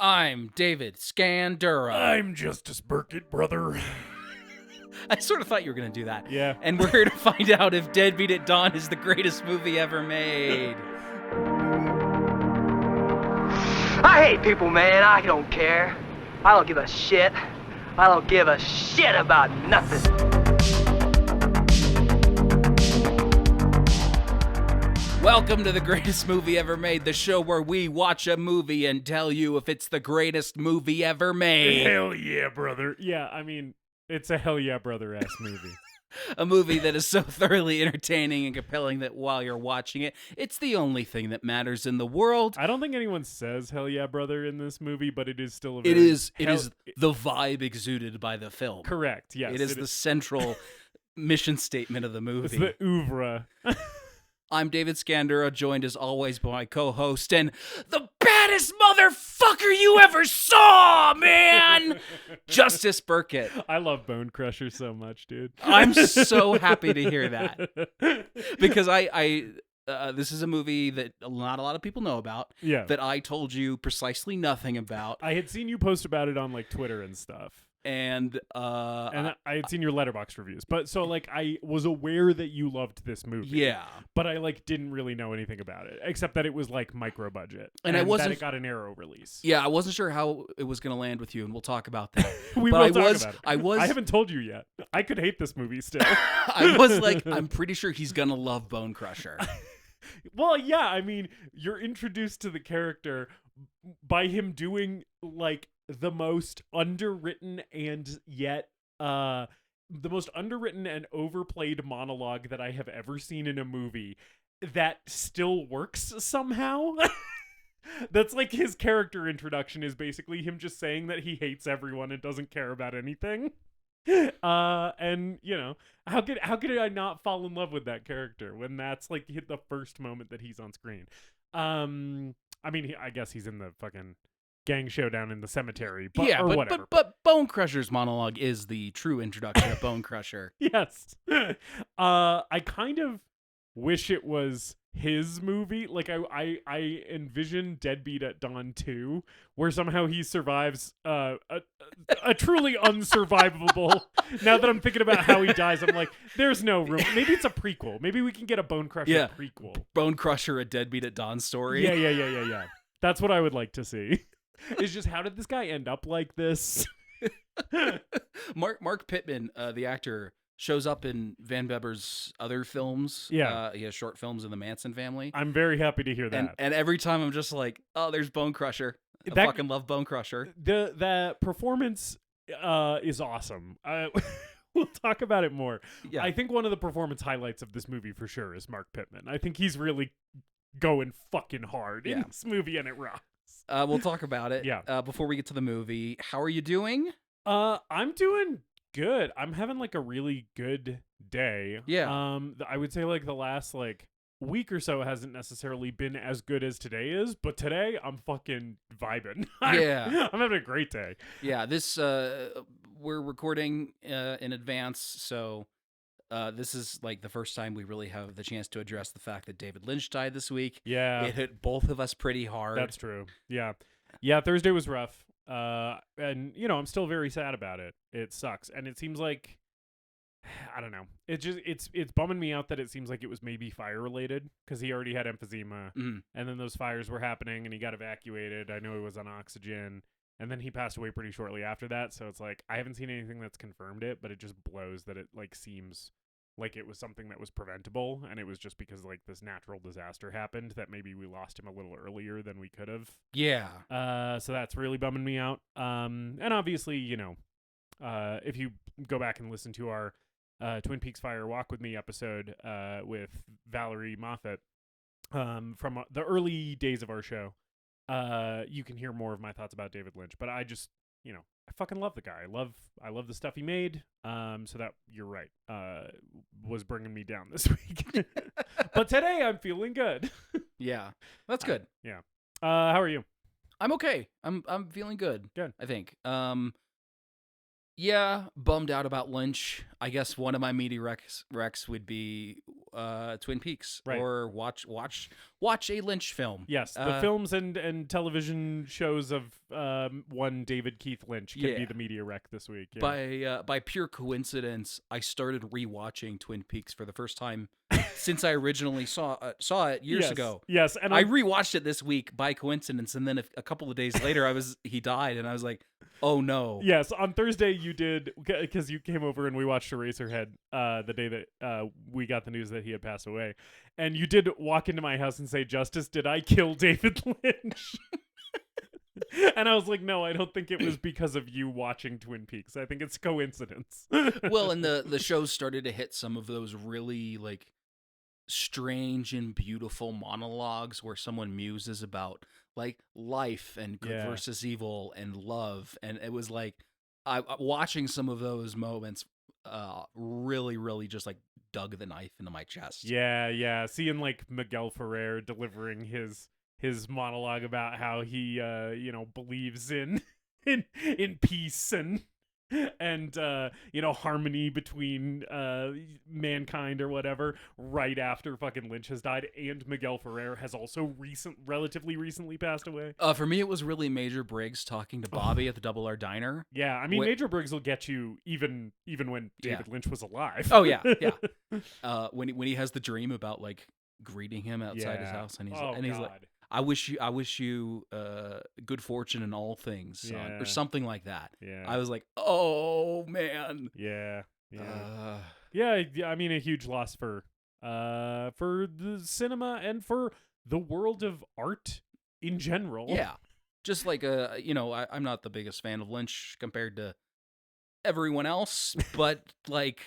I'm David Scandura. I'm Justus Burkett, brother. I sort of thought you were going to do that. Yeah. And we're here to find out if Deadbeat at Dawn is the greatest movie ever made. I hate people, man. I don't care. I don't give a shit. I don't give a shit about nothing. Welcome to the greatest movie ever made, the show where we watch a movie and tell you if it's the greatest movie ever made. Hell yeah, brother. Yeah, I mean, it's a hell yeah, brother-ass movie. A movie that is so thoroughly entertaining and compelling that while you're watching it, it's the only thing that matters in the world. I don't think anyone says hell yeah, brother in this movie, but it is still a It very... is the vibe exuded by the film. Correct, yes. It is the central mission statement of the movie. It's the oeuvre. I'm David Scandura, joined as always by my co-host and the baddest motherfucker you ever saw, man! Justus Burkett. I love Bone Crusher so much, dude. I'm so happy to hear that. Because this is a movie that not a lot of people know about. Yeah. That I told you precisely nothing about. I had seen you post about it on like Twitter and stuff. And I had seen your Letterboxd reviews, but so like I was aware that you loved this movie. Yeah, but I like didn't really know anything about it except that it was like micro budget, and I wasn't that it got an Arrow release. Yeah, I wasn't sure how it was going to land with you, and we'll talk about that. We but will talk about it. I haven't told you yet. I could hate this movie still. I was like, I'm pretty sure he's gonna love Bone Crusher. Well, yeah, I mean, you're introduced to the character by him doing like the most underwritten and yet the most underwritten and overplayed monologue that I have ever seen in a movie that still works somehow. That's like his character introduction is basically him just saying that he hates everyone and doesn't care about anything. And you know, how could I not fall in love with that character when that's like hit the first moment that he's on screen? I mean, I guess he's in the fucking gang showdown in the cemetery, but yeah, or whatever. But Bone Crusher's monologue is the true introduction of Bone Crusher. Yes. I kind of wish it was his movie. Like I envision Deadbeat at Dawn 2, where somehow he survives a truly unsurvivable. Now that I'm thinking about how he dies, I'm like, there's no room. Maybe it's a prequel. Maybe we can get a Bone Crusher prequel. Bone Crusher, a Deadbeat at Dawn story. Yeah. That's what I would like to see. It's just, how did this guy end up like this? Marc Pitman, the actor, shows up in Van Bebber's other films. Yeah. He has short films in the Manson family. I'm very happy to hear that. And every time I'm just like, oh, there's Bone Crusher. I fucking love Bone Crusher. The performance is awesome. We'll talk about it more. Yeah. I think one of the performance highlights of this movie for sure is Marc Pitman. I think he's really going fucking hard in this movie, and it rocks. We'll talk about it. Yeah. Before we get to the movie, how are you doing? I'm doing good. I'm having like a really good day. Yeah. I would say like the last like week or so hasn't necessarily been as good as today is, but today I'm fucking vibing. Yeah. I'm having a great day. Yeah. This we're recording in advance, so this is like the first time we really have the chance to address the fact that David Lynch died this week. Yeah. It hit both of us pretty hard. That's true. Yeah. Thursday was rough. And you know, I'm still very sad about it. It sucks. And it seems like, I don't know. It's bumming me out that it seems like it was maybe fire related, because he already had emphysema, and then those fires were happening and he got evacuated. I know he was on oxygen, and then he passed away pretty shortly after that. So it's like, I haven't seen anything that's confirmed it, but it just blows that it like seems like it was something that was preventable, and it was just because like this natural disaster happened that maybe we lost him a little earlier than we could have. Yeah. So that's really bumming me out. And obviously, you know, if you go back and listen to our Twin Peaks Fire Walk With Me episode with Valerie Moffat from the early days of our show, you can hear more of my thoughts about David Lynch. But I just, you know, I fucking love the guy. I love the stuff he made. So that, you're right, was bringing me down this week. But today I'm feeling good. Yeah, that's good. Yeah. How are you? I'm okay. I'm feeling good. Good. I think. Yeah, bummed out about Lynch. I guess one of my meaty wrecks would be Twin Peaks, Right. or watch a Lynch film. Yes, the films and television shows of one David Keith Lynch can be the media rec this week. Yeah. By pure coincidence, I started rewatching Twin Peaks for the first time since I originally saw it years ago. Yes, and I rewatched it this week by coincidence, and then a couple of days later, he died, and I was like, oh no. Yes, on Thursday you did, because you came over and we watched Eraserhead the day that we got the news that he had passed away, and you did walk into my house and say, Justus, did I kill David Lynch? And I was like, no, I don't think it was because of you watching Twin Peaks. I think it's coincidence. Well, and the show started to hit some of those really like strange and beautiful monologues where someone muses about like life and good versus evil and love, and it was like watching some of those moments really just like dug the knife into my chest. Yeah, seeing like Miguel Ferrer delivering his monologue about how he believes in peace and harmony between mankind or whatever, right after fucking Lynch has died, and Miguel Ferrer has also relatively recently passed away. For me, it was really Major Briggs talking to Bobby at the Double R Diner. Yeah, I mean, Major Briggs will get you even when David Lynch was alive. Oh yeah. When he has the dream about like greeting him outside his house, and he's like, I wish you good fortune in all things, son, or something like that. Yeah. I was like, oh man. Yeah. I mean, a huge loss for the cinema and for the world of art in general. Yeah. Just like I'm not the biggest fan of Lynch compared to everyone else, but like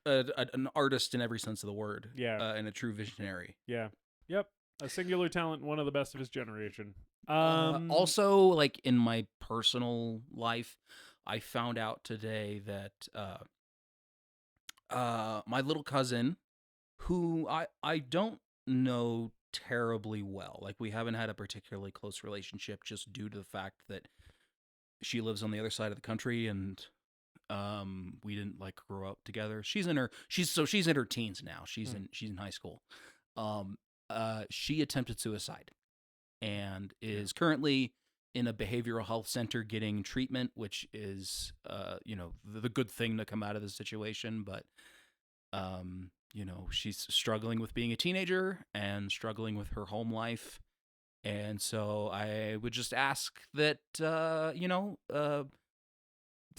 an artist in every sense of the word. Yeah. And a true visionary. Yeah. Yep. A singular talent, one of the best of his generation. Also, like in my personal life, I found out today that my little cousin, who I don't know terribly well, like we haven't had a particularly close relationship just due to the fact that she lives on the other side of the country, and we didn't like grow up together. She's in her teens now. She's in high school. She attempted suicide and is currently in a behavioral health center getting treatment, which is, the good thing to come out of the situation. But, she's struggling with being a teenager and struggling with her home life. And so I would just ask that,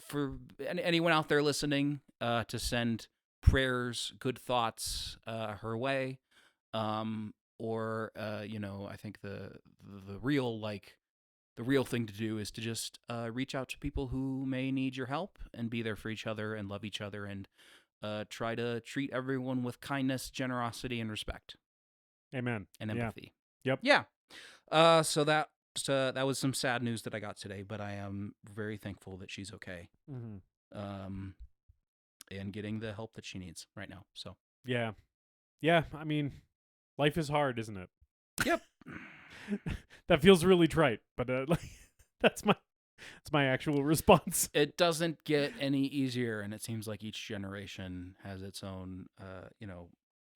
for anyone out there listening, to send prayers, good thoughts her way. I think the real thing to do is to just reach out to people who may need your help and be there for each other and love each other, and try to treat everyone with kindness, generosity, and respect. Amen. And empathy. Yep. Yeah. So that was some sad news that I got today, but I am very thankful that she's okay. Mm-hmm. And getting the help that she needs right now. So yeah. I mean, life is hard, isn't it? Yep. That feels really trite, but that's my actual response. It doesn't get any easier, and it seems like each generation has its own,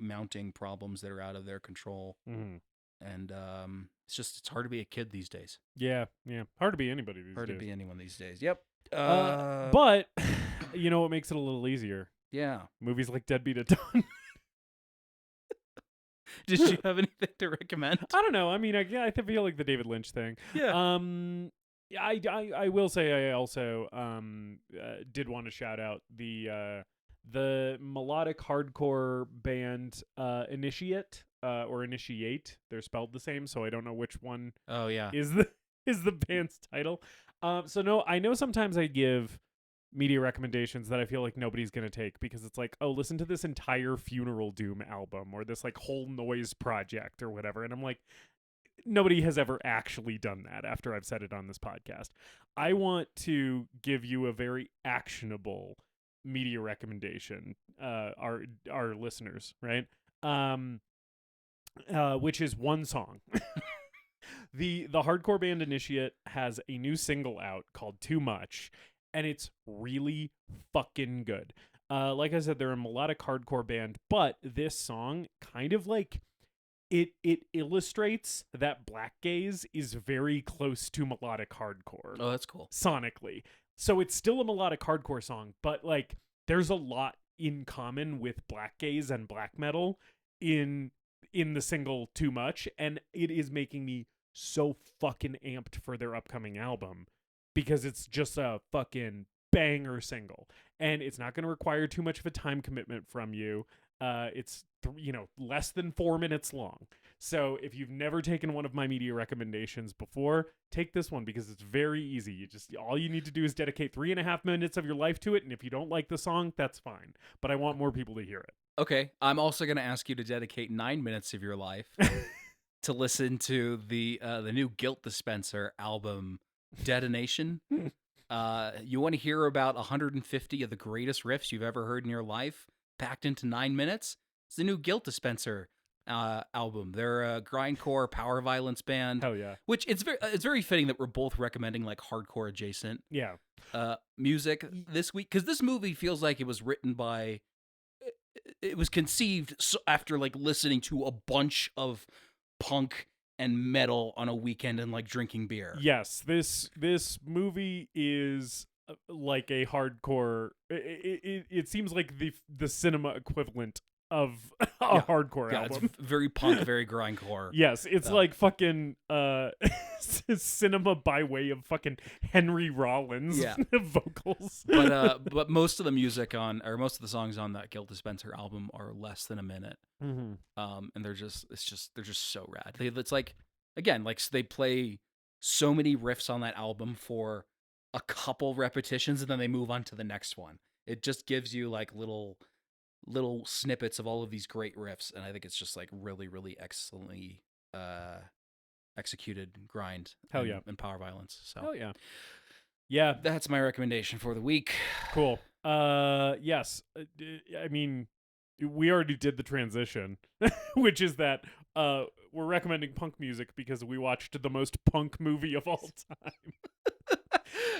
mounting problems that are out of their control. Mm-hmm. And it's hard to be a kid these days. Yeah. Hard to be anybody these days. Hard to be anyone these days. Yep. But you know what makes it a little easier? Yeah. Movies like Deadbeat at Dawn. Did you have anything to recommend? I don't know. I mean, I feel like the David Lynch thing. Yeah. I will say I also did want to shout out the melodic hardcore band Initiate or Initiate. They're spelled the same, so I don't know which one. Oh yeah. Is the band's title. So no, I know sometimes I give media recommendations that I feel like nobody's gonna take, because it's like, oh, listen to this entire Funeral Doom album or this like whole Noise project or whatever, and I'm like, nobody has ever actually done that after I've said it on this podcast. I want to give you a very actionable media recommendation, our listeners, right? Which is one song. The hardcore band Initiate has a new single out called Too Much, and it's really fucking good. Like I said, they're a melodic hardcore band, but this song kind of like it illustrates that black gaze is very close to melodic hardcore Oh, that's cool. sonically. So it's still a melodic hardcore song, but like there's a lot in common with black gaze and black metal in the single Too Much, and it is making me so fucking amped for their upcoming album because it's just a fucking banger single, and it's not going to require too much of a time commitment from you. It's less than 4 minutes long. So if you've never taken one of my media recommendations before, take this one because it's very easy. All you need to do is dedicate 3.5 minutes of your life to it, and if you don't like the song, that's fine. But I want more people to hear it. Okay, I'm also going to ask you to dedicate 9 minutes of your life to listen to the new Guilt Dispenser album, Detonation. You want to hear about 150 of the greatest riffs you've ever heard in your life packed into 9 minutes? It's the new Guilt Dispenser album. They're a grindcore power violence band. Hell yeah. Which it's very fitting that we're both recommending like hardcore adjacent music this week, because this movie feels like it was written by. It was conceived after like listening to a bunch of punk and metal on a weekend and like drinking beer. Yes, this movie is like a hardcore. It seems like the cinema equivalent of a hardcore album. It's very punk, very grindcore. Yes, it's like fucking cinema by way of fucking Henry Rollins vocals. But most of the music most of the songs on that Guilt Dispenser album are less than a minute. Mm-hmm. And they're just so rad. It's like, again, like they play so many riffs on that album for a couple repetitions and then they move on to the next one. It just gives you like little snippets of all of these great riffs, and I think it's just like really, really excellently executed grind. Hell yeah. And power violence. So hell yeah. Yeah, that's my recommendation for the week. Cool. Yes. I mean, we already did the transition, which is that we're recommending punk music because we watched the most punk movie of all time.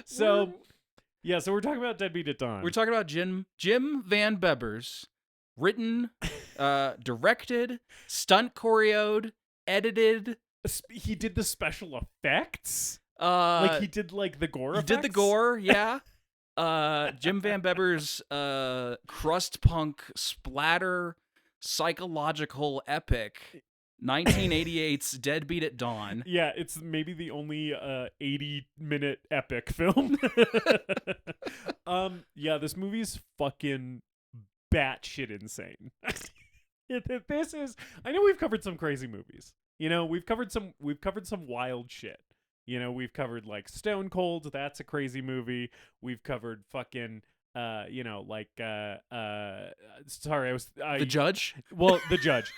So we're talking about Deadbeat at Dawn. We're talking about Jim Van Bebber's written, directed, stunt choreoed, edited. He did the special effects. Like he did like the gore. He did the gore, yeah. Jim Van Bebber's crust punk splatter psychological epic, 1988's Deadbeat at Dawn. Yeah, it's maybe the only 80-minute epic film. This movie's fucking batshit insane. This is. I know we've covered some crazy movies. We've covered some wild shit. We've covered like Stone Cold. That's a crazy movie. We've covered fucking. The Judge. Well, The Judge.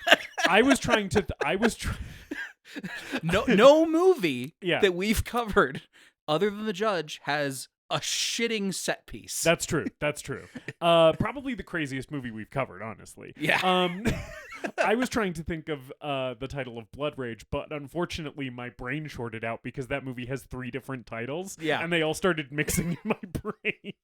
No movie that we've covered other than The Judge has a shitting set piece. That's true. Probably the craziest movie we've covered, honestly. Yeah. I was trying to think of the title of Blood Rage, but unfortunately my brain shorted out because that movie has 3 different titles. Yeah. And they all started mixing in my brain.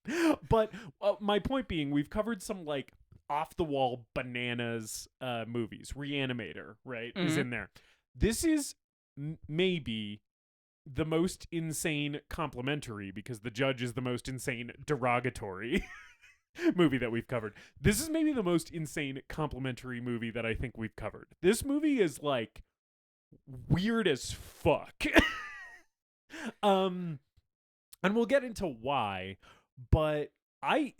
But my point being, we've covered some like off-the-wall bananas movies. Reanimator, right, is in there. This is maybe the most insane complimentary, because The Judge is the most insane derogatory movie that we've covered. This is maybe the most insane complimentary movie that I think we've covered. This movie is like weird as fuck. And we'll get into why, but I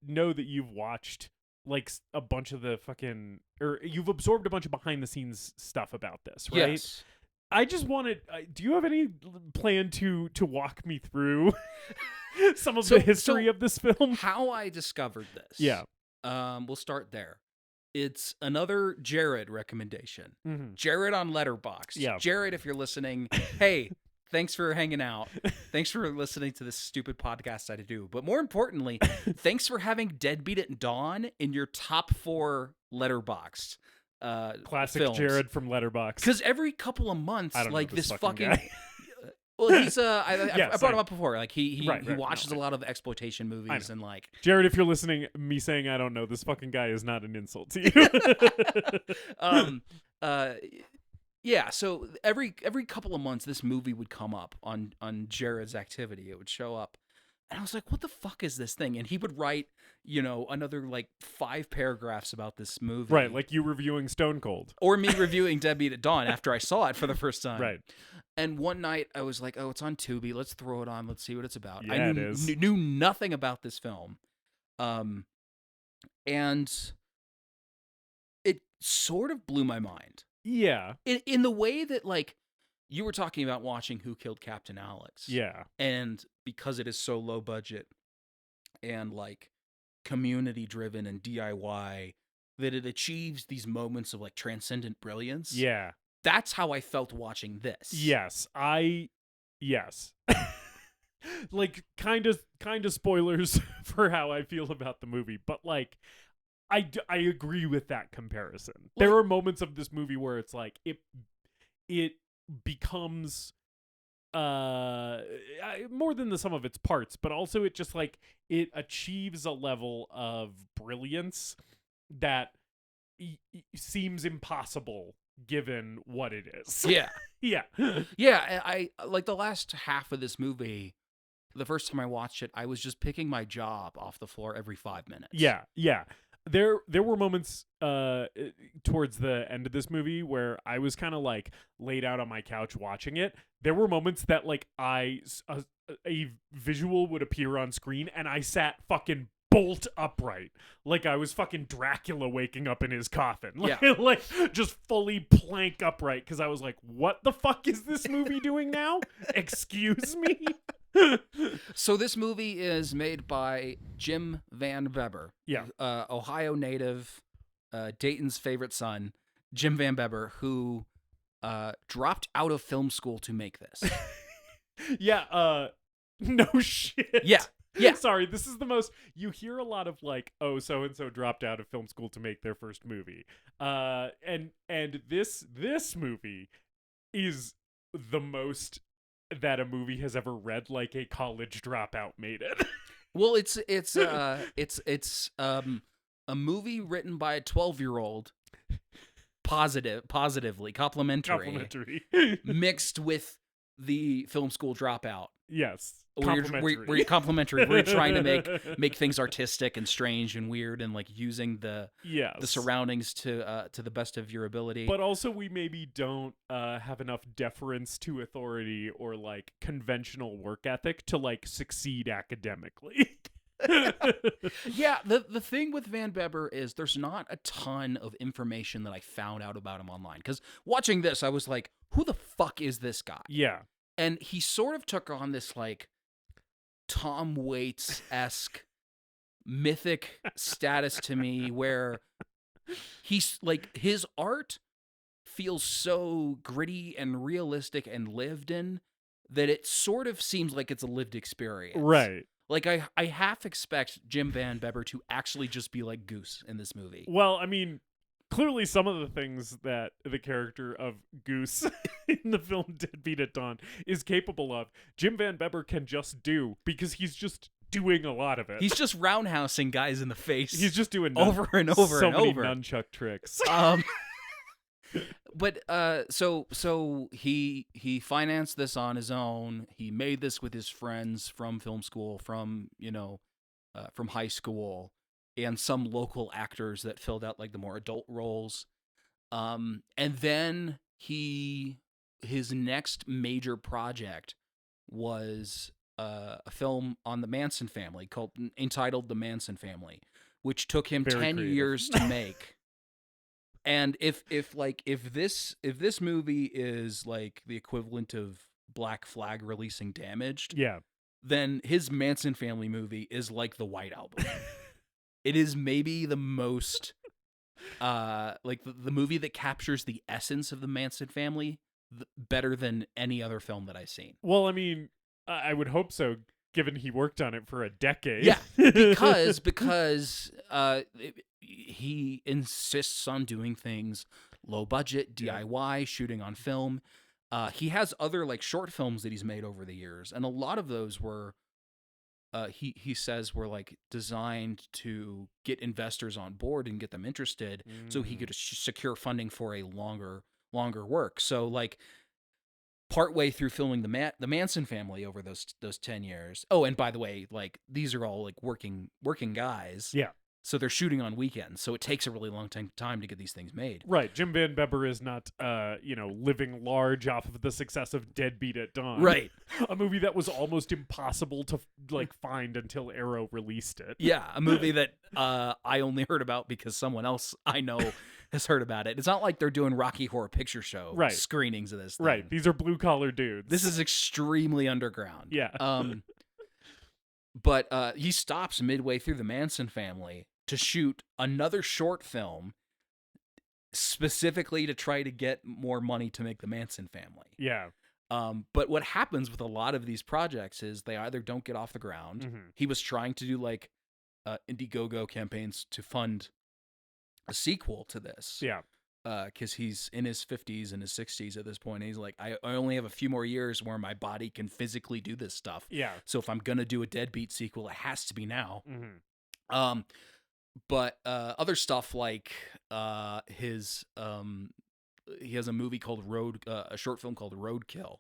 know that you've watched like a bunch of the fucking, or you've absorbed a bunch of behind the scenes stuff about this, right? Yes. I just wanted. Do you have any plan to walk me through some of the history of this film? How I discovered this? Yeah. We'll start there. It's another Jared recommendation. Mm-hmm. Jared on Letterboxd. Yeah. Jared, if you're listening, hey, thanks for hanging out. Thanks for listening to this stupid podcast I do. But more importantly, thanks for having Deadbeat at Dawn in your top 4 Letterboxd. Classic films. Jared from Letterboxd. Because every couple of months, like this fucking Well, he's I Yeah, brought him up before. Like he Right, watches no, a lot of exploitation movies and like Jared, if you're listening, me saying I don't know this fucking guy is not an insult to you. uh yeah, so every couple of months this movie would come up on Jared's activity. It would show up. And I was like, what the fuck is this thing? And he would write, another like 5 paragraphs about this movie. Right, like you reviewing Stone Cold. Or me reviewing Deadbeat at Dawn after I saw it for the first time. Right. And one night I was like, oh, it's on Tubi. Let's throw it on. Let's see what it's about. Yeah, I it is. knew nothing about this film. And it sort of blew my mind. Yeah. In the way that, like, you were talking about watching Who Killed Captain Alex. Yeah. And because it is so low budget and, like, community driven and DIY, that it achieves these moments of, like, transcendent brilliance. Yeah. That's how I felt watching this. Yes. Yes. Like, kind of spoilers for how I feel about the movie, but, like, I agree with that comparison. There are moments of this movie where it's like it becomes more than the sum of its parts, but also it just like it achieves a level of brilliance that seems impossible given what it is. Yeah. Yeah. Yeah, I like the last half of this movie. The first time I watched it, I was just picking my job off the floor every 5 minutes. Yeah. There were moments towards the end of this movie where I was kind of like laid out on my couch watching it. There were moments that like a visual would appear on screen and I sat fucking bolt upright, like I was fucking Dracula waking up in his coffin. Like, yeah. Like just fully plank upright because I was like, what the fuck is this movie doing now? Excuse me? So this movie is made by Jim Van Bebber. Yeah. Ohio native, Dayton's favorite son, Jim Van Bebber, who dropped out of film school to make this. Yeah, no shit. Yeah. Sorry, this is the most you hear a lot of like, oh, so and so dropped out of film school to make their first movie. And this movie is the most that a movie has ever read like a college dropout made it. Well, it's a movie written by a 12-year-old, positively complimentary, mixed with the film school dropout. Yes. We're complimentary. We're trying to make things artistic and strange and weird and like using the surroundings to the best of your ability. But also we maybe don't have enough deference to authority or like conventional work ethic to like succeed academically. Yeah, the thing with Van Bebber is there's not a ton of information that I found out about him online. Because watching this, I was like, who the fuck is this guy? Yeah. And he sort of took on this like Tom Waits-esque mythic status to me where he's like his art feels so gritty and realistic and lived in that it sort of seems like it's a lived experience. Right. Like I half expect Jim Van Bebber to actually just be like Goose in this movie. Well, I mean, clearly some of the things that the character of Goose in the film Deadbeat at Dawn is capable of, Jim Van Bebber can just do because he's just doing a lot of it. He's just roundhousing guys in the face. He's just doing over and over so and many over. nunchuck tricks. But so he financed this on his own. He made this with his friends from film school, from high school, and some local actors that filled out like the more adult roles. And then his next major project was a film on the Manson family entitled The Manson Family, which took him Very 10 creative. years to make. And if this movie is like the equivalent of Black Flag releasing Damaged, Yeah. then his Manson family movie is like the White Album. It is maybe the most like the movie that captures the essence of the Manson family better than any other film that I've seen. Well, I mean, I would hope so, given he worked on it for a decade. Yeah, because he insists on doing things low budget, DIY, shooting on film. He has other like short films that he's made over the years, and a lot of those were he says were like designed to get investors on board and get them interested, so he could secure funding for a longer work. So like partway through filming the Manson family over those 10 years. Oh, and by the way, like these are all like working guys. Yeah. So they're shooting on weekends, so it takes a really long time to get these things made. Right. Jim Van Bebber is not, living large off of the success of Deadbeat at Dawn. Right. A movie that was almost impossible to, find until Arrow released it. Yeah, a movie that I only heard about because someone else I know has heard about it. It's not like they're doing Rocky Horror Picture Show screenings of this thing. Right. These are blue-collar dudes. This is extremely underground. Yeah. But he stops midway through the Manson family to shoot another short film specifically to try to get more money to make the Manson family. Yeah. But what happens with a lot of these projects is they either don't get off the ground. Mm-hmm. He was trying to do like Indiegogo campaigns to fund a sequel to this. Yeah. Because he's in his 50s and his 60s at this point. And he's like, I only have a few more years where my body can physically do this stuff. Yeah. So if I'm going to do a Deadbeat sequel, it has to be now. Mm-hmm. But other stuff like he has a movie called a short film called Roadkill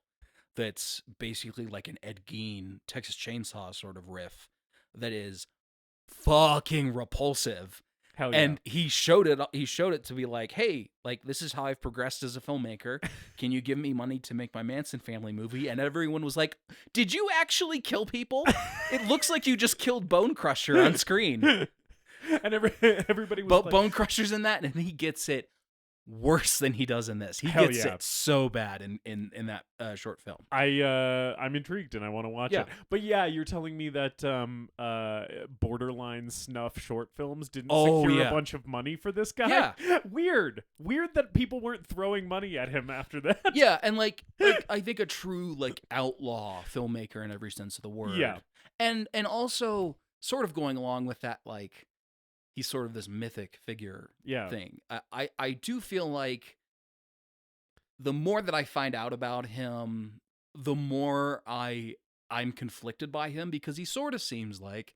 that's basically like an Ed Gein Texas Chainsaw sort of riff that is fucking repulsive. Hell yeah. And he showed it to be like, hey, like this is how I've progressed as a filmmaker. Can you give me money to make my Manson family movie? And everyone was like, did you actually kill people? It looks like you just killed Bone Crusher on screen. And everybody was like, Bone Crusher's in that, and he gets it worse than he does in this. He Hell gets yeah. it so bad in that short film. I'm intrigued and I want to watch Yeah. it. But yeah, you're telling me that borderline snuff short films didn't secure a bunch of money for this guy? Yeah. Weird that people weren't throwing money at him after that. Yeah, and like I think a true like outlaw filmmaker in every sense of the word. Yeah. And also sort of going along with that, like he's sort of this mythic figure thing. I do feel like the more that I find out about him, the more I'm conflicted by him, because he sort of seems like,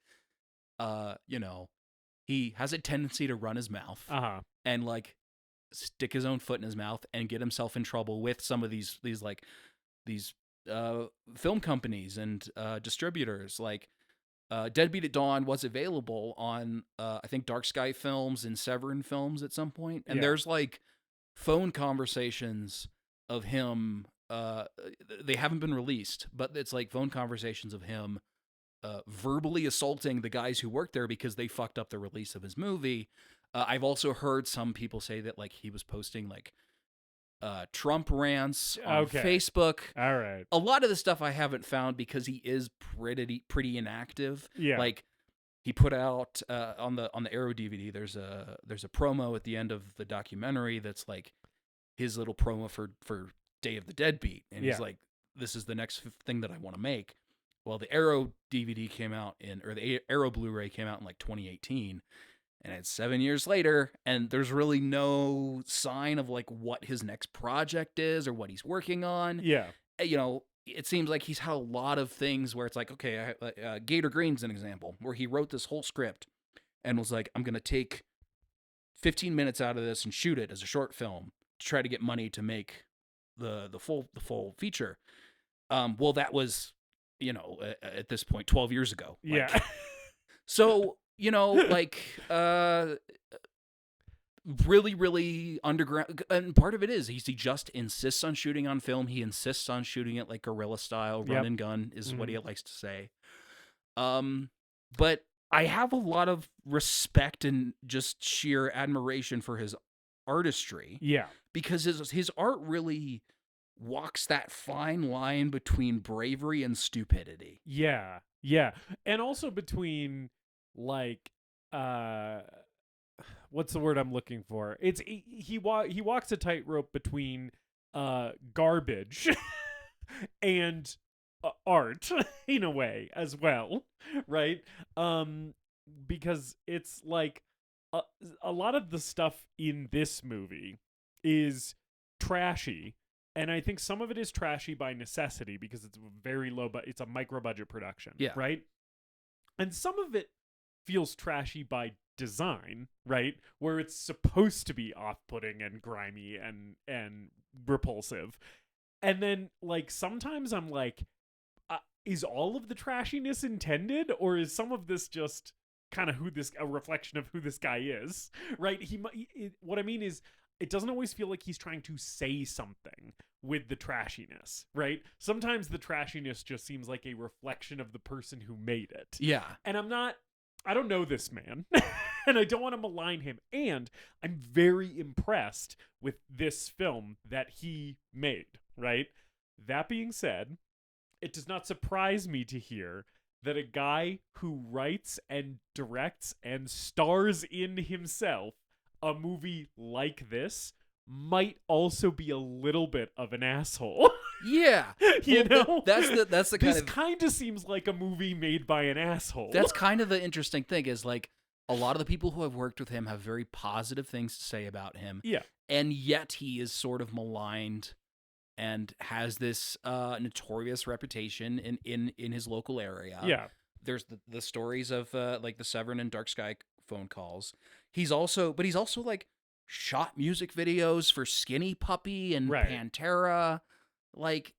he has a tendency to run his mouth and like stick his own foot in his mouth and get himself in trouble with some of these film companies and distributors. Like Deadbeat at Dawn was available on I think Dark Sky Films and Severin Films at some point, and there's like phone conversations of him. They haven't been released, but it's like phone conversations of him verbally assaulting the guys who worked there because they fucked up the release of his movie. I've also heard some people say that like he was posting like Trump rants on Facebook. All right. A lot of the stuff I haven't found because he is pretty inactive. Yeah. Like he put out on the Arrow DVD. There's a promo at the end of the documentary that's like his little promo for Day of the Deadbeat, and he's like, "This is the next thing that I want to make." Well, the Arrow DVD came out or the Arrow Blu-ray came out in like 2018. And it's 7 years later, and there's really no sign of like what his next project is or what he's working on. Yeah. It seems like he's had a lot of things where it's like, okay, Gator Green's an example, where he wrote this whole script and was like, I'm going to take 15 minutes out of this and shoot it as a short film to try to get money to make the full feature. Well, that was, at this point, 12 years ago. Like, yeah. So, really, really underground. And part of it is he just insists on shooting on film. He insists on shooting it like guerrilla style, run and gun is what he likes to say. But I have a lot of respect and just sheer admiration for his artistry. Yeah. Because his art really walks that fine line between bravery and stupidity. Yeah. Yeah. And also between like what's the word I'm looking for? It's he walks a tightrope between garbage and art in a way as well, right? Because it's like a lot of the stuff in this movie is trashy And I think some of it is trashy by necessity because it's very low, but it's a micro budget production. Yeah. Right. And some of it feels trashy by design, right? Where it's supposed to be off-putting and grimy and repulsive. And then, like, sometimes I'm like, is all of the trashiness intended, or is some of this just kind of a reflection of who this guy is, right? What I mean is, it doesn't always feel like he's trying to say something with the trashiness, right? Sometimes the trashiness just seems like a reflection of the person who made it. Yeah. And I don't know this man, and I don't want to malign him. And I'm very impressed with this film that he made, right? That being said, it does not surprise me to hear that a guy who writes and directs and stars in himself a movie like this might also be a little bit of an asshole. Yeah. You Well, know? that's the kind This of kind of seems like a movie made by an asshole. that's kind of the interesting thing is like a lot of the people who have worked with him have very positive things to say about him. Yeah. And yet he is sort of maligned and has this notorious reputation in his local area. Yeah. There's the stories of like the Severin and Dark Sky phone calls. He's also like shot music videos for Skinny Puppy and Right. Pantera. Like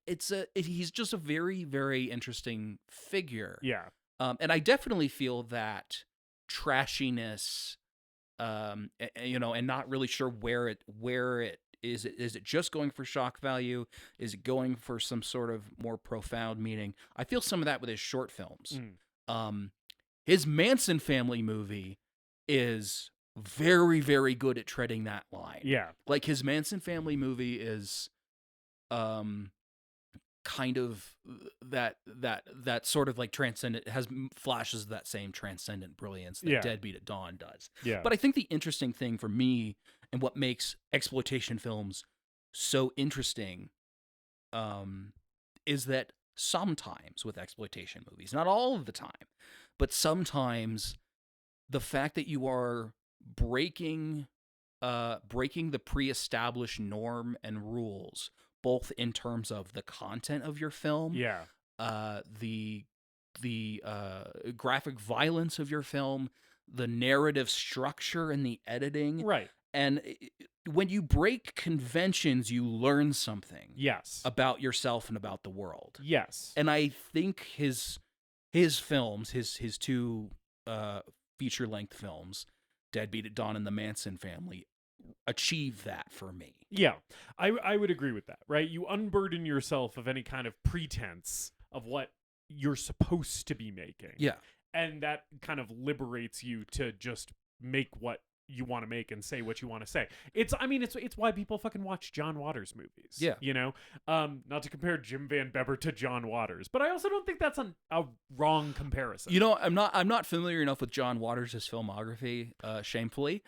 he's just a very, very interesting figure. Yeah. And I definitely feel that trashiness, and not really sure where it is. Is it just going for shock value? Is it going for some sort of more profound meaning? I feel some of that with his short films. His Manson family movie is very, very good at treading that line. Yeah. Like his Manson family movie is kind of that sort of like transcendent, it has flashes of that same transcendent brilliance that Deadbeat at Dawn does. Yeah. But I think the interesting thing for me and what makes exploitation films so interesting is that sometimes with exploitation movies, not all of the time, but sometimes the fact that you are breaking the pre-established norm and rules, both in terms of the content of your film, the graphic violence of your film, the narrative structure and the editing, Right. And when you break conventions, you learn something. Yes. About yourself and about the world. Yes. And I think his films, his two feature-length films, Deadbeat at Dawn and The Manson Family, achieve that for me. Yeah, I would agree with that, right? You unburden yourself of any kind of pretense of what you're supposed to be making. Yeah. And that kind of liberates you to just make what you want to make and say what you want to say. It's why people fucking watch John Waters movies. Yeah. You know? Not to compare Jim Van Bebber to John Waters, but I also don't think that's a wrong comparison. You know, I'm not familiar enough with John Waters' filmography, shamefully,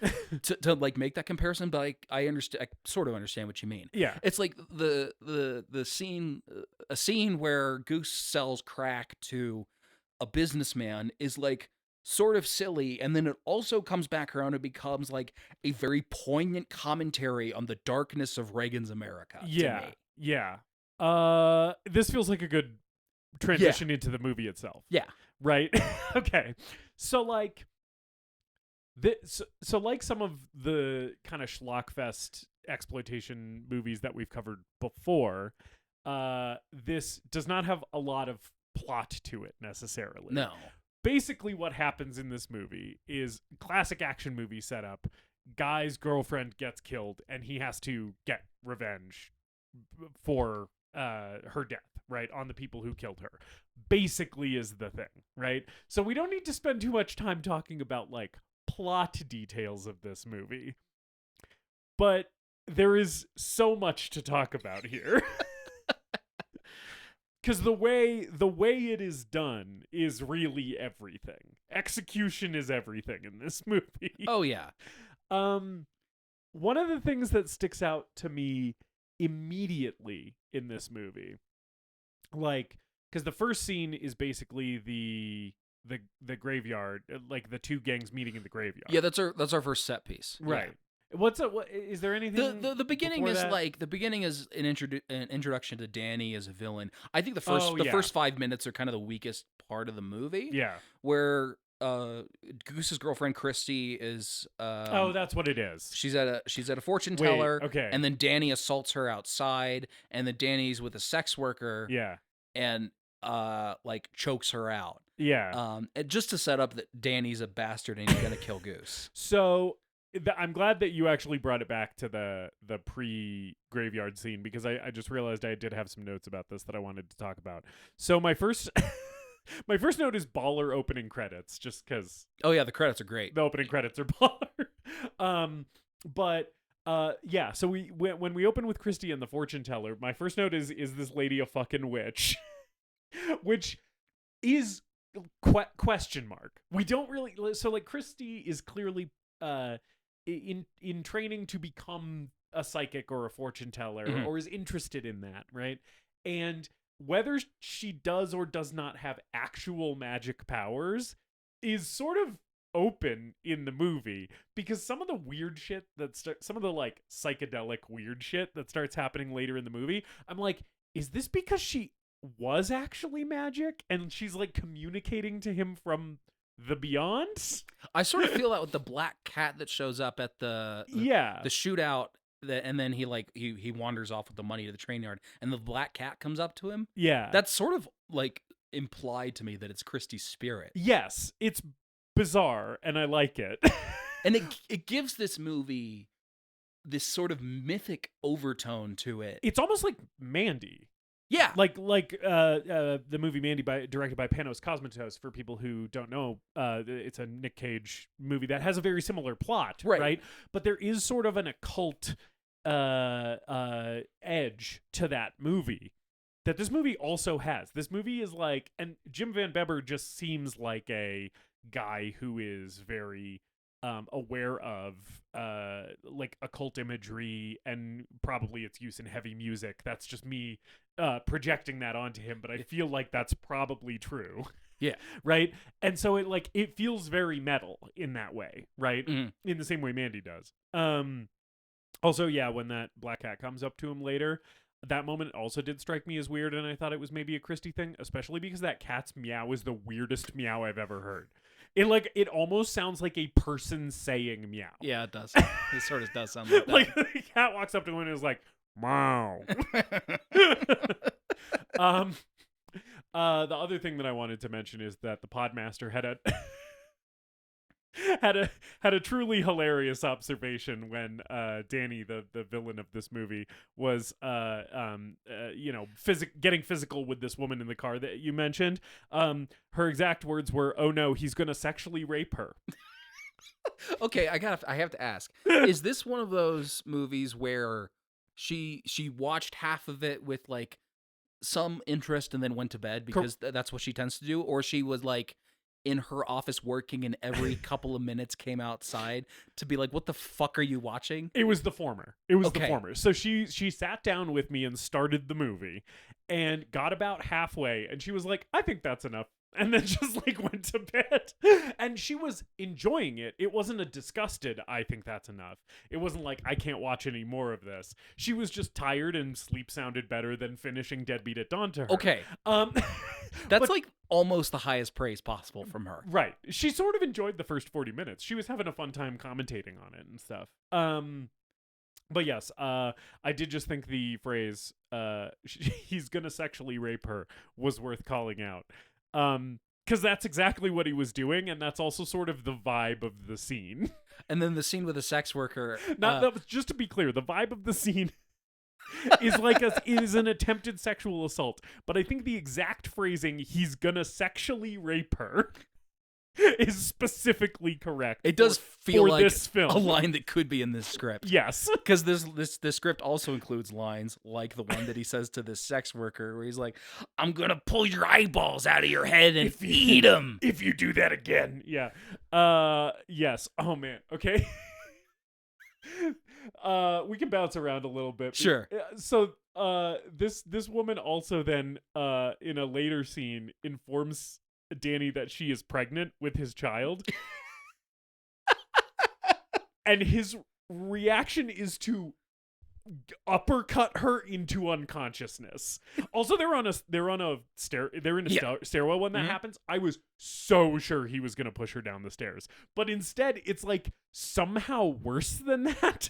to like make that comparison, but I understand, I sort of understand what you mean. Yeah. It's like the scene, a scene where Goose sells crack to a businessman is like sort of silly, and then it also comes back around and becomes like a very poignant commentary on the darkness of Reagan's America. Yeah. To me. Yeah. This feels like a good transition into the movie itself. Yeah. Right? Okay. So like so like some of the kind of schlockfest exploitation movies that we've covered before, this does not have a lot of plot to it necessarily. No. Basically what happens in this movie is classic action movie setup. Guy's girlfriend gets killed and he has to get revenge for her death, right? On the people who killed her. Basically is the thing, right? So we don't need to spend too much time talking about like plot details of this movie. But there is so much to talk about here. Because the way it is done is really everything. Execution is everything in this movie. Oh yeah. One of the things that sticks out to me immediately in this movie, like, because the first scene is basically the graveyard, like the two gangs meeting in the graveyard. Yeah, that's our first set piece. Right. What is there anything? The beginning before is that? like the beginning is an introduction to Danny as a villain. I think the Yeah. first 5 minutes are kind of the weakest part of the movie. Yeah. Where Goose's girlfriend Christy is That's what it is. she's at a fortune teller. Okay. And then Danny assaults her outside, and then Danny's with a sex worker. Yeah. And like chokes her out. Yeah. And just to set up that Danny's a bastard and he's gonna kill Goose. So I'm glad that you actually brought it back to the pre-graveyard scene, because I just realized I did have some notes about this that I wanted to talk about. So my first my first note is baller opening credits, just because. Oh yeah, the credits are great. The opening credits are baller. Yeah. So when we open with Christy and the fortune teller, my first note is this lady a fucking witch? Which is question mark. We don't really. So like Christy is clearly in training to become a psychic or a fortune teller, Mhm. or is interested in that, right? And whether she does or does not have actual magic powers is sort of open in the movie, because some of the weird shit some of the like psychedelic weird shit that starts happening later in the movie, I'm like, is this because she was actually magic and she's like communicating to him from the beyond? I sort of feel that with the black cat that shows up at the shootout, and then he wanders off with the money to the train yard, and the black cat comes up to him. Yeah, that's sort of like implied to me that it's Christy's spirit. Yes, it's bizarre, and I like it. And it gives this movie this sort of mythic overtone to it. It's almost like Mandy. Yeah, like the movie Mandy directed by Panos Cosmatos. For people who don't know, it's a Nick Cage movie that has a very similar plot, right? But there is sort of an occult edge to that movie that this movie also has. This movie is like, and Jim Van Bebber just seems like a guy who is very aware of like occult imagery and probably its use in heavy music. That's just me projecting that onto him, but I feel like that's probably true. Yeah. Right? And so it feels very metal in that way, right? Mm-hmm. In the same way Mandy does. Also, yeah, when that black cat comes up to him later, that moment also did strike me as weird, and I thought it was maybe a Christy thing, especially because that cat's meow is the weirdest meow I've ever heard. It almost sounds like a person saying meow. Yeah, it does. It sort of does sound like that. Like the cat walks up to him and is like, meow. The other thing that I wanted to mention is that the Podmaster had a had a truly hilarious observation when Danny, the villain of this movie, was getting physical with this woman in the car that you mentioned. Her exact words were, "Oh no, he's gonna sexually rape her." Okay, I have to ask: is this one of those movies where she watched half of it with like some interest and then went to bed because that's what she tends to do, or she was like in her office working and every couple of minutes came outside to be like, what the fuck are you watching? It was the former. The former. So she sat down with me and started the movie and got about halfway, and she was like, I think that's enough. And then just like went to bed. And she was enjoying it. It wasn't a disgusted, I think that's enough. It wasn't like, I can't watch any more of this. She was just tired, and sleep sounded better than finishing Deadbeat at Dawn to her. Okay. That's like almost the highest praise possible from her. Right. She sort of enjoyed the first 40 minutes. She was having a fun time commentating on it and stuff. But yes, I did just think the phrase, he's gonna sexually rape her, was worth calling out. Because that's exactly what he was doing, and that's also sort of the vibe of the scene. And then the scene with the sex worker. Just to be clear, the vibe of the scene is like is an attempted sexual assault. But I think the exact phrasing, "he's gonna sexually rape her," is specifically correct. It does feel like this film. A line that could be in this script. Yes. Because this script also includes lines like the one that he says to this sex worker where he's like, I'm going to pull your eyeballs out of your head and eat them. If you do that again. Yeah. Yes. Oh, man. Okay. We can bounce around a little bit. Sure. So this woman also then in a later scene informs Danny that she is pregnant with his child. And his reaction is to uppercut her into unconsciousness. Also, they're in a stairwell when that happens. I was so sure he was gonna push her down the stairs, but instead it's like somehow worse than that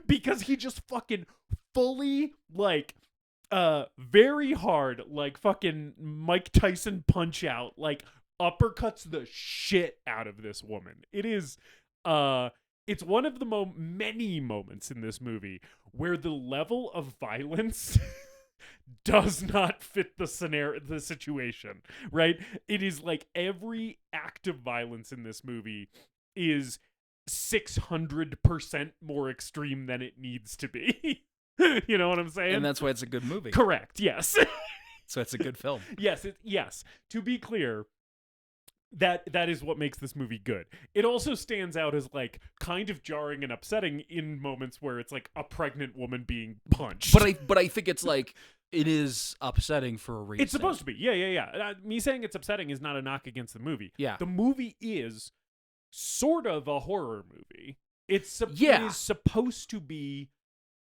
because he just fucking fully like very hard, like fucking Mike Tyson punch out, like uppercuts the shit out of this woman. It is it's one of the many moments in this movie where the level of violence does not fit the scenario, the situation, right? It is like every act of violence in this movie is 600% more extreme than it needs to be. You know what I'm saying? And that's why it's a good movie. Correct, yes. So it's a good film. Yes, yes. To be clear, that is what makes this movie good. It also stands out as like kind of jarring and upsetting in moments where it's like a pregnant woman being punched. But I think it's like it is upsetting for a reason. It's supposed to be. Yeah. Me saying it's upsetting is not a knock against the movie. Yeah. The movie is sort of a horror movie. It is supposed to be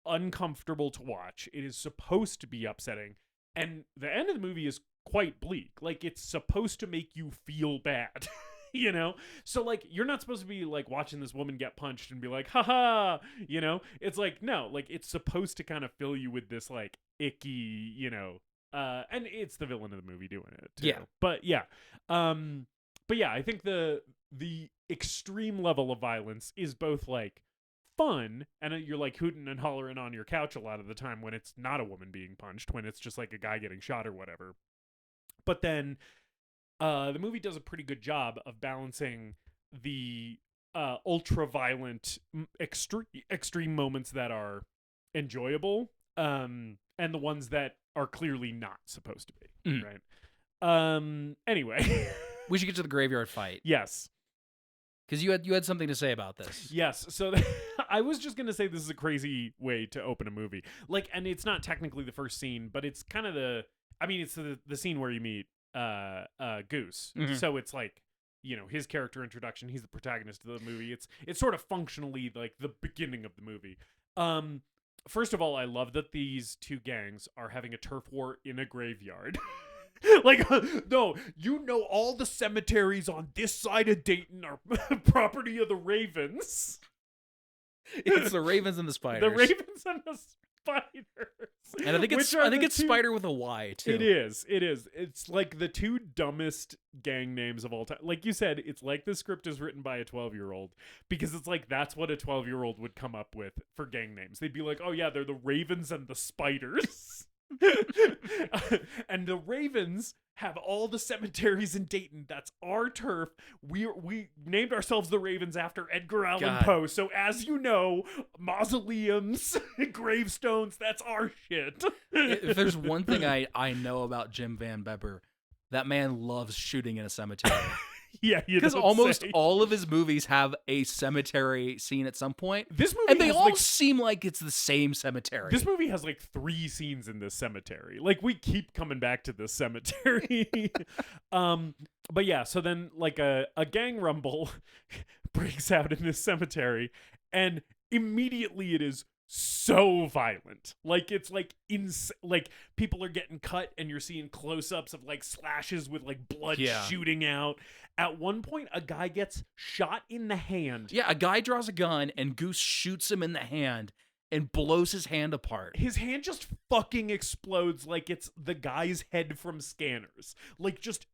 uncomfortable to watch. It is supposed to be upsetting. And the end of the movie is quite bleak. Like, it's supposed to make you feel bad, you know? So, like, you're not supposed to be, like, watching this woman get punched and be like, haha, you know? It's like, no, like, it's supposed to kind of fill you with this, like, icky, you know, and it's the villain of the movie doing it, too. Yeah. But yeah, I think the extreme level of violence is both, like, fun, and you're like hooting and hollering on your couch a lot of the time when it's not a woman being punched, when it's just like a guy getting shot or whatever. But then the movie does a pretty good job of balancing the ultra violent extreme moments that are enjoyable and the ones that are clearly not supposed to be, right? Anyway, we should get to the graveyard fight. Yes. Because you had something to say about this. Yes. So I was just going to say this is a crazy way to open a movie. Like, and it's not technically the first scene, but it's kind of it's the scene where you meet Goose. Mm-hmm. So it's like, you know, his character introduction. He's the protagonist of the movie. It's sort of functionally like the beginning of the movie. First of all, I love that these two gangs are having a turf war in a graveyard. Like, no, you know, all the cemeteries on this side of Dayton are property of the Ravens. It's the Ravens and the Spiders. The Ravens and the Spiders. And I think it's Spider with a Y too. It is. It's like the two dumbest gang names of all time. Like you said, it's like the script is written by a 12-year-old because it's like that's what a 12-year-old would come up with for gang names. They'd be like, "Oh yeah, they're the Ravens and the Spiders." And the Ravens have all the cemeteries in Dayton. That's our turf. We named ourselves the Ravens after Edgar Allan Poe. So as you know, mausoleums, gravestones, that's our shit. If there's one thing I know about Jim Van Bebber, that man loves shooting in a cemetery. Yeah, because almost all of his movies have a cemetery scene at some point. This movie, and they all seem like it's the same cemetery. This movie has like 3 scenes in this cemetery. Like, we keep coming back to this cemetery. But yeah, so then like a gang rumble breaks out in this cemetery, and immediately it is so violent. Like, it's like like people are getting cut and you're seeing close-ups of like slashes with like blood shooting out. At one point a guy gets shot in the hand. Yeah, a guy draws a gun and Goose shoots him in the hand and blows his hand apart. His hand just fucking explodes like it's the guy's head from Scanners. Like, just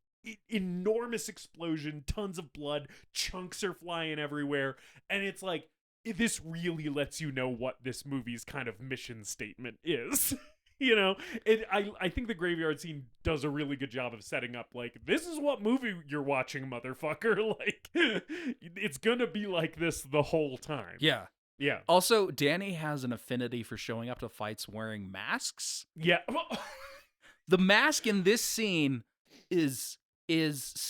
enormous explosion, tons of blood, chunks are flying everywhere, and it's like, this really lets you know what this movie's kind of mission statement is. You know, I think the graveyard scene does a really good job of setting up, like, this is what movie you're watching, motherfucker. Like, it's gonna be like this the whole time. Yeah. Yeah. Also, Danny has an affinity for showing up to fights wearing masks. Yeah. The mask in this scene is it's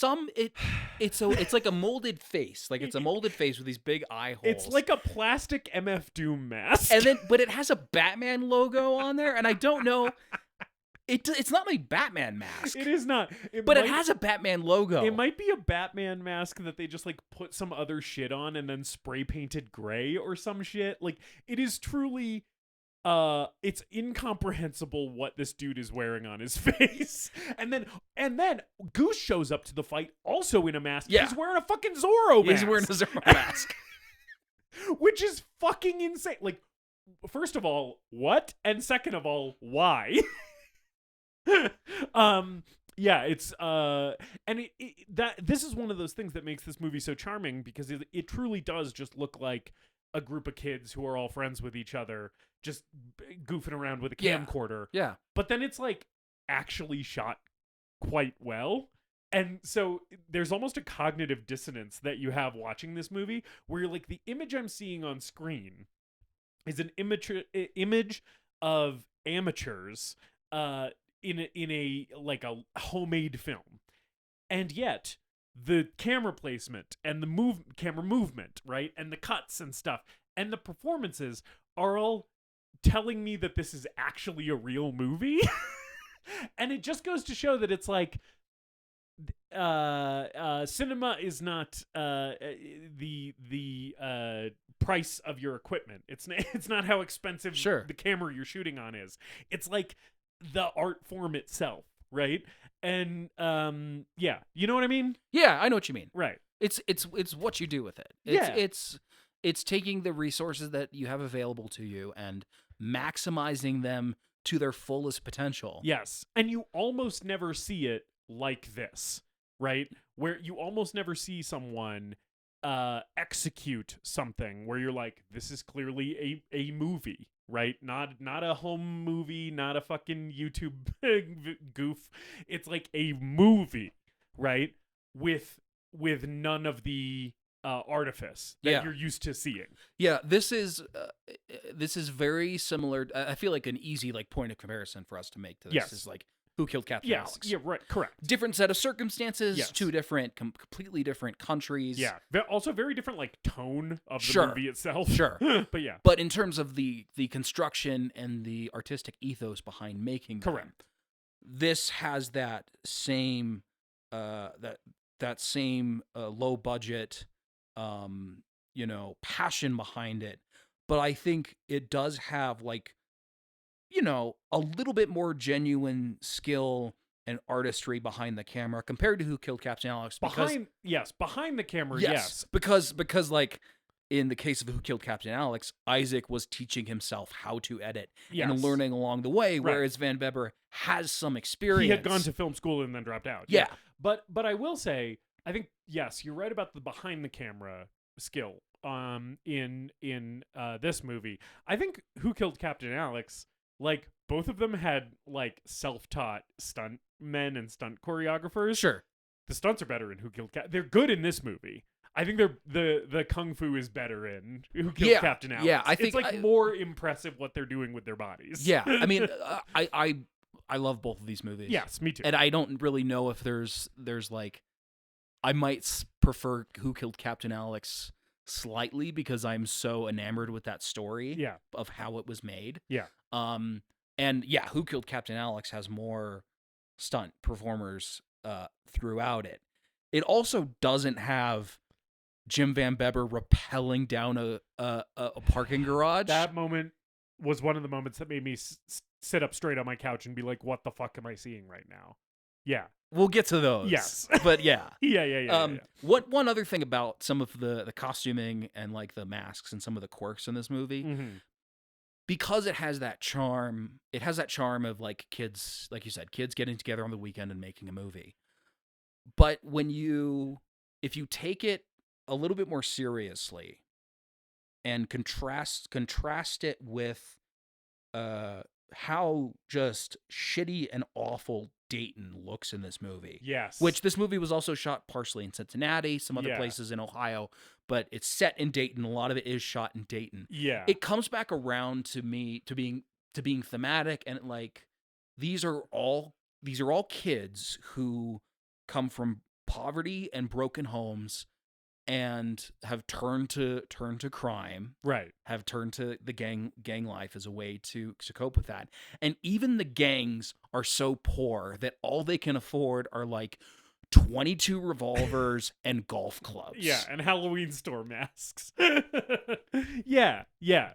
like a molded face. Like, it's a molded face with these big eye holes. It's like a plastic MF Doom mask. And then but it has a Batman logo on there, and I don't know It's not a Batman mask. It is not. But it has a Batman logo. It might be a Batman mask that they just like put some other shit on and then spray painted gray or some shit. Like it is truly it's incomprehensible what this dude is wearing on his face. And then Goose shows up to the fight also in a mask. Yeah. He's wearing a fucking Zorro mask. He's wearing a Zorro mask. Which is fucking insane. Like, first of all, what? And second of all, why? Yeah, it's and this is one of those things that makes this movie so charming because it truly does just look like a group of kids who are all friends with each other just goofing around with a camcorder. Yeah. But then it's like actually shot quite well. And so there's almost a cognitive dissonance that you have watching this movie where you're like, the image I'm seeing on screen is an image of amateurs in a like a homemade film. And yet the camera placement and the camera movement, right? And the cuts and stuff and the performances are all telling me that this is actually a real movie. And it just goes to show that it's like cinema is not the price of your equipment. It's not how expensive the camera you're shooting on is. It's like the art form itself, right? And yeah, you know what I mean? Yeah, I know what you mean. Right. It's what you do with it. It's taking the resources that you have available to you and maximizing them to their fullest potential. Yes. And you almost never see it like this, right? Where you almost never see someone execute something where you're like, this is clearly a movie, right? Not a home movie, not a fucking YouTube goof. It's like a movie, right? With none of the artifice that you're used to seeing. Yeah, this is very similar. I feel like an easy point of comparison for us to make to this is like Who Killed Captain Alex? Yeah, right, correct. Different set of circumstances, two different, completely different countries. Yeah, also very different tone of the movie itself. Sure, but yeah. But in terms of the construction and the artistic ethos behind making them, this has that same that same low budget, passion behind it. But I think it does have a little bit more genuine skill and artistry behind the camera compared to Who Killed Captain Alex. Behind the camera, yes. Because in the case of Who Killed Captain Alex, Isaac was teaching himself how to edit and learning along the way, whereas Van Bebber has some experience. He had gone to film school and then dropped out. Yeah. But I will say, I think, yes, you're right about the behind the camera skill in this movie. I think Who Killed Captain Alex, both of them had self-taught stunt men and stunt choreographers. Sure. The stunts are better in Who Killed Captain. They're good in this movie. I think the kung fu is better in Who Killed Captain Alex. Yeah, I think it's more impressive what they're doing with their bodies. Yeah, I mean, I love both of these movies. Yes, me too. And I don't really know if there's I might prefer Who Killed Captain Alex slightly because I'm so enamored with that story of how it was made. Yeah. And yeah, Who Killed Captain Alex has more stunt performers throughout it. It also doesn't have Jim Van Bebber rappelling down a parking garage. That moment was one of the moments that made me sit up straight on my couch and be like, what the fuck am I seeing right now? Yeah. We'll get to those. Yes. But yeah. Yeah. One other thing about some of the costuming and the masks and some of the quirks in this movie, because it has that charm of kids, like you said, kids getting together on the weekend and making a movie. But if you take it a little bit more seriously and contrast it with how just shitty and awful Dayton looks in this movie. Yes. Which this movie was also shot partially in Cincinnati, some other places in Ohio, but it's set in Dayton. A lot of it is shot in Dayton. Yeah. It comes back around to being thematic, and these are all kids who come from poverty and broken homes and have turned to crime, Right. have turned to the gang life as a way to cope with that. And even the gangs are so poor that all they can afford are like 22 revolvers and golf clubs. Yeah, and Halloween store masks. Yeah.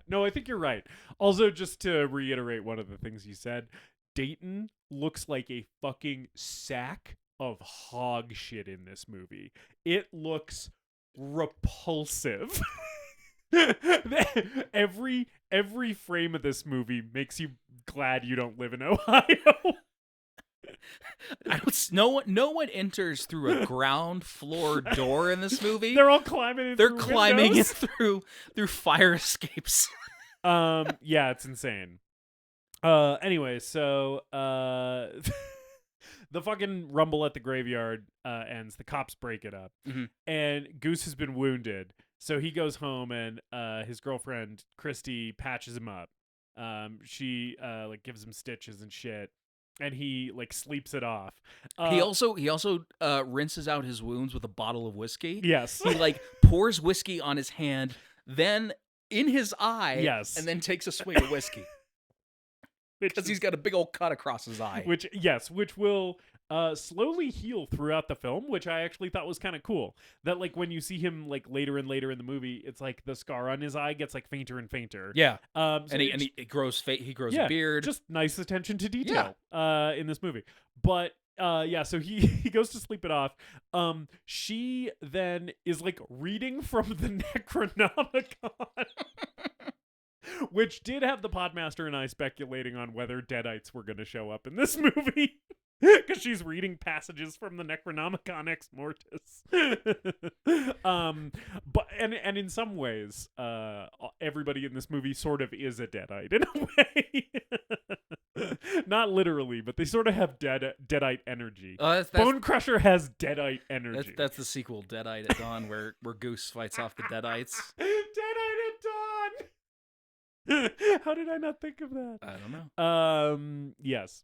No, I think you're right. Also, just to reiterate one of the things you said, Dayton looks like a fucking sack of hog shit in this movie. It looks repulsive. every frame of this movie makes you glad you don't live in Ohio. No one enters through a ground floor door in this movie. They're all climbing in. They're through climbing in windows. through fire escapes. Yeah, it's insane. Anyway, so the fucking rumble at the graveyard ends. The cops break it up, and Goose has been wounded, so he goes home, and his girlfriend Christy patches him up. She like gives him stitches and shit, and he like sleeps it off. He also rinses out his wounds with a bottle of whiskey. Yes, he like pours whiskey on his hand, then in his eye. Yes, and then takes a swig of whiskey. Because he's got a big old cut across his eye. Which will slowly heal throughout the film, which I actually thought was kind of cool. That like when you see him like later and later in the movie, it's like the scar on his eye gets like fainter and fainter. Yeah. So and he grows a beard. Just nice attention to detail in this movie. But so he goes to sleep it off. She then is like reading from the Necronomicon. Which did have the Podmaster and I speculating on whether Deadites were going to show up in this movie. Because she's reading passages from the Necronomicon Ex Mortis. But in some ways, everybody in this movie sort of is a Deadite in a way. Not literally, but they sort of have Deadite energy. Bone Crusher has Deadite energy. That's the sequel, Deadite at Dawn, where Goose fights off the Deadites. Deadite at Dawn! How did I not think of that? I don't know. Yes.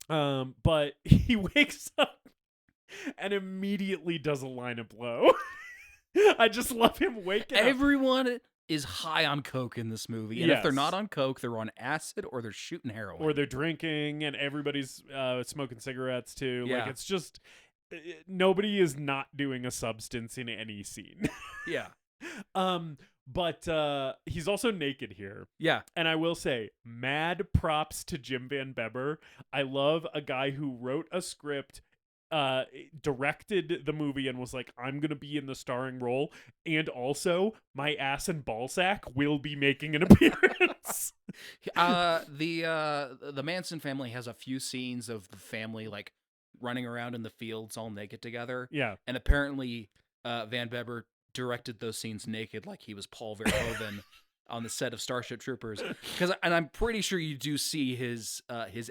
But he wakes up and immediately does a line of blow. I just love him waking up. Everyone is high on coke in this movie. And if they're not on coke, they're on acid or they're shooting heroin. Or they're drinking and everybody's smoking cigarettes too. Yeah. Like it's just nobody is not doing a substance in any scene. Yeah. But he's also naked here. Yeah. And I will say, mad props to Jim Van Bebber. I love a guy who wrote a script, directed the movie, and was like, I'm going to be in the starring role. And also, my ass and ballsack will be making an appearance. The Manson family has a few scenes of the family, like, running around in the fields all naked together. Yeah. And apparently, Van Bebber directed those scenes naked like he was Paul Verhoeven on the set of Starship Troopers. And I'm pretty sure you do see his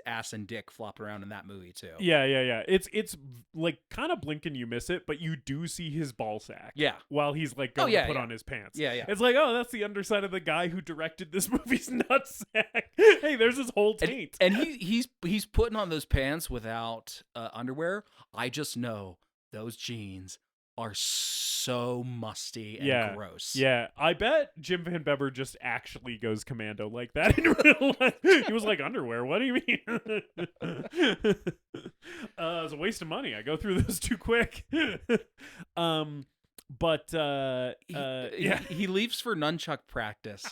ass and dick flop around in that movie too. Yeah. It's like kind of blink and you miss it, but you do see his ball sack. Yeah. While he's like going to put on his pants. Yeah. It's like, oh, that's the underside of the guy who directed this movie's nutsack. Hey, there's his whole taint. And he's putting on those pants without underwear. I just know those jeans are so musty and gross. Yeah, I bet Jim Van Bebber just actually goes commando like that in real life. He was like, underwear? What do you mean? It's a waste of money. I go through those too quick. He leaves for nunchuck practice.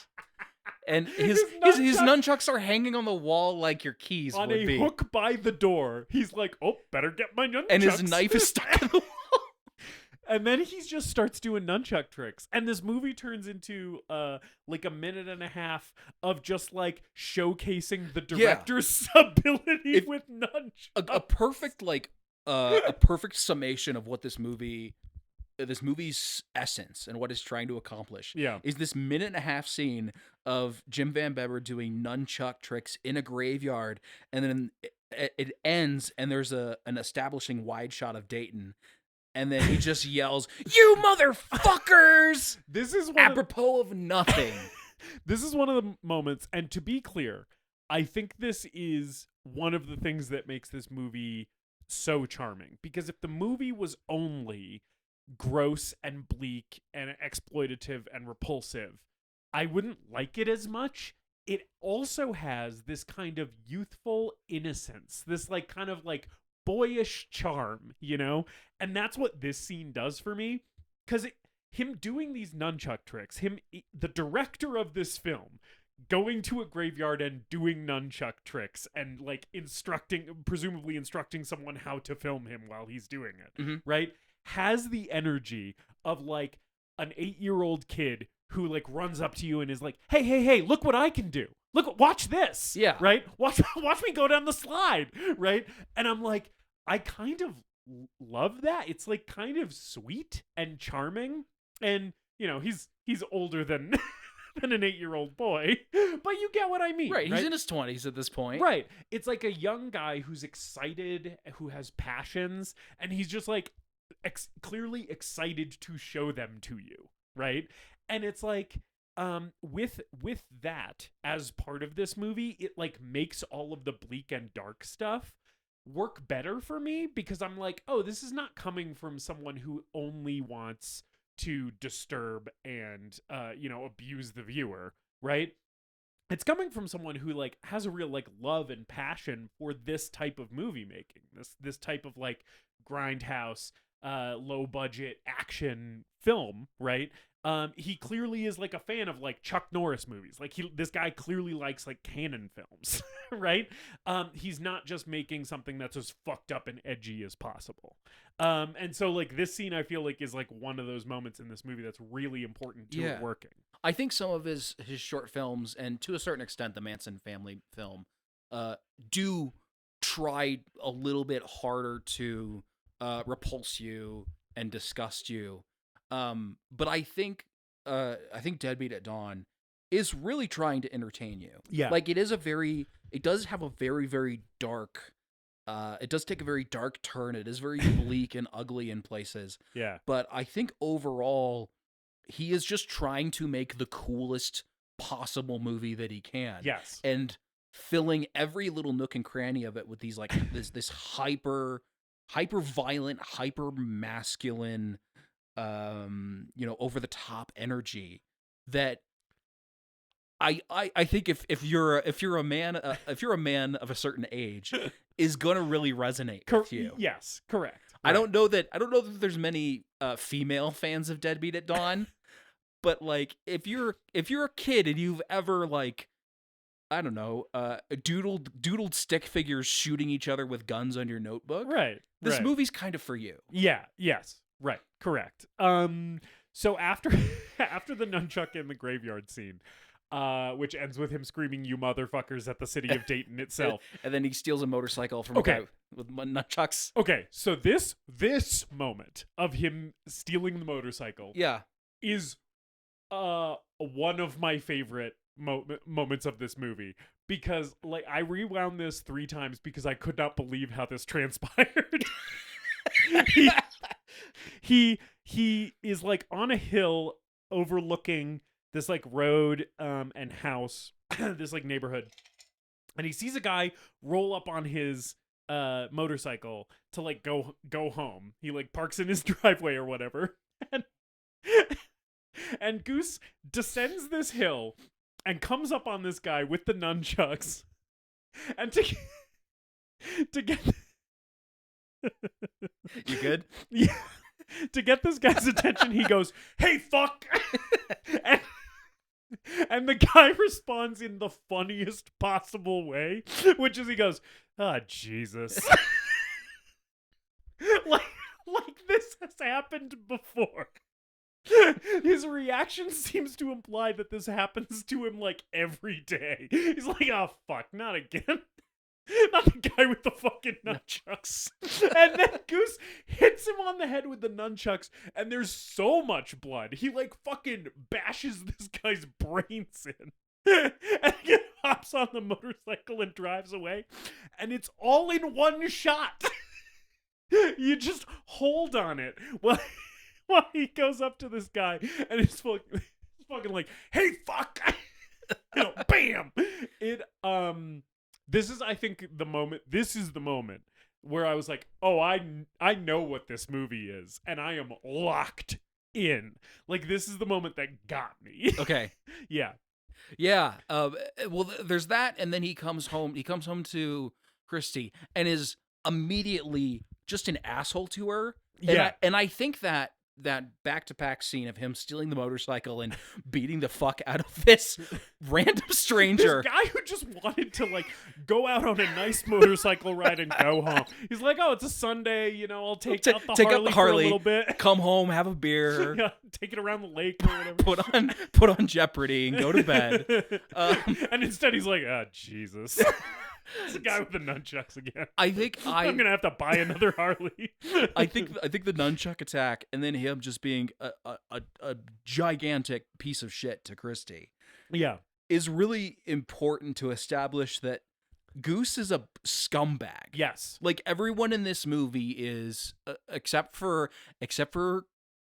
And his nunchucks are hanging on the wall like your keys on would a be. hook by the door. He's like, oh, better get my nunchucks. And his knife is stuck in the wall. And then he just starts doing nunchuck tricks. And this movie turns into like a minute and a half of just like showcasing the director's ability with nunchucks. A perfect a perfect summation of what this movie's essence and what it's trying to accomplish. Yeah. Is this minute and a half scene of Jim Van Bebber doing nunchuck tricks in a graveyard, and then it ends and there's an establishing wide shot of Dayton. And then he just yells, "You motherfuckers!" This is apropos of nothing. This is one of the moments, and to be clear, I think this is one of the things that makes this movie so charming. Because if the movie was only gross and bleak and exploitative and repulsive, I wouldn't like it as much. It also has this kind of youthful innocence, this like kind of like boyish charm, and that's what this scene does for me, because him doing these nunchuck tricks, the director of this film, going to a graveyard and doing nunchuck tricks and like presumably instructing someone how to film him while he's doing it, right? Has the energy of like an 8-year-old kid who like runs up to you and is like, hey, look what I can do. Watch this. Yeah. Right? Watch me go down the slide. Right? And I'm like, I kind of love that. It's like kind of sweet and charming. And, he's older than than an 8-year-old boy, but you get what I mean. Right. He's in his 20s at this point. Right. It's like a young guy who's excited, who has passions, and he's just like clearly excited to show them to you. Right. And it's like, with that as part of this movie, it like makes all of the bleak and dark stuff work better for me, because I'm like, oh, this is not coming from someone who only wants to disturb and abuse the viewer, right? It's coming from someone who like has a real like love and passion for this type of movie making, this type of like grindhouse, low budget action film, right? He clearly is like a fan of like Chuck Norris movies. Like this guy clearly likes like canon films, right? He's not just making something that's as fucked up and edgy as possible. And so like this scene, I feel like is like one of those moments in this movie that's really important to it working. I think some of his short films, and to a certain extent the Manson family film, do try a little bit harder to repulse you and disgust you. But I think Deadbeat at Dawn is really trying to entertain you. Yeah. Like it does have a very, very dark, it does take a very dark turn. It is very bleak and ugly in places. Yeah. But I think overall, he is just trying to make the coolest possible movie that he can. Yes. And filling every little nook and cranny of it with these like this hyper violent, hyper masculine, over the top energy that I think if you're a man of a certain age is gonna really resonate with you. Yes, correct. Right. I don't know that there's many female fans of Deadbeat at Dawn, but like if you're a kid and you've ever like, I don't know, doodled stick figures shooting each other with guns on your notebook, right? This movie's kind of for you. Yeah. Yes. Right. Correct. So after the nunchuck in the graveyard scene, which ends with him screaming "You motherfuckers" at the city of Dayton itself, and then he steals a motorcycle from a guy with nunchucks. Okay, so this moment of him stealing the motorcycle, is one of my favorite moments of this movie, because like I rewound this 3 times because I could not believe how this transpired. He is like on a hill overlooking this like road and house, this like neighborhood, and he sees a guy roll up on his motorcycle to like go home. He like parks in his driveway or whatever, and Goose descends this hill and comes up on this guy with the nunchucks, and to get You good? Yeah. To get this guy's attention, he goes, "Hey, fuck!" and the guy responds in the funniest possible way, which is he goes, "Ah, Jesus." like this has happened before. His reaction seems to imply that this happens to him like every day. He's like, "Oh, fuck, not again." Not the guy with the fucking nunchucks. And then Goose hits him on the head with the nunchucks, and there's so much blood. He like fucking bashes this guy's brains in. And he hops on the motorcycle and drives away. And it's all in one shot. You just hold on it while he goes up to this guy, and he's fucking like, "Hey, fuck!" Bam! This is, I think, the moment. This is the moment where I was like, oh, I know what this movie is, and I am locked in. Like, this is the moment that got me. Okay. Yeah. Yeah. Well, there's that, and then he comes home. He comes home to Christy and is immediately just an asshole to her. And I think that back-to-back scene of him stealing the motorcycle and beating the fuck out of this random stranger. This guy who just wanted to, like, go out on a nice motorcycle ride and go home. He's like, oh, it's a Sunday, you know, I'll take out the Harley for a little bit. Come home, have a beer. Yeah, take it around the lake or whatever. Put on Jeopardy and go to bed. And instead he's like, oh, Jesus. It's the guy with the nunchucks again. I'm gonna have to buy another Harley. I think the nunchuck attack and then him just being a gigantic piece of shit to Christy. Yeah, is really important to establish that Goose is a scumbag. Yes, like everyone in this movie is, except for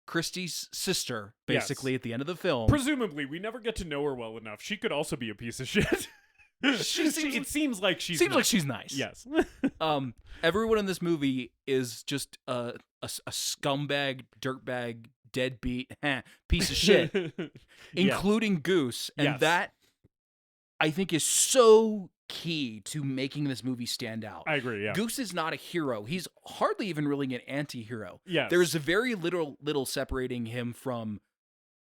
Christy's sister, basically at the end of the film. Presumably, we never get to know her well enough. She could also be a piece of shit. It seems like she's nice. Yes. Everyone in this movie is just a scumbag, dirtbag, deadbeat piece of shit, including Goose, and that I think is so key to making this movie stand out. I agree. Yeah. Goose is not a hero. He's hardly even really an anti-hero. Yes. There's a very little separating him from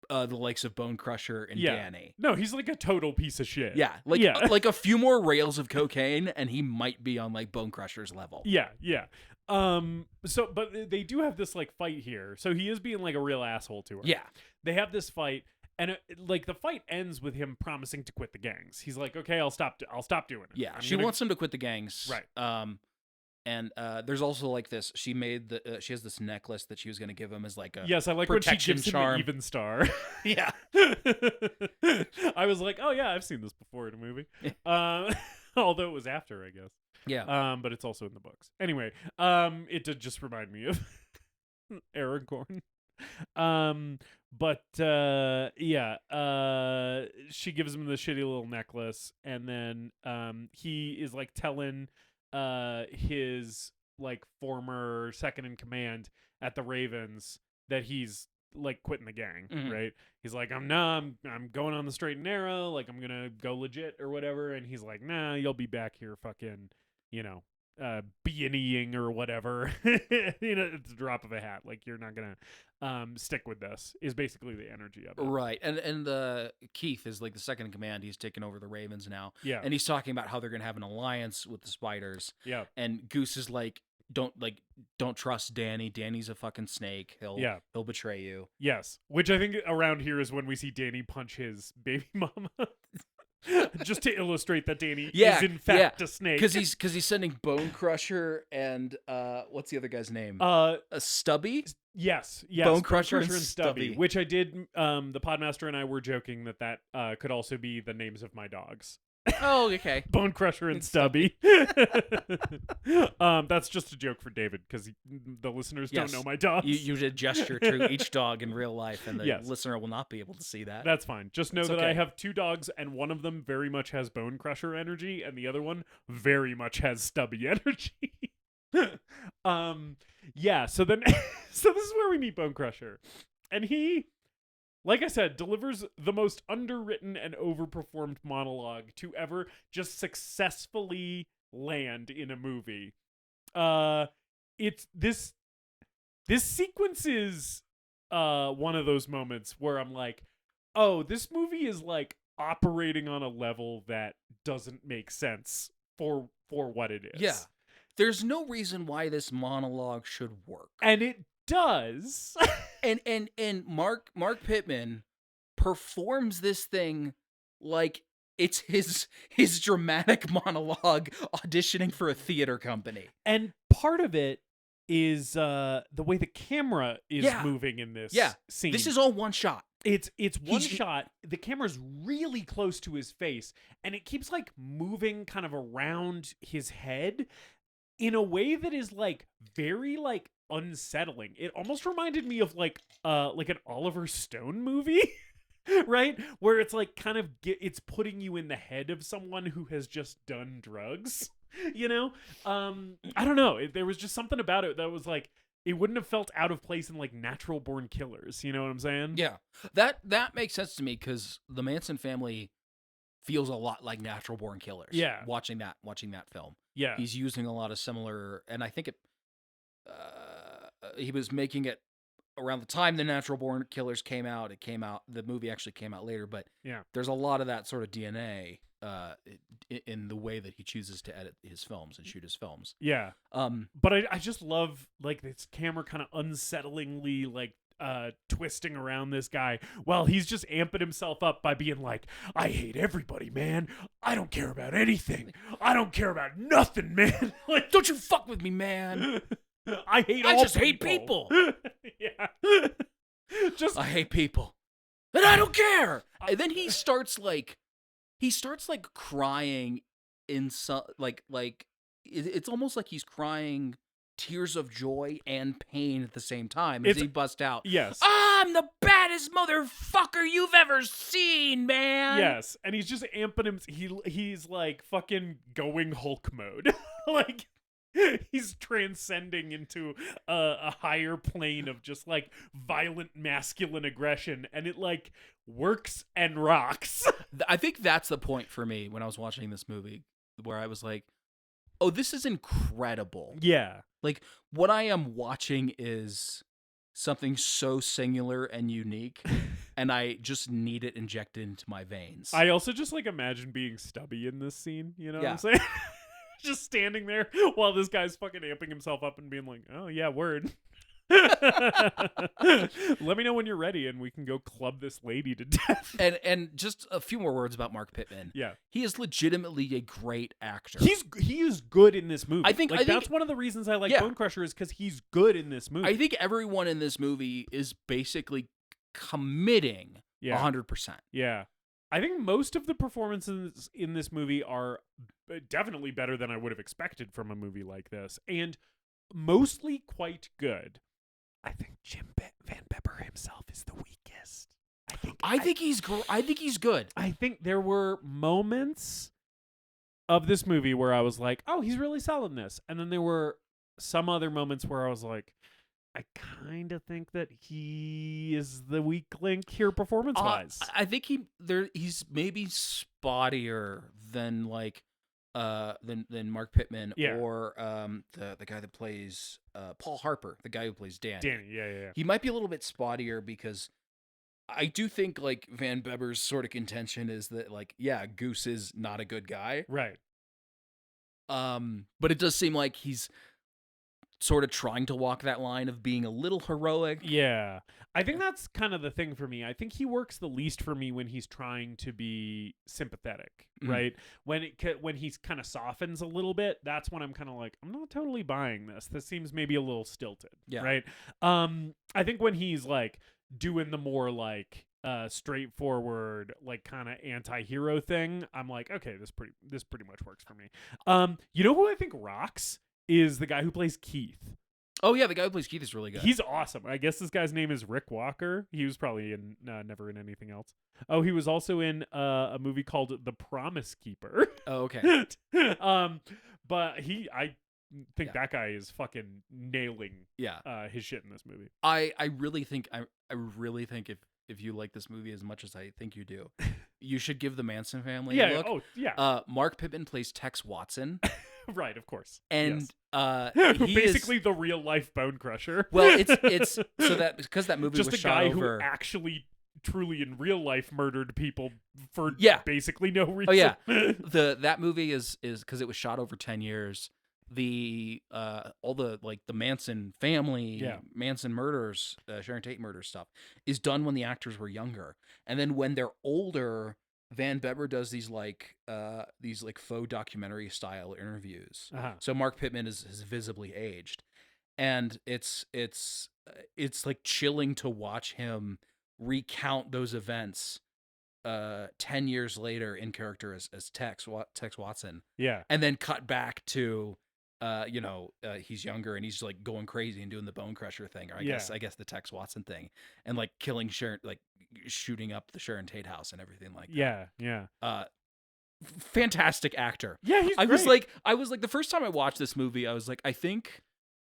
the likes of Bone Crusher and Danny. No, he's like a total piece of shit. Yeah, like a few more rails of cocaine, and he might be on like Bone Crusher's level. Yeah. So, but they do have this like fight here. So he is being like a real asshole to her. Yeah. They have this fight, and like the fight ends with him promising to quit the gangs. He's like, okay, I'll stop doing it. Yeah, she wants him to quit the gangs. Right. And there's also like this. She has this necklace that she was going to give him as like a I like when she gives him charm. an even star. Yeah. I was like, oh yeah, I've seen this before in a movie. Although it was after, I guess. Yeah. But it's also in the books. Anyway, it did just remind me of Aragorn. She gives him the shitty little necklace, and then he is like telling his like former second in command at the Ravens that he's like quitting the gang, right? He's like, I'm going on the straight and narrow, like I'm gonna go legit or whatever, and he's like, nah, you'll be back here fucking, you know, B&E-ing or whatever. You know, it's a drop of a hat. Like, you're not gonna stick with this, is basically the energy of it. Right. And Keith is like the second in command. He's taken over the Ravens now. Yeah. And he's talking about how they're gonna have an alliance with the Spiders. Yeah. And Goose is like, don't trust Danny. Danny's a fucking snake. He'll betray you. Yes. Which I think around here is when we see Danny punch his baby mama. Just to illustrate that Danny is in fact a snake. Because he's sending Bone Crusher and what's the other guy's name? Stubby? Yes. Bone Crusher and Stubby. Which I did. The Podmaster and I were joking that could also be the names of my dogs. Oh, okay. Bone Crusher and Stubby. That's just a joke for David because the listeners don't know my dogs. You did gesture to each dog in real life, and the listener will not be able to see that. That's fine. Just know that I have two dogs, and one of them very much has Bone Crusher energy, and the other one very much has Stubby energy. So this is where we meet Bone Crusher, and he, like I said, delivers the most underwritten and overperformed monologue to ever just successfully land in a movie. It's this sequence is one of those moments where I'm like, oh, this movie is like operating on a level that doesn't make sense for what it is. Yeah. There's no reason why this monologue should work. And it does. and Marc Pitman performs this thing like it's his dramatic monologue auditioning for a theater company. And part of it is the way the camera is moving in this scene. This is all one shot. It's one shot. The camera's really close to his face, and it keeps like moving kind of around his head in a way that is like very like unsettling. It almost reminded me of like an Oliver Stone movie. Right? Where it's like kind of it's putting you in the head of someone who has just done drugs. You know, I don't know. There was just something about it that was like it wouldn't have felt out of place in like Natural Born Killers. You know what I'm saying? Yeah, that makes sense to me because the Manson family feels a lot like Natural Born Killers. Yeah. watching that film, Yeah. he's using a lot of similar, and I think he was making it around the time the Natural Born Killers came out. The movie actually came out later, but Yeah. there's a lot of that sort of DNA in the way that he chooses to edit his films and shoot his films. Yeah. But I just love like this camera kind of unsettlingly like twisting around this guy while he's just amping himself up by being like, I hate everybody, man. I don't care about anything. I don't care about nothing, man. Like, Don't you fuck with me, man. I hate I all just hate people. Yeah. I hate people. And I don't care. And then he starts like crying in some it's almost like he's crying tears of joy and pain at the same time as he busts out. Yes. I'm the baddest motherfucker you've ever seen, man. Yes, and he's just amping him. He's like fucking going Hulk mode. Like he's transcending into a higher plane of just like violent masculine aggression, and it like works and rocks. I think that's the point for me when I was watching this movie, where I was like, oh, this is incredible. Yeah. Like, what I am watching is something so singular and unique, and I just need it injected into my veins. I also just like imagine being Stubby in this scene. You know what Yeah. I'm saying? Just standing there while this guy's fucking amping himself up and being like, oh yeah, word. Let me know when you're ready and we can go club this lady to death. And just a few more words about Marc Pitman. Yeah. He is legitimately a great actor. He is good in this movie. I think that's one of the reasons I like Yeah. Bone Crusher is because he's good in this movie. I think everyone in this movie is basically committing 100%. Yeah. I think most of the performances in this movie are definitely better than I would have expected from a movie like this, and mostly quite good. I think Van Bebber himself is the weakest. I think he's good. I think there were moments of this movie where I was like, "Oh, he's really selling this," and then there were some other moments where I was like, I kind of think that he is the weak link here performance-wise. I think he's maybe spottier than like than Marc Pitman or the guy that plays Paul Harper, the guy who plays Danny. Yeah. He might be a little bit spottier because I do think like Van Bebber's sort of contention is that like, yeah, Goose is not a good guy. Right. But it does seem like he's sort of trying to walk that line of being a little heroic. Yeah. I think that's kind of the thing for me. I think he works the least for me when he's trying to be sympathetic, right? When he kind of softens a little bit, that's when I'm kind of like, I'm not totally buying this. This seems maybe a little stilted, right? I think when he's like doing the more like straightforward, like kind of anti-hero thing, I'm like, okay, this pretty much works for me. You know who I think rocks is the guy who plays Keith. Oh yeah, the guy who plays Keith is really good. He's awesome. I guess this guy's name is Rick Walker. He was probably in never in anything else. Oh, he was also in a movie called The Promise Keeper. Oh, okay. But I think that guy is fucking nailing his shit in this movie. I really think if you like this movie as much as I think you do, you should give the Manson family a look. Oh yeah. Marc Pitman plays Tex Watson. Right, of course. And he basically the real life Bone Crusher. Well, it's so that because that movie just was a shot guy over. who actually truly in real life murdered people for basically no reason. Oh yeah. That movie is because it was shot over 10 years. All the like the Manson family, Manson murders, Sharon Tate murder stuff is done when the actors were younger, and then when they're older, Van Bebber does these faux documentary style interviews. So Marc Pitman is visibly aged, and it's like chilling to watch him recount those events 10 years later in character as Tex Watson. Yeah. And then cut back to he's younger and he's like going crazy and doing the Bone Crusher thing, or I guess the Tex Watson thing, and like killing Sharon, like shooting up the Sharon Tate house and everything like that. Yeah. fantastic actor. Yeah, he's I was great. like the first time I watched this movie, I was like, I think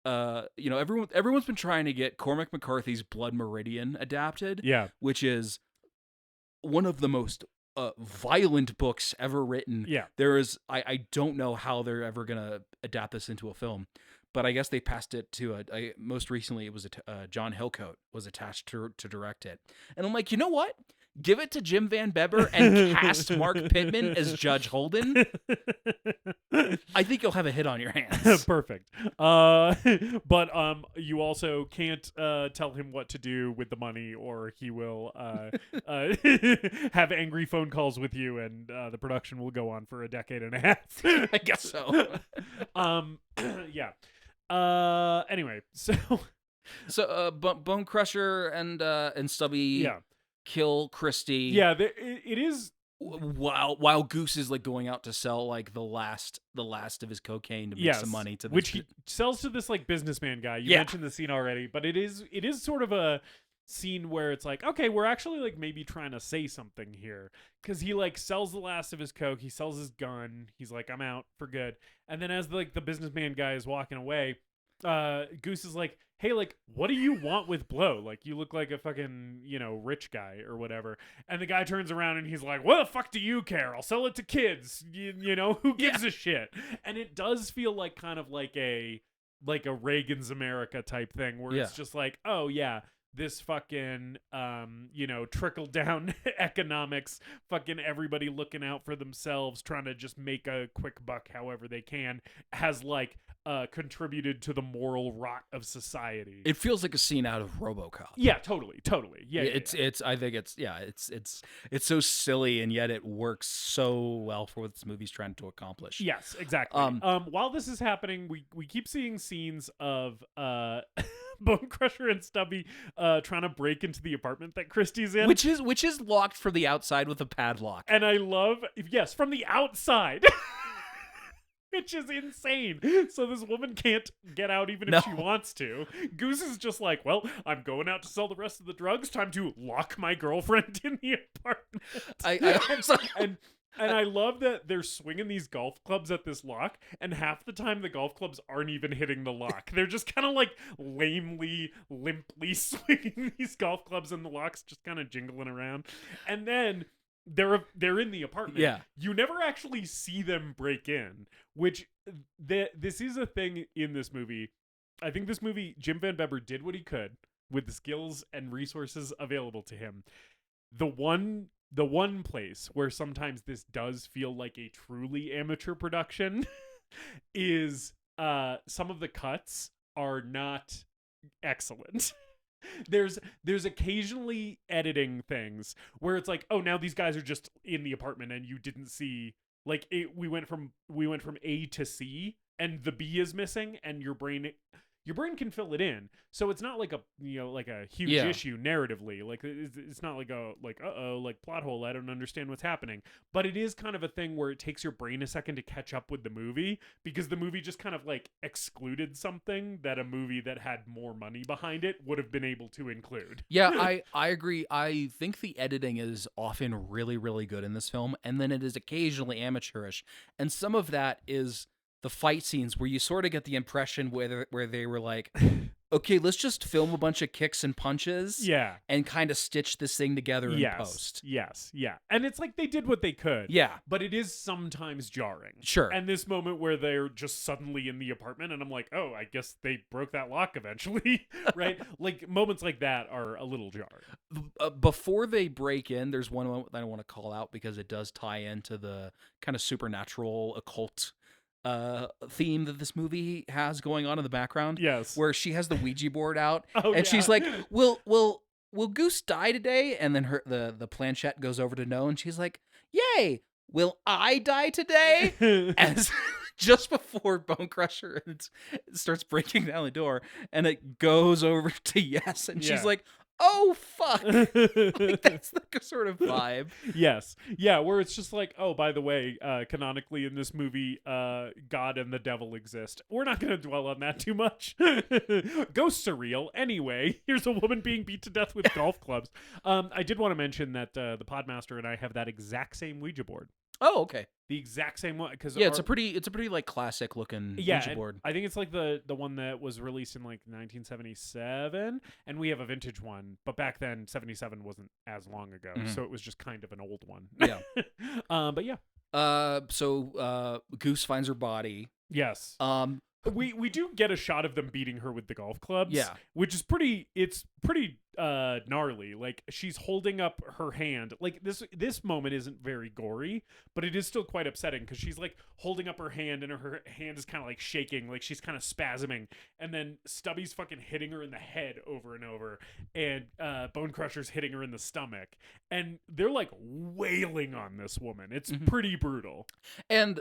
everyone's been trying to get Cormac McCarthy's Blood Meridian adapted, Yeah. which is one of the most violent books ever written. Yeah. There is I don't know how they're ever gonna adapt this into a film, but I guess they passed it to most recently it was John Hillcoat was attached to direct it, and I'm like, you know what? Give it to Jim Van Bebber and cast Marc Pitman as Judge Holden. I think you'll have a hit on your hands. Perfect. But you also can't tell him what to do with the money, or he will have angry phone calls with you, and the production will go on for a decade and a half. I guess so. Yeah. Anyway, So Bone Crusher and Stubby yeah. kill Christy. Yeah, it is. While Goose is like going out to sell like the last of his cocaine to make some money to this which he sells to this like businessman guy. You mentioned the scene already, but it is sort of a scene where it's like, okay, we're actually like maybe trying to say something here, because he like sells the last of his coke, he sells his gun, he's like, I'm out for good, and then as the businessman guy is walking away, Goose is like, hey, like, what do you want with blow? Like, you look like a fucking, rich guy or whatever. And the guy turns around and he's like, what the fuck do you care? I'll sell it to kids. Who gives a shit? And it does feel like kind of like a Reagan's America type thing where it's just like, oh yeah, this fucking, trickle down economics, fucking everybody looking out for themselves, trying to just make a quick buck however they can, has like contributed to the moral rot of society. It feels like a scene out of RoboCop. Yeah, totally. Yeah, it's I think it's so silly, and yet it works so well for what this movie's trying to accomplish. Yes, exactly. While this is happening, we keep seeing scenes of Bone Crusher and Stubby trying to break into the apartment that Christie's in, which is locked from the outside with a padlock. And I love, yes, from the outside. Which is insane. So this woman can't get out even if she wants to. Goose is just like, well, I'm going out to sell the rest of the drugs. Time to lock my girlfriend in the apartment. And I love that they're swinging these golf clubs at this lock, and half the time the golf clubs aren't even hitting the lock. They're just kind of like limply swinging these golf clubs, and the lock's just kind of jingling around. And then they're in the apartment. Yeah. You never actually see them break in, which this is a thing in this movie. I think this movie, Jim Van Bebber did what he could with the skills and resources available to him. The one place where sometimes this does feel like a truly amateur production is some of the cuts are not excellent. There's occasionally editing things where it's like, oh, now these guys are just in the apartment and you didn't see, like, we went from A to C and the B is missing, and your brain can fill it in. So it's not like a huge issue narratively. Like it's not like a plot hole, I don't understand what's happening. But it is kind of a thing where it takes your brain a second to catch up with the movie, because the movie just kind of like excluded something that a movie that had more money behind it would have been able to include. Yeah, I agree. I think the editing is often really, really good in this film, and then it is occasionally amateurish. And some of that is the fight scenes where you sort of get the impression where they were like, okay, let's just film a bunch of kicks and punches, and kind of stitch this thing together in post. Yes, yeah. And it's like they did what they could. Yeah. But it is sometimes jarring. Sure. And this moment where they're just suddenly in the apartment, and I'm like, oh, I guess they broke that lock eventually, right? Like, moments like that are a little jarring. Before they break in, there's one moment that I want to call out because it does tie into the kind of supernatural, occult theme that this movie has going on in the background. Yes. Where she has the Ouija board out, she's like, will Goose die today? And then the planchette goes over to no, and she's like, yay, will I die today? As just before Bone Crusher starts breaking down the door, and it goes over to yes, and she's like, oh, fuck. Like, that's the sort of vibe. Yes. Yeah, where it's just like, oh, by the way, canonically in this movie, God and the devil exist. We're not going to dwell on that too much. Ghosts are real. Anyway, here's a woman being beat to death with golf clubs. I did want to mention that the Podmaster and I have that exact same Ouija board. Oh, okay. The exact same one, because Yeah, it's a pretty like classic looking Ouija and board. I think it's like the one that was released in like 1977, and we have a vintage one, but back then 77 wasn't as long ago, so it was just kind of an old one. Yeah. But yeah. So Goose finds her body. Yes. We do get a shot of them beating her with the golf clubs. Yeah. Which is pretty gnarly. Like, she's holding up her hand. Like, this moment isn't very gory, but it is still quite upsetting because she's like holding up her hand and her hand is kind of like shaking, like she's kind of spasming, and then Stubby's fucking hitting her in the head over and over, and Bone Crusher's hitting her in the stomach, and they're like wailing on this woman. It's pretty brutal. And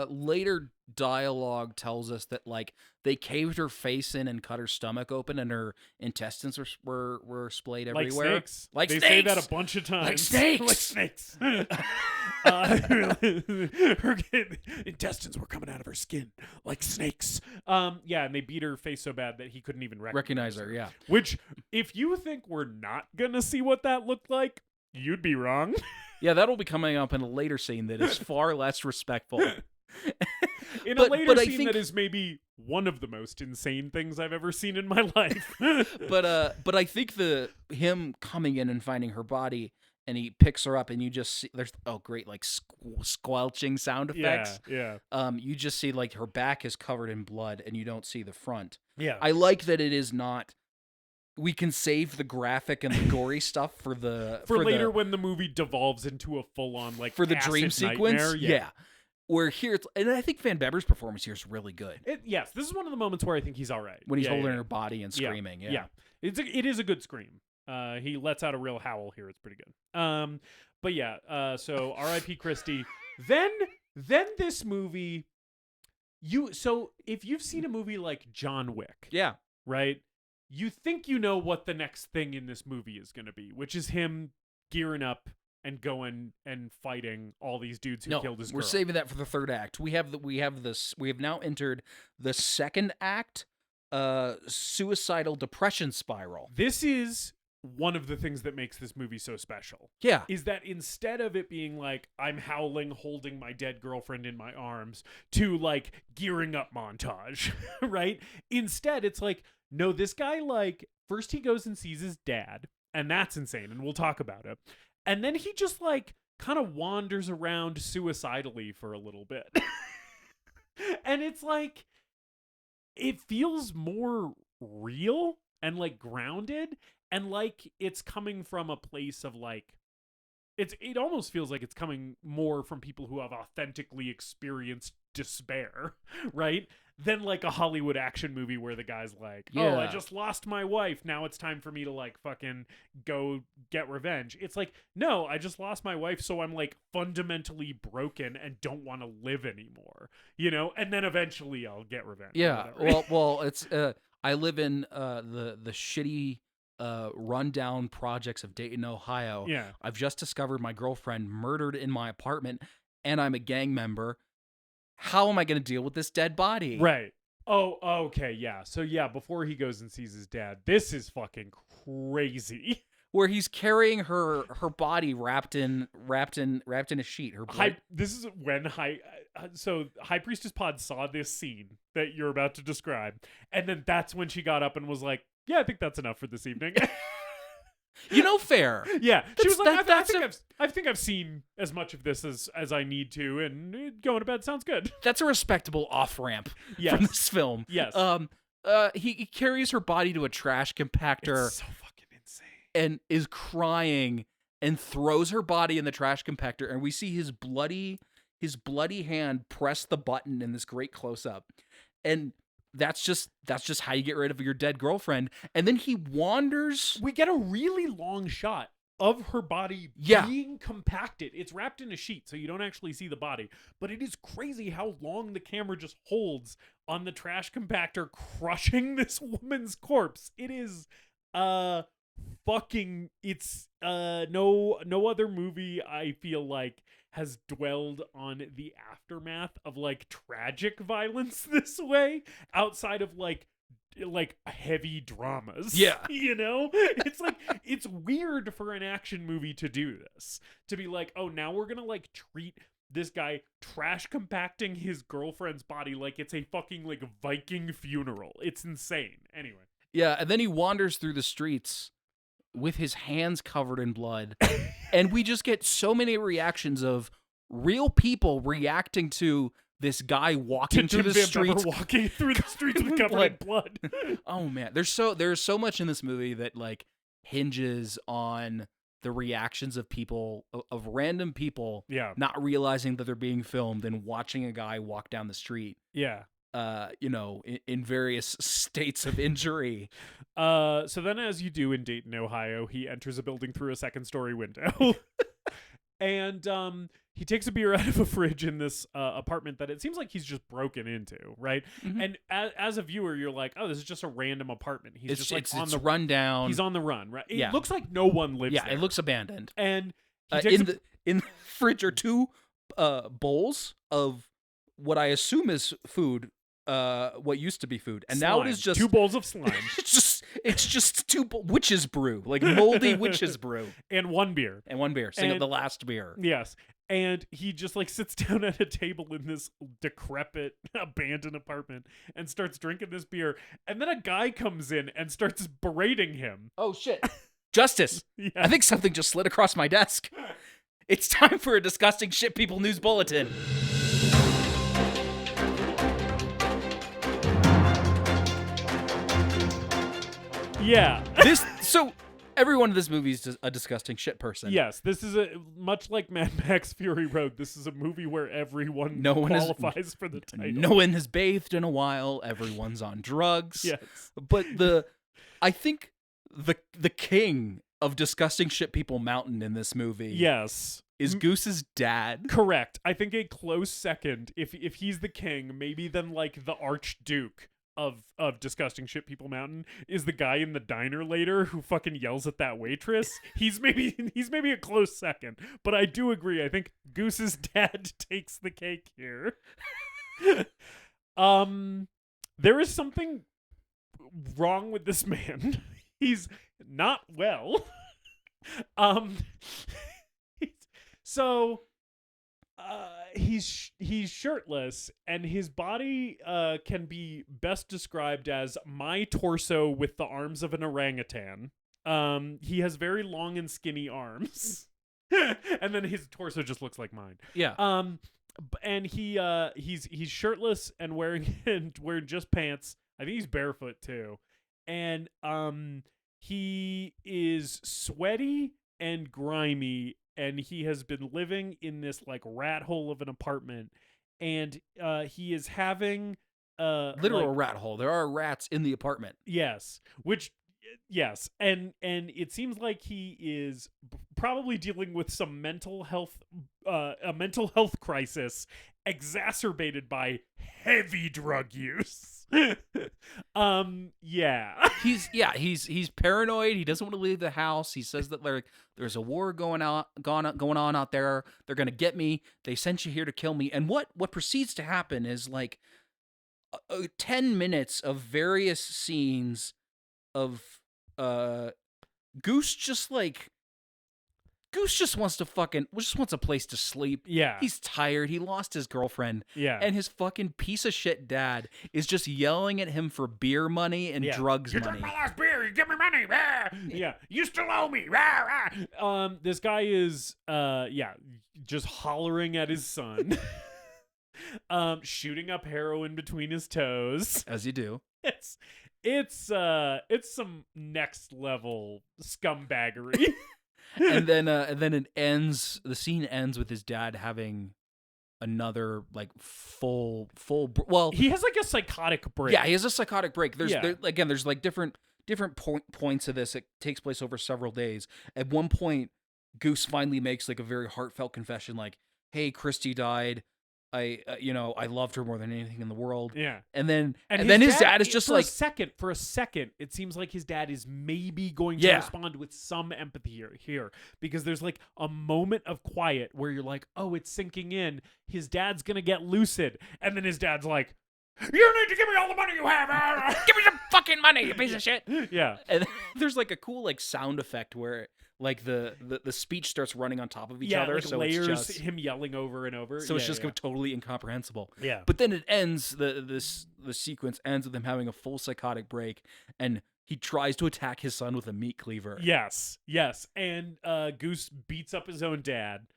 later dialogue tells us that like they caved her face in and cut her stomach open, and her intestines were splayed everywhere. Like snakes. Like they snakes. say that a bunch of times. Like snakes. Like snakes. Her intestines were coming out of her skin like snakes. Yeah, and they beat her face so bad that he couldn't even recognize her. Yeah. Which, if you think we're not gonna see what that looked like, you'd be wrong. Yeah, that'll be coming up in a later scene that is far less respectful. In a later scene that is maybe one of the most insane things I've ever seen in my life. But I think him coming in and finding her body, and he picks her up, and you just see there's great like squelching sound effects. Yeah. You just see like her back is covered in blood, and you don't see the front. Yeah. I like that it is not. We can save the graphic and the gory stuff for later when the movie devolves into a full on like for the acid dream sequence. nightmare. Yeah. Where here, and I think Van Bebber's performance here is really good. Yes, this is one of the moments where I think he's all right. When he's holding her body and screaming. Yeah. It is a good scream. He lets out a real howl here. It's pretty good. But yeah, so R.I.P. Christie. Then this movie, so if you've seen a movie like John Wick, yeah, right, you think you know what the next thing in this movie is going to be, which is him gearing up and going and fighting all these dudes who killed his girl. We're saving that for the third act. We have now entered the second act, suicidal depression spiral. This is one of the things that makes this movie so special. Yeah. Is that instead of it being like, I'm howling, holding my dead girlfriend in my arms, to like gearing up montage, right? Instead, it's like, no, this guy, like, first he goes and sees his dad, and that's insane, and we'll talk about it. And then he just like kind of wanders around suicidally for a little bit. And it's like, it feels more real and like grounded, and like it's coming from a place of like, it almost feels like it's coming more from people who have authentically experienced despair, right? Than like a Hollywood action movie where the guy's like, oh, I just lost my wife, now it's time for me to like fucking go get revenge. It's like, no, I just lost my wife, so I'm like fundamentally broken and don't want to live anymore, you know? And then eventually I'll get revenge. Yeah, well, it's I live in the shitty rundown projects of Dayton, Ohio. Yeah. I've just discovered my girlfriend murdered in my apartment, and I'm a gang member. How am I going to deal with this dead body? Right. Oh, okay, yeah. So yeah, before he goes and sees his dad, this is fucking crazy. Where he's carrying her body wrapped in a sheet. Her blood. This is when High Priestess Pod saw this scene that you're about to describe, and then that's when she got up and was like, "Yeah, I think that's enough for this evening." You know, fair. Yeah, she was like, I think I've seen as much of this as I need to, and going to bed sounds good. That's a respectable off ramp from this film. Yes. He carries her body to a trash compactor. It's so fucking insane. And is crying and throws her body in the trash compactor, and we see his bloody hand press the button in this great close up, and that's just how you get rid of your dead girlfriend. And then he wanders. We get a really long shot of her body being compacted. It's wrapped in a sheet, so you don't actually see the body. But it is crazy how long the camera just holds on the trash compactor, crushing this woman's corpse. It is fucking, it's no other movie I feel like has dwelled on the aftermath of like tragic violence this way, outside of like heavy dramas. Yeah. You know? It's like, it's weird for an action movie to do this. To be like, oh, now we're gonna like treat this guy trash compacting his girlfriend's body like it's a fucking like Viking funeral. It's insane. Anyway. Yeah, and then he wanders through the streets with his hands covered in blood. And we just get so many reactions of real people reacting to this guy walking through the streets. Walking through the streets with covered in blood. Oh man, there's so much in this movie that like hinges on the reactions of people, of random people, not realizing that they're being filmed and watching a guy walk down the street. Yeah. In various states of injury. So then, as you do in Dayton, Ohio, he enters a building through a second-story window. And he takes a beer out of a fridge in this apartment that it seems like he's just broken into, right? Mm-hmm. And as a viewer, you're like, oh, this is just a random apartment. He's just like on the run down. He's on the run, right? It looks like no one lives there. Yeah, it looks abandoned. And in the fridge are two bowls of what I assume is food. What used to be food, and slime. Now it is just 2 bowls of slime. it's just witch's brew, like moldy witch's brew, and one beer, Sing the last beer. Yes, and he just like sits down at a table in this decrepit, abandoned apartment and starts drinking this beer, and then a guy comes in and starts berating him. Oh shit, Justus! Yeah. I think something just slid across my desk. It's time for a disgusting shit people news bulletin. Yeah. So everyone in this movie is a disgusting shit person. Yes, this is much like Mad Max Fury Road. This is a movie where everyone qualifies for the title. No one has bathed in a while. Everyone's on drugs. Yes. But I think the king of disgusting shit people mountain in this movie. Yes. Is Goose's dad. Correct. I think a close second, if he's the king, maybe then like the Archduke of disgusting shit people mountain is the guy in the diner later who fucking yells at that waitress. He's maybe a close second, but I do agree. I think Goose's dad takes the cake here. There is something wrong with this man. He's not well. He's shirtless, and his body can be best described as my torso with the arms of an orangutan. He has very long and skinny arms, and then his torso just looks like mine. Yeah. And he's shirtless and wearing just pants. I think he's barefoot too, and he is sweaty and grimy. And he has been living in this like rat hole of an apartment, and he is having literal rat hole. There are rats in the apartment. Yes, and it seems like he is probably dealing with some mental health crisis exacerbated by heavy drug use. He's paranoid. He doesn't want to leave the house. He says that there's a war going on out there. They're gonna get me. They sent you here to kill me. And what proceeds to happen is like 10 minutes of various scenes of Goose just wants a place to sleep. Yeah. He's tired. He lost his girlfriend. Yeah. And his fucking piece of shit dad is just yelling at him for beer money and drugs money. You drank my last beer. You give me money. Yeah. You still owe me. This guy is, just hollering at his son. Shooting up heroin between his toes. As you do. It's some next level scumbaggery. and then the scene ends with his dad having another like full well, he has like a psychotic break. Yeah, he has a psychotic break. There's like different points of this. It takes place over several days. At one point, Goose finally makes like a very heartfelt confession, like, "Hey, Christy died. I loved her more than anything in the world." Yeah. And then his dad is just for a second, it seems like his dad is maybe going to respond with some empathy here, because there's like a moment of quiet where you're like, oh, it's sinking in. His dad's going to get lucid. And then his dad's like, You need to give me all the money you have. Give me some fucking money, you piece of shit. Yeah. And there's like a cool like sound effect where like the speech starts running on top of each other, like so layers, it's just him yelling over and over. so it's just totally incomprehensible. Yeah. But then it ends. The sequence ends with him having a full psychotic break, and he tries to attack his son with a meat cleaver. Yes. And Goose beats up his own dad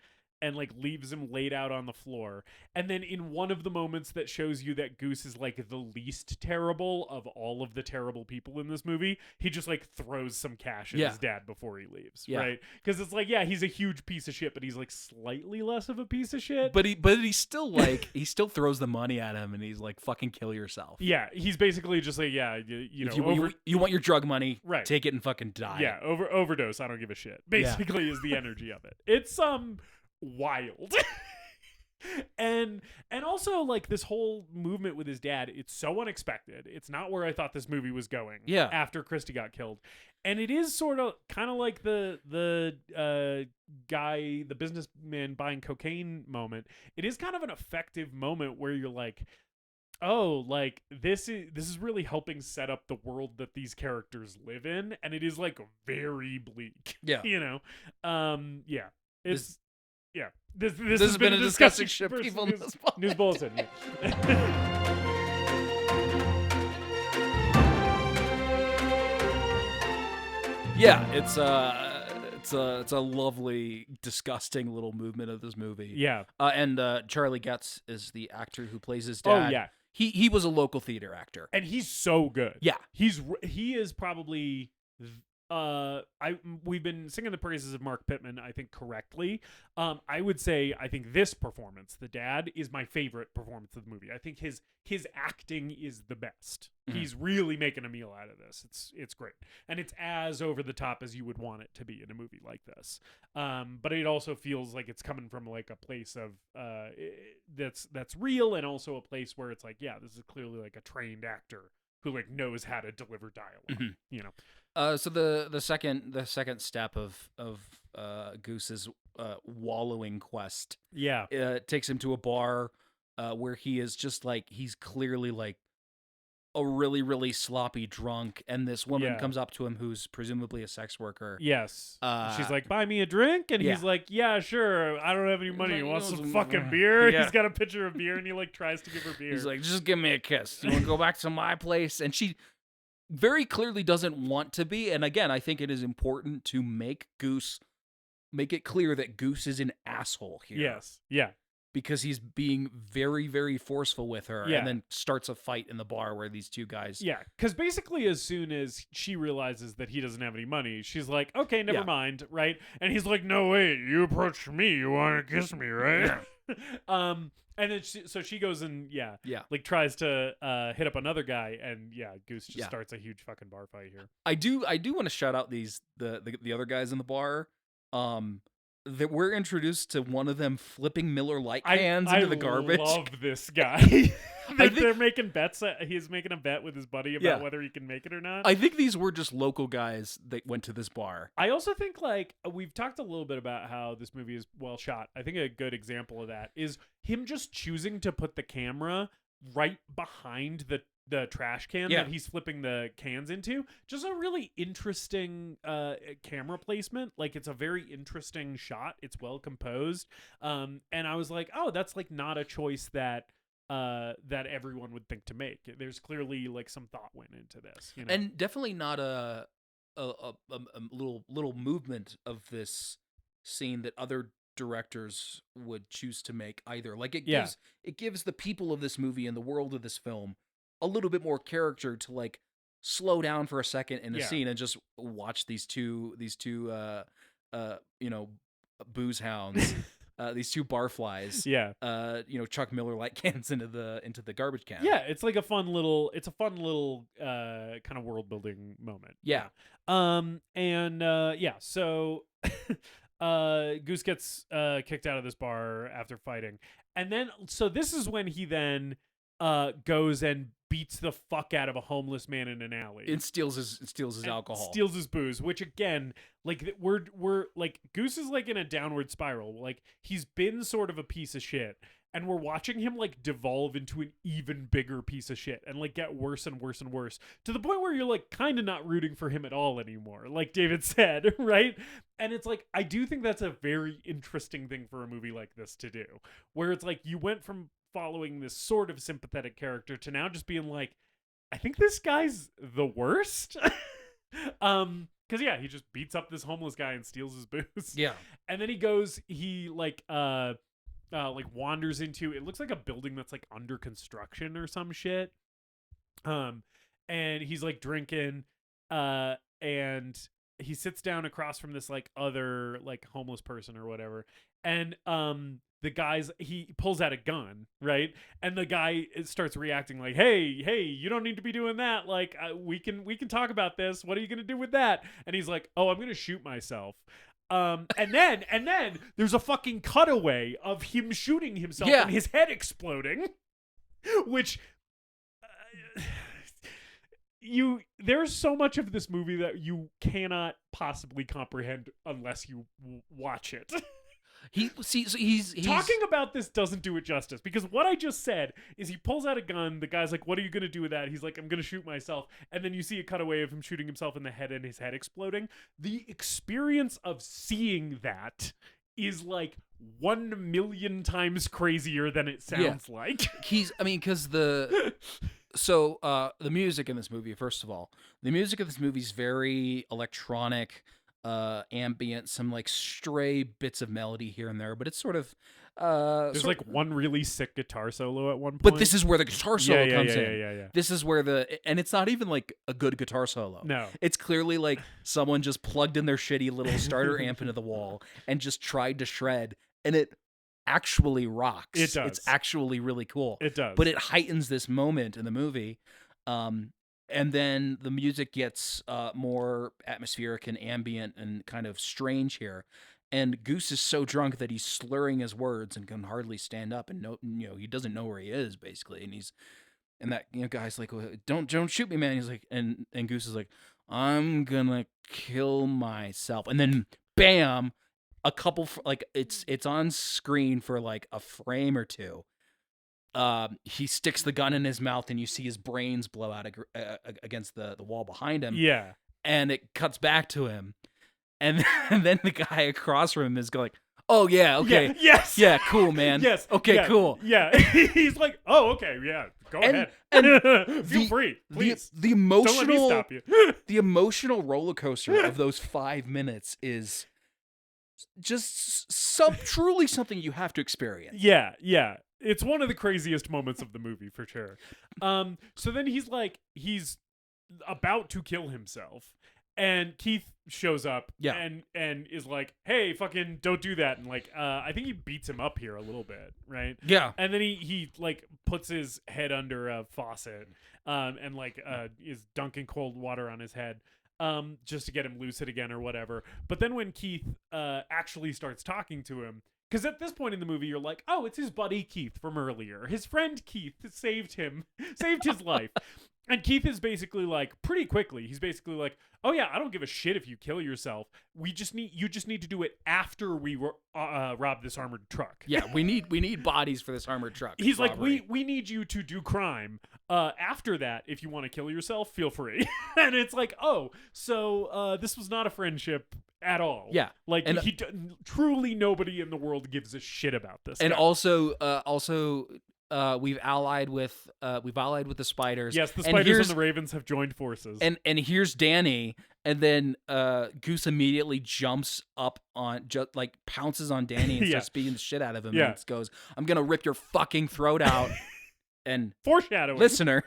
and like leaves him laid out on the floor. And then in one of the moments that shows you that Goose is like the least terrible of all of the terrible people in this movie, he just like throws some cash at his dad before he leaves, right? Because it's like, yeah, he's a huge piece of shit, but he's like slightly less of a piece of shit. But he still like he still throws the money at him, and he's like, "Fucking kill yourself." Yeah, he's basically just like, yeah, you know, you want your drug money, right? Take it and fucking die. Yeah, overdose. I don't give a shit. Basically, is the energy of it. It's wild. and also like this whole movement with his dad, it's so unexpected. It's not where I thought this movie was going. Yeah. After Christy got killed, and it is sort of kind of like the guy, the businessman buying cocaine moment. It is kind of an effective moment where you're like, oh, like this is really helping set up the world that these characters live in, and it is like very bleak. Yeah. You know, yeah. It's This has been a disgusting shit people news bulletin. Yeah, it's a lovely, disgusting little movement of this movie. Yeah. And Charlie Getz is the actor who plays his dad. Oh yeah. He was a local theater actor, and he's so good. Yeah. He is probably we've been singing the praises of Marc Pitman, I think correctly. I would say I think this performance, the dad, is my favorite performance of the movie. I think his acting is the best. Mm-hmm. He's really making a meal out of this. It's great. And it's as over the top as you would want it to be in a movie like this. But it also feels like it's coming from like a place of that's real, and also a place where it's like, yeah, this is clearly like a trained actor who like knows how to deliver dialogue, you know. So the second step of Goose's wallowing quest, takes him to a bar where he is just like, he's clearly like a really, really sloppy drunk, and this woman comes up to him who's presumably a sex worker. Yes. She's like, buy me a drink, and he's like, yeah, sure, I don't have any money. You want some fucking beer? Yeah. He's got a pitcher of beer, and he like tries to give her beer. He's like, just give me a kiss. You want to go back to my place? And she very clearly doesn't want to be. And again, I think it is important to make it clear that Goose is an asshole here. Yes. Yeah. Because he's being very, very forceful with her, and then starts a fight in the bar where these two guys... Yeah, because basically as soon as she realizes that he doesn't have any money, she's like, okay, never mind, right? And he's like, no, wait, you approached me, you want to kiss me, right? And then she goes and, like tries to hit up another guy, and Goose just starts a huge fucking bar fight here. I do want to shout out the other guys in the bar. That we're introduced to one of them flipping Miller Lite cans into the garbage. I love this guy. They're making bets. He's making a bet with his buddy about whether he can make it or not. I think these were just local guys that went to this bar. I also think, like, we've talked a little bit about how this movie is well shot. I think a good example of that is him just choosing to put the camera right behind the trash can that he's flipping the cans into. Just a really interesting camera placement. Like, it's a very interesting shot. It's well composed. And I was like, oh, that's like not a choice that everyone would think to make. There's clearly like some thought went into this, you know? And definitely not a little movement of this scene that other directors would choose to make either. Like, it gives the people of this movie and the world of this film a little bit more character to like slow down for a second in a scene and just watch these two booze hounds, these two barflies, chuck Miller Lite cans into the garbage can. Yeah, it's like a fun little kind of world building moment. Yeah. So Goose gets kicked out of this bar after fighting. And then so this is when he then goes and beats the fuck out of a homeless man in an alley. And steals his alcohol. Steals his booze, which again, like we're like Goose is like in a downward spiral. Like, he's been sort of a piece of shit. and we're watching him like devolve into an even bigger piece of shit and like get worse and worse and worse to the point where you're like kind of not rooting for him at all anymore, like David said, right? And it's like, I do think that's a very interesting thing for a movie like this to do, where it's like you went from following this sort of sympathetic character to now just being like, I think this guy's the worst. Because yeah, he just beats up this homeless guy and steals his booze. Yeah. And then he like wanders into, it looks like a building that's like under construction or some shit. And he's like drinking, and he sits down across from this like other like homeless person or whatever. And he pulls out a gun, right? And the guy starts reacting like, hey, you don't need to be doing that. Like, we can talk about this. What are you going to do with that? And he's like, oh, I'm going to shoot myself. And then there's a fucking cutaway of him shooting himself and his head exploding, which there's so much of this movie that you cannot possibly comprehend unless you watch it. He's talking about this doesn't do it justice, because what I just said is he pulls out a gun. The guy's like, what are you going to do with that? He's like, I'm going to shoot myself. And then you see a cutaway of him shooting himself in the head and his head exploding. The experience of seeing that is like 1,000,000 times crazier than it sounds like. Because the music in this movie, first of all, the music of this movie is very electronic, ambient, some like stray bits of melody here and there, but it's sort of there's like one really sick guitar solo at one point. But this is where the guitar solo comes in. Yeah. This is where and it's not even like a good guitar solo. No. It's clearly like someone just plugged in their shitty little starter amp into the wall and just tried to shred, and it actually rocks. It does. It's actually really cool. It does. But it heightens this moment in the movie. And then the music gets more atmospheric and ambient and kind of strange here. And Goose is so drunk that he's slurring his words and can hardly stand up, and he doesn't know where he is basically. And that guy's like, don't shoot me, man. He's like, and Goose is like, I'm gonna kill myself. And then bam, a couple like it's on screen for like a frame or two. He sticks the gun in his mouth and you see his brains blow out against the wall behind him. Yeah. And it cuts back to him. And then the guy across from him is going, oh, yeah, okay. Yeah, yes. Yeah, cool, man. Yes. Okay, yeah, cool. Yeah. He's like, oh, okay, yeah, go ahead. And feel free, please. The emotional, don't let me stop you. The emotional roller coaster of those 5 minutes is just truly something you have to experience. Yeah. It's one of the craziest moments of the movie for sure. So then he's about to kill himself, and Keith shows up and is like, hey, fucking don't do that. And like, I think he beats him up here a little bit, right? Yeah. And then he like puts his head under a faucet, and like is dunking cold water on his head, just to get him lucid again or whatever. But then when Keith actually starts talking to him, because at this point in the movie, you're like, oh, it's his buddy Keith from earlier. His friend Keith saved his life. And Keith is basically like, pretty quickly, he's basically like, oh yeah, I don't give a shit if you kill yourself. You just need to do it after we rob this armored truck. Yeah, we need bodies for this armored truck. He's robbery. like, we need you to do crime. After that, if you want to kill yourself, feel free. And it's like, oh, so this was not a friendship at all. Yeah. Like, truly nobody in the world gives a shit about this. And guy. also, we've allied with the spiders. Yes, the spiders and the ravens have joined forces. And here's Danny, and then Goose immediately jumps up on, like pounces on Danny and starts beating the shit out of him. And goes, "I'm gonna rip your fucking throat out." And foreshadowing, listener.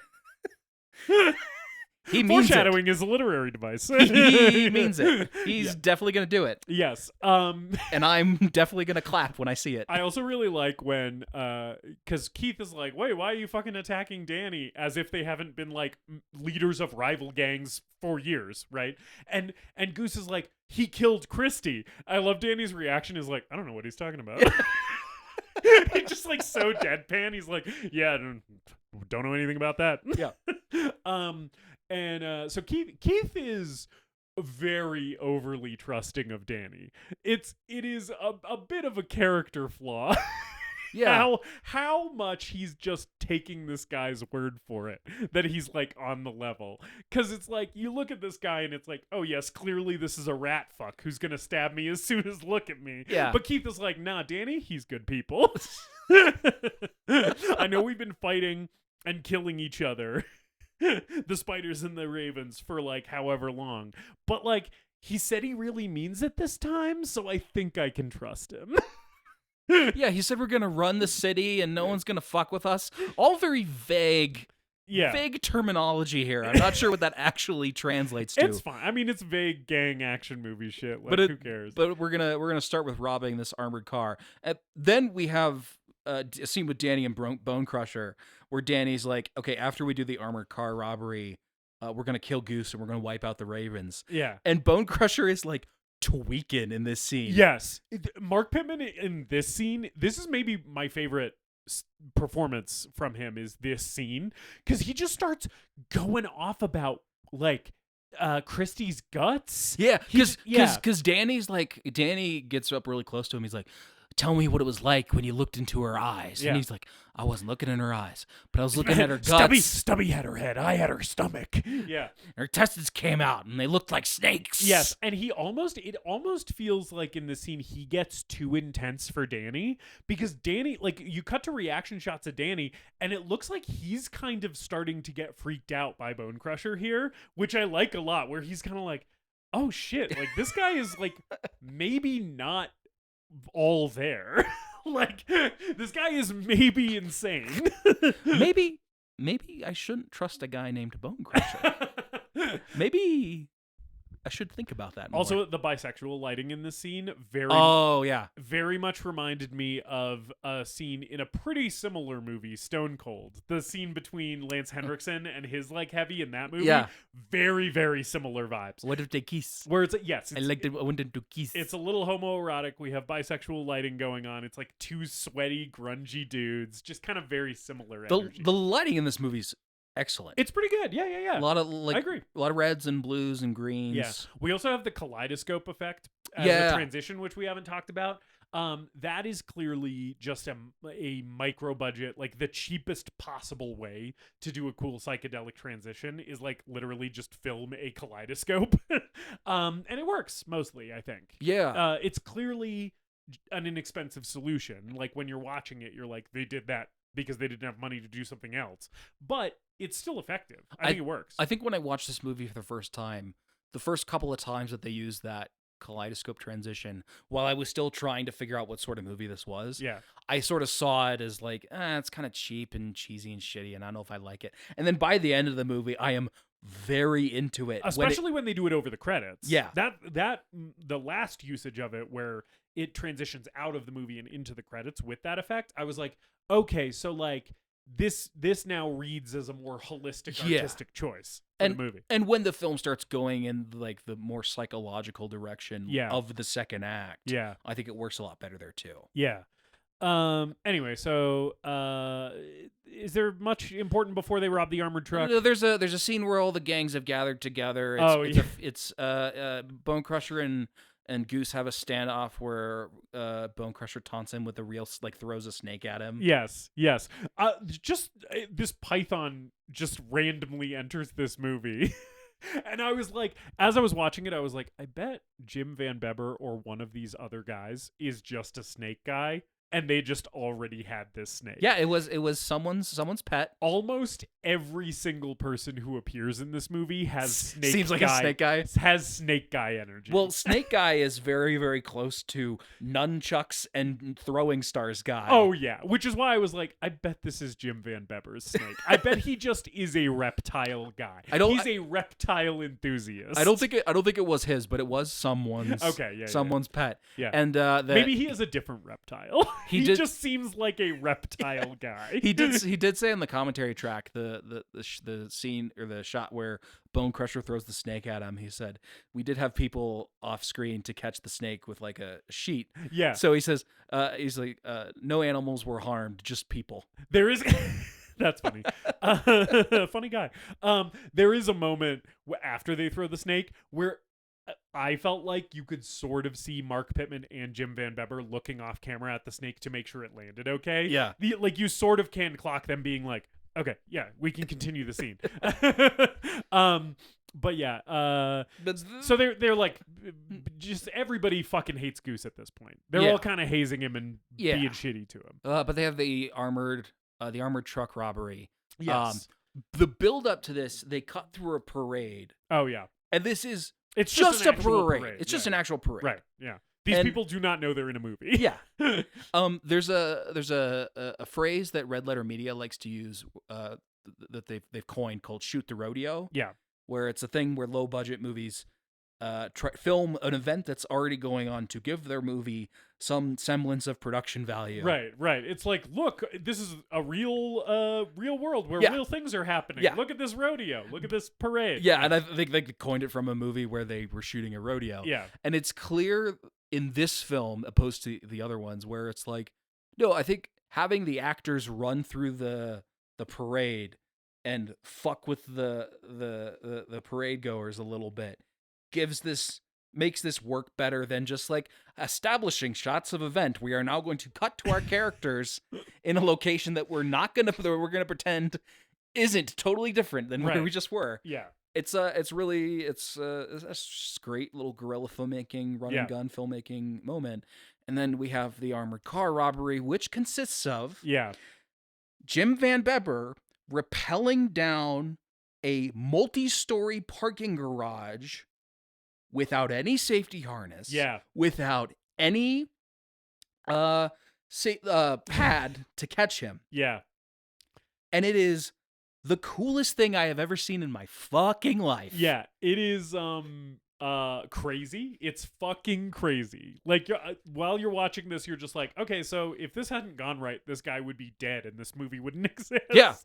He means foreshadowing is a literary device. He means it. He's definitely going to do it. Yes. And I'm definitely going to clap when I see it. I also really like when, because Keith is like, wait, why are you fucking attacking Danny? As if they haven't been like leaders of rival gangs for years, right? And Goose is like, he killed Christy. I love Danny's reaction is like, I don't know what he's talking about. He's just like so deadpan. He's like, yeah, don't know anything about that. Yeah. And so Keith is very overly trusting of Danny. It is a bit of a character flaw. Yeah. How much he's just taking this guy's word for it that he's like on the level. Because it's like you look at this guy and it's like, oh yes, clearly this is a rat fuck who's gonna stab me as soon as look at me. Yeah. But Keith is like, nah, Danny, he's good people. I know we've been fighting and killing each other, the spiders and the ravens, for like however long, but like he said he really means it this time, so I think I can trust him. Yeah, he said we're gonna run the city and no one's gonna fuck with us. All very vague. Yeah. Vague terminology here. I'm not sure what that actually translates to. It's fine. I mean, it's vague gang action movie shit. Like, But who cares? But we're gonna start with robbing this armored car. Then we have a scene with Danny and Bone Crusher, where Danny's like, okay, after we do the armored car robbery, we're gonna kill Goose and we're gonna wipe out the Ravens. Yeah. And Bone Crusher is like tweaking in this scene. Yes. Marc Pitman in this scene, this is maybe my favorite performance from him, is this scene, because he just starts going off about like Christie's guts. Yeah, Yeah. because Danny gets up really close to him. He's like, tell me what it was like when you looked into her eyes. Yeah. And he's like, I wasn't looking in her eyes, but I was looking at her guts. Stubby had her head. I had her stomach. Yeah. Her testes came out and they looked like snakes. Yes, and it almost feels like in this scene he gets too intense for Danny, because Danny, like, you cut to reaction shots of Danny and it looks like he's kind of starting to get freaked out by Bone Crusher here, which I like a lot, where he's kind of like, oh shit, like this guy is like maybe not all there. Like, this guy is maybe insane. maybe I shouldn't trust a guy named Bone Crusher. Maybe I should think about that more. Also, the bisexual lighting in this scene very much reminded me of a scene in a pretty similar movie, Stone Cold. The scene between Lance Henriksen and his like heavy in that movie. Yeah. Very, very similar vibes. What if they kiss? Where it's I want them to kiss. It's a little homoerotic. We have bisexual lighting going on. It's like two sweaty, grungy dudes, just kind of very similar energy. The lighting in this movie's excellent. It's pretty good. Yeah. A lot of I agree. A lot of reds and blues and greens. Yeah. We also have the kaleidoscope effect as a transition, which we haven't talked about. That is clearly just a micro budget, like the cheapest possible way to do a cool psychedelic transition is like literally just film a kaleidoscope. And it works mostly, I think. Yeah. It's clearly an inexpensive solution. Like when you're watching it, you're like, they did that because they didn't have money to do something else. But it's still effective. I think it works. I think when I watched this movie for the first time, the first couple of times that they used that kaleidoscope transition, while I was still trying to figure out what sort of movie this was, I sort of saw it as like, it's kind of cheap and cheesy and shitty, and I don't know if I like it. And then by the end of the movie, I am very into it. Especially when they do it over the credits. Yeah. That the last usage of it where it transitions out of the movie and into the credits with that effect, I was like, okay, so like this now reads as a more holistic artistic choice for the movie. And when the film starts going in like the more psychological direction of the second act, I think it works a lot better there too. Yeah. Anyway, so is there much important before they rob the armored truck? There's a scene where all the gangs have gathered together. It's Bone Crusher and Goose have a standoff where Bone Crusher taunts him with a real, like, throws a snake at him. Yes. Just this python just randomly enters this movie. And I was like, as I was watching it, I was like, I bet Jim Van Bebber or one of these other guys is just a snake guy. And they just already had this snake. Yeah, it was someone's pet. Almost every single person who appears in this movie has snake Seems like a snake guy. Has snake guy energy. Well, Snake Guy is very, very close to Nunchucks and Throwing Stars guy. Oh yeah, which is why I was like, I bet this is Jim Van Bebber's snake. I bet he just is a reptile guy. He's a reptile enthusiast. I don't think it was his, but it was someone's. Okay, someone's pet. Yeah, and maybe he is a different reptile. He just seems like a reptile guy. He did say in the commentary track the scene or the shot where Bone Crusher throws the snake at him. He said, "We did have people off screen to catch the snake with like a sheet." Yeah. So he says, he's like, "No animals were harmed, just people." There is. That's funny. Funny guy. There is a moment after they throw the snake where I felt like you could sort of see Marc Pitman and Jim Van Bebber looking off camera at the snake to make sure it landed okay. Yeah. Like you sort of can clock them being like, okay, yeah, we can continue the scene. But yeah, so they're like, just everybody fucking hates Goose at this point. They're all kind of hazing him and being shitty to him. But they have the armored truck robbery. Yes. The build up to this, they cut through a parade. Oh yeah. And this is it's just an a actual parade. It's just an actual parade. Right. Yeah. These people do not know they're in a movie. Yeah. There's a phrase that Red Letter Media likes to use that they've coined called "shoot the rodeo." Yeah. Where it's a thing where low budget movies film an event that's already going on to give their movie some semblance of production value. Right. It's like, look, this is a real world where real things are happening. Yeah. Look at this rodeo. Look at this parade. Yeah, and I think they coined it from a movie where they were shooting a rodeo. Yeah. And it's clear in this film, opposed to the other ones, where it's like, no, I think having the actors run through the parade and fuck with the parade goers a little bit makes this work better than just like establishing shots of event. We are now going to cut to our characters in a location that we're gonna pretend isn't totally different than where we just were. Yeah. It's a great little guerrilla filmmaking, run and gun filmmaking moment. And then we have the armored car robbery, which consists of Jim Van Bebber rappelling down a multi-story parking garage without any safety harness, without any pad to catch him. Yeah. And it is the coolest thing I have ever seen in my fucking life. Yeah, it is crazy. It's fucking crazy. Like while you're watching this, you're just like, okay, so if this hadn't gone right, this guy would be dead and this movie wouldn't exist. Yeah.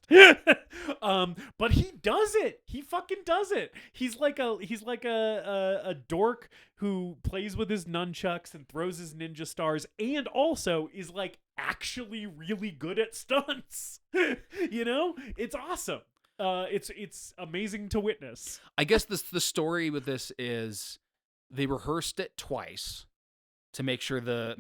But he does it. He fucking does it. He's like a dork who plays with his nunchucks and throws his ninja stars and also is like actually really good at stunts. You know? It's awesome. It's amazing to witness. I guess the story with this is they rehearsed it twice to make sure the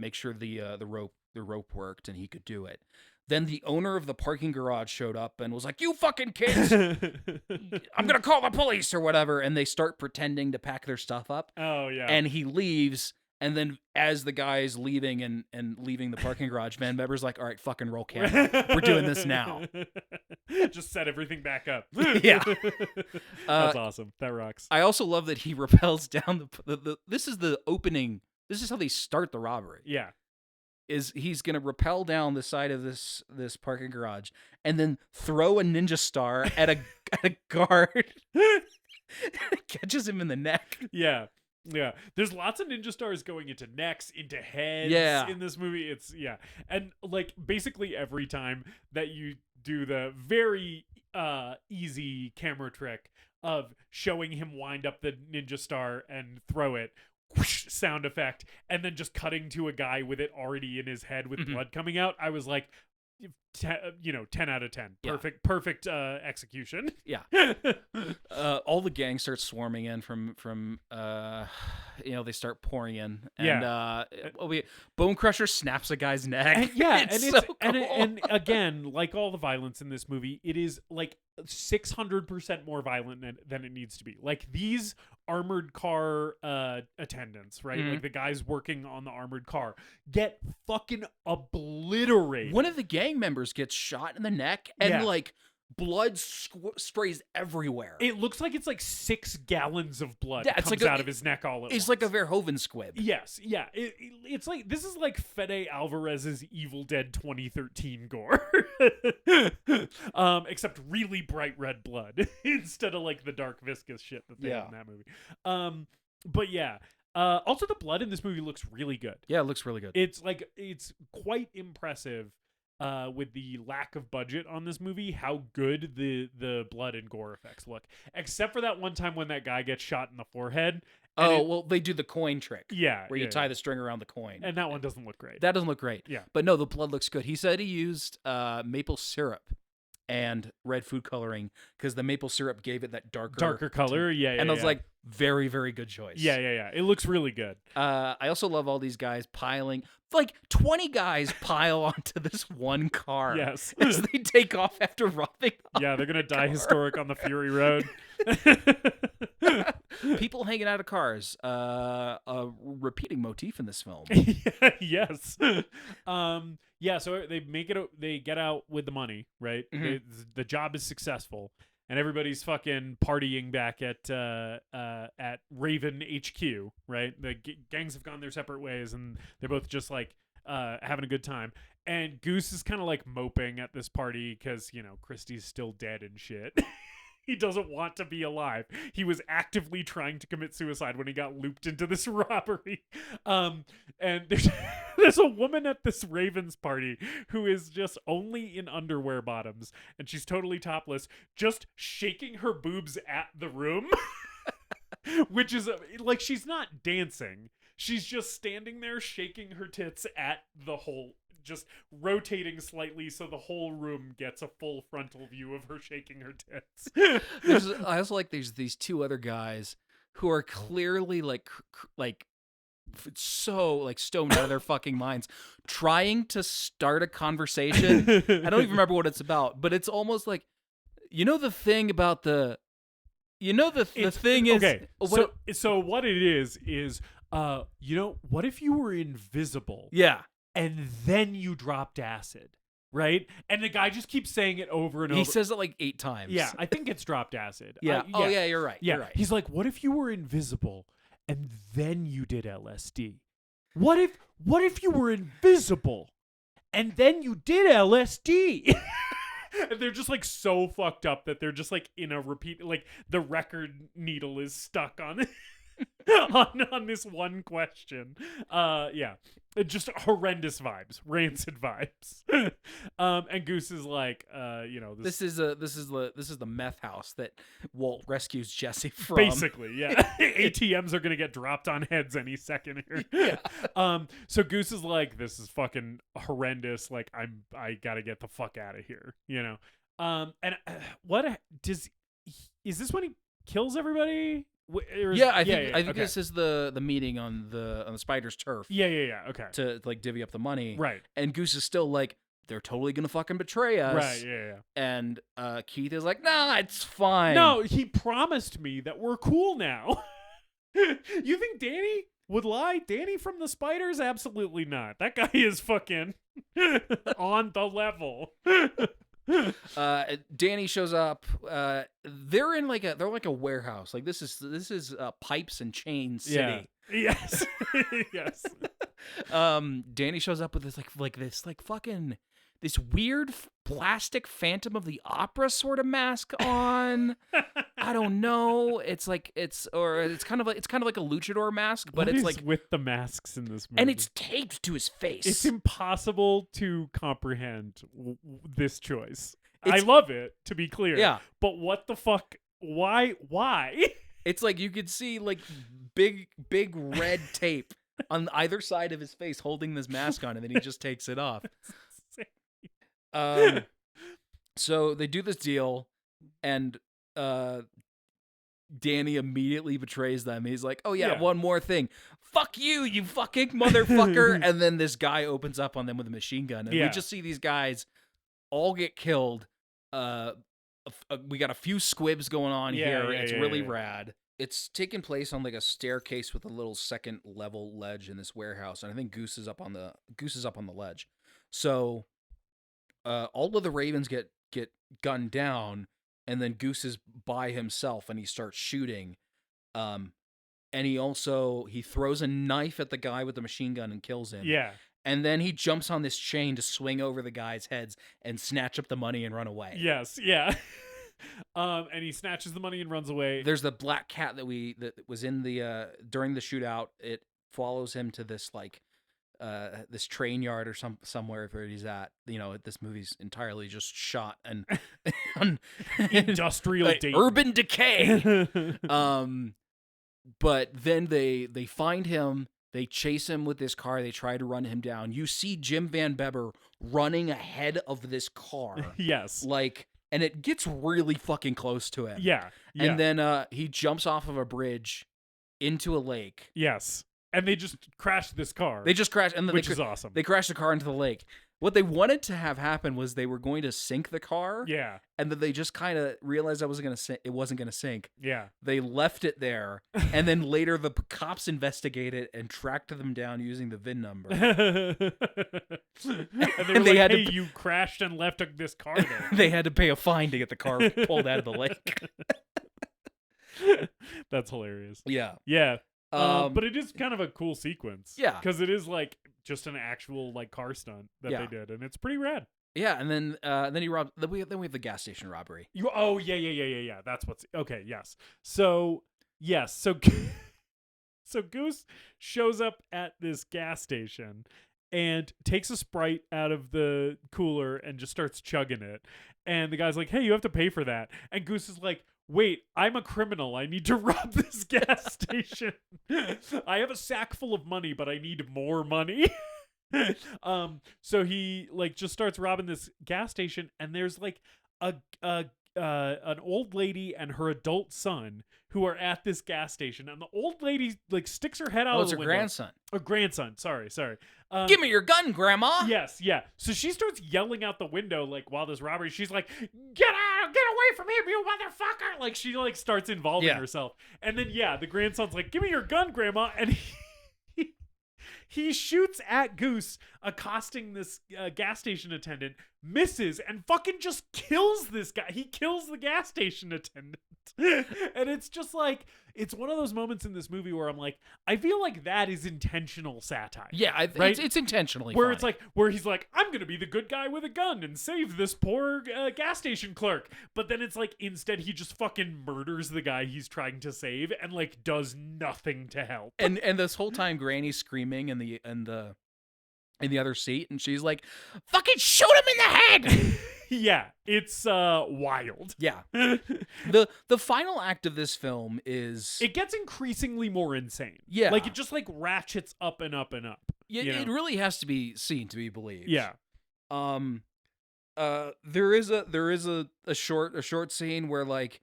rope worked and he could do it. Then the owner of the parking garage showed up and was like, "You fucking kids, I'm gonna call the police or whatever." And they start pretending to pack their stuff up. Oh yeah. And he leaves. And then as the guy's leaving and leaving the parking garage, Van Bebber's like, "All right, fucking roll camera. We're doing this now." Just set everything back up. Yeah. That's awesome. That rocks. I also love that he rappels down this is the opening. This is how they start the robbery. Yeah. Is he's going to rappel down the side of this parking garage and then throw a ninja star at a guard. It catches him in the neck. Yeah. Yeah, there's lots of ninja stars going into necks, into heads in this movie. It's and like basically every time that you do the very easy camera trick of showing him wind up the ninja star and throw it, whoosh, sound effect, and then just cutting to a guy with it already in his head with blood coming out, I was like, 10 out of 10. Perfect execution. Yeah. All the gang starts swarming in from they start pouring in. And Bone Crusher snaps a guy's neck. And again, like all the violence in this movie, it is like 600% more violent than it needs to be. Like these armored car attendants, right? Like the guys working on the armored car get fucking obliterated. One of the gang members gets shot in the neck and like blood sprays everywhere. It looks like it's like 6 gallons of blood comes like out of his neck all at once. It's like a Verhoeven squib. Yes, yeah. It's like, this is like Fede Alvarez's Evil Dead 2013 gore. Except really bright red blood instead of like the dark viscous shit that they have in that movie. But yeah. Also the blood in this movie looks really good. Yeah, it looks really good. It's quite impressive. With the lack of budget on this movie, how good the blood and gore effects look. Except for that one time when that guy gets shot in the forehead. Well, they do the coin trick. Yeah. Where you tie the string around the coin. And that one doesn't look great. That doesn't look great. Yeah. But no, the blood looks good. He said he used maple syrup and red food coloring because the maple syrup gave it that darker color. Yeah, yeah. And I was yeah. like, very, very good choice. Yeah. It looks really good. I also love all these guys piling. Like 20 guys pile onto this one car. Yes. As they take off after robbing. Yeah, they're gonna die historic on the Fury Road. People hanging out of cars. A repeating motif in this film. Yes. Yeah. So they make it. They get out with the money, right? Mhm. The job is successful, and everybody's fucking partying back at Raven HQ, right? The gangs have gone their separate ways, and they're both just like having a good time. And Goose is kind of like moping at this party because Christie's still dead and shit. He doesn't want to be alive. He was actively trying to commit suicide when he got looped into this robbery. And there's a woman at this Ravens party who is just only in underwear bottoms, and she's totally topless, just shaking her boobs at the room, which is like she's not dancing. She's just standing there shaking her tits at the whole, just rotating slightly so the whole room gets a full frontal view of her shaking her tits. I also like there's these two other guys who are clearly so like stoned out of their fucking minds, trying to start a conversation. I don't even remember what it's about, but it's almost like, the thing about the thing is okay. So what it is what if you were invisible? Yeah. And then you dropped acid, right? And the guy just keeps saying it over and over. He says it like 8 times. Yeah, I think it's dropped acid. Yeah. Oh yeah, you're right. Yeah. You're right. He's like, what if you were invisible and then you did LSD? What if you were invisible and then you did LSD? And they're just like so fucked up that they're just like in a repeat, like the record needle is stuck on on this one question. Yeah. Just horrendous vibes, rancid vibes. And Goose is like, this is the meth house that Walt rescues Jesse from. Basically, yeah. ATMs are gonna get dropped on heads any second here. Yeah. So Goose is like, this is fucking horrendous. Like, I gotta get the fuck out of here. And is this when he kills everybody? I think okay. this is the meeting on the spider's turf. Yeah. Okay. To like divvy up the money. Right. And Goose is still like, they're totally gonna fucking betray us. Right. Yeah. And Keith is like, nah, it's fine. No, he promised me that we're cool now. You think Danny would lie? Danny from the Spiders? Absolutely not. That guy is fucking on the level. Danny shows up. They're in like a warehouse. Like this is pipes and chain city. Yeah. Yes. Yes. Danny shows up with this fucking this weird plastic Phantom of the Opera sort of mask on. I don't know. It's kind of like a luchador mask, but what it's is like with the masks in this movie, and it's taped to his face. It's impossible to comprehend this choice. I love it, to be clear. Yeah, but what the fuck? Why? It's like you could see like big red tape on either side of his face holding this mask on, and then he just takes it off. So they do this deal, and Danny immediately betrays them. He's like, oh yeah, one more thing. Fuck you, you fucking motherfucker. And then this guy opens up on them with a machine gun. And we just see these guys all get killed. We got a few squibs going on here. It's really rad. It's taking place on like a staircase with a little second level ledge in this warehouse. And I think Goose is up on the ledge. So all of the Ravens get gunned down, and then Goose is by himself and he starts shooting. And he throws a knife at the guy with the machine gun and kills him. Yeah. And then he jumps on this chain to swing over the guy's heads and snatch up the money and run away. Yes, yeah. And he snatches the money and runs away. There's the black cat that was in the during the shootout. It follows him to this like this train yard or somewhere where he's at. This movie's entirely just shot and industrial like, urban decay. But then they find him. They chase him with this car. They try to run him down. You see Jim Van Bebber running ahead of this car. Yes. Like and it gets really fucking close to him. Yeah. And then he jumps off of a bridge into a lake. Yes. And they just crashed this car. They just crashed, and then which is awesome. They crashed the car into the lake. What they wanted to have happen was they were going to sink the car. Yeah. And then they just kind of realized it wasn't going to sink. Yeah. They left it there, and then later the cops investigated and tracked them down using the VIN number. And they were they like, had hey, to, you crashed and left this car there. They had to pay a fine to get the car pulled out of the lake. That's hilarious. Yeah. Yeah. But it is kind of a cool sequence. Yeah. Because it is like just an actual like car stunt that they did, and it's pretty rad. Yeah, and then he robbed. Then we have the gas station robbery. Yeah. That's what's okay. Yes. So so Goose shows up at this gas station and takes a Sprite out of the cooler and just starts chugging it. And the guy's like, "Hey, you have to pay for that." And Goose is like, "Wait, I'm a criminal. I need to rob this gas station. I have a sack full of money, but I need more money." So he like just starts robbing this gas station, and there's like an old lady and her adult son who are at this gas station, and the old lady like sticks her head out of the window. Grandson. Or grandson. Sorry. Give me your gun, Grandma. Yes, yeah. So she starts yelling out the window like while this robbery. She's like, "Get out! Get away from him, you motherfucker!" Like she like starts involving herself, and then the grandson's like, "Give me your gun, Grandma!" And he shoots at Goose, accosting this gas station attendant, misses, and fucking just kills this guy. He kills the gas station attendant. And it's just like, it's one of those moments in this movie where I'm like, I feel like that is intentional satire. Yeah, right? It's intentionally where funny. it's like, where he's like, I'm going to be the good guy with a gun and save this poor gas station clerk. But then it's like, instead he just fucking murders the guy he's trying to save and like does nothing to help. And this whole time Granny's screaming in the other seat, and she's like, "Fucking shoot him in the head!" Yeah, it's wild. Yeah. The final act of this film is, it gets increasingly more insane. Yeah. Like it just like ratchets up and up and up. It really has to be seen to be believed. Yeah. There is a short scene where like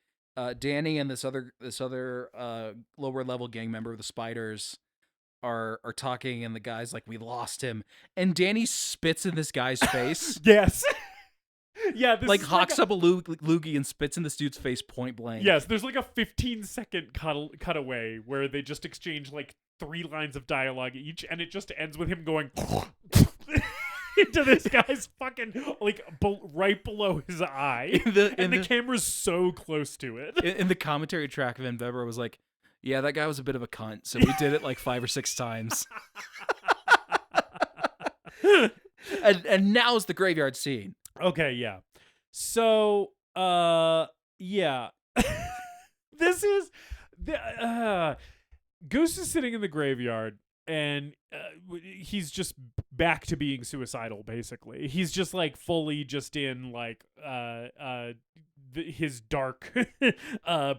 Danny and this other lower level gang member of the Spiders are talking, and the guy's like, "We lost him," and Danny spits in this guy's face. Yes. Yeah, this like is hawks up a loogie and spits in this dude's face point blank. Yes, there's like a 15-second cutaway where they just exchange like 3 lines of dialogue each, and it just ends with him going into this guy's fucking like right below his eye, and the camera's so close to it. In the commentary track, Bebber was like, "Yeah, that guy was a bit of a cunt, so we did it like 5 or 6 times." and now's the graveyard scene. Okay, yeah. So, yeah. This is Goose is sitting in the graveyard, and he's just back to being suicidal. Basically, he's just like fully just in like his dark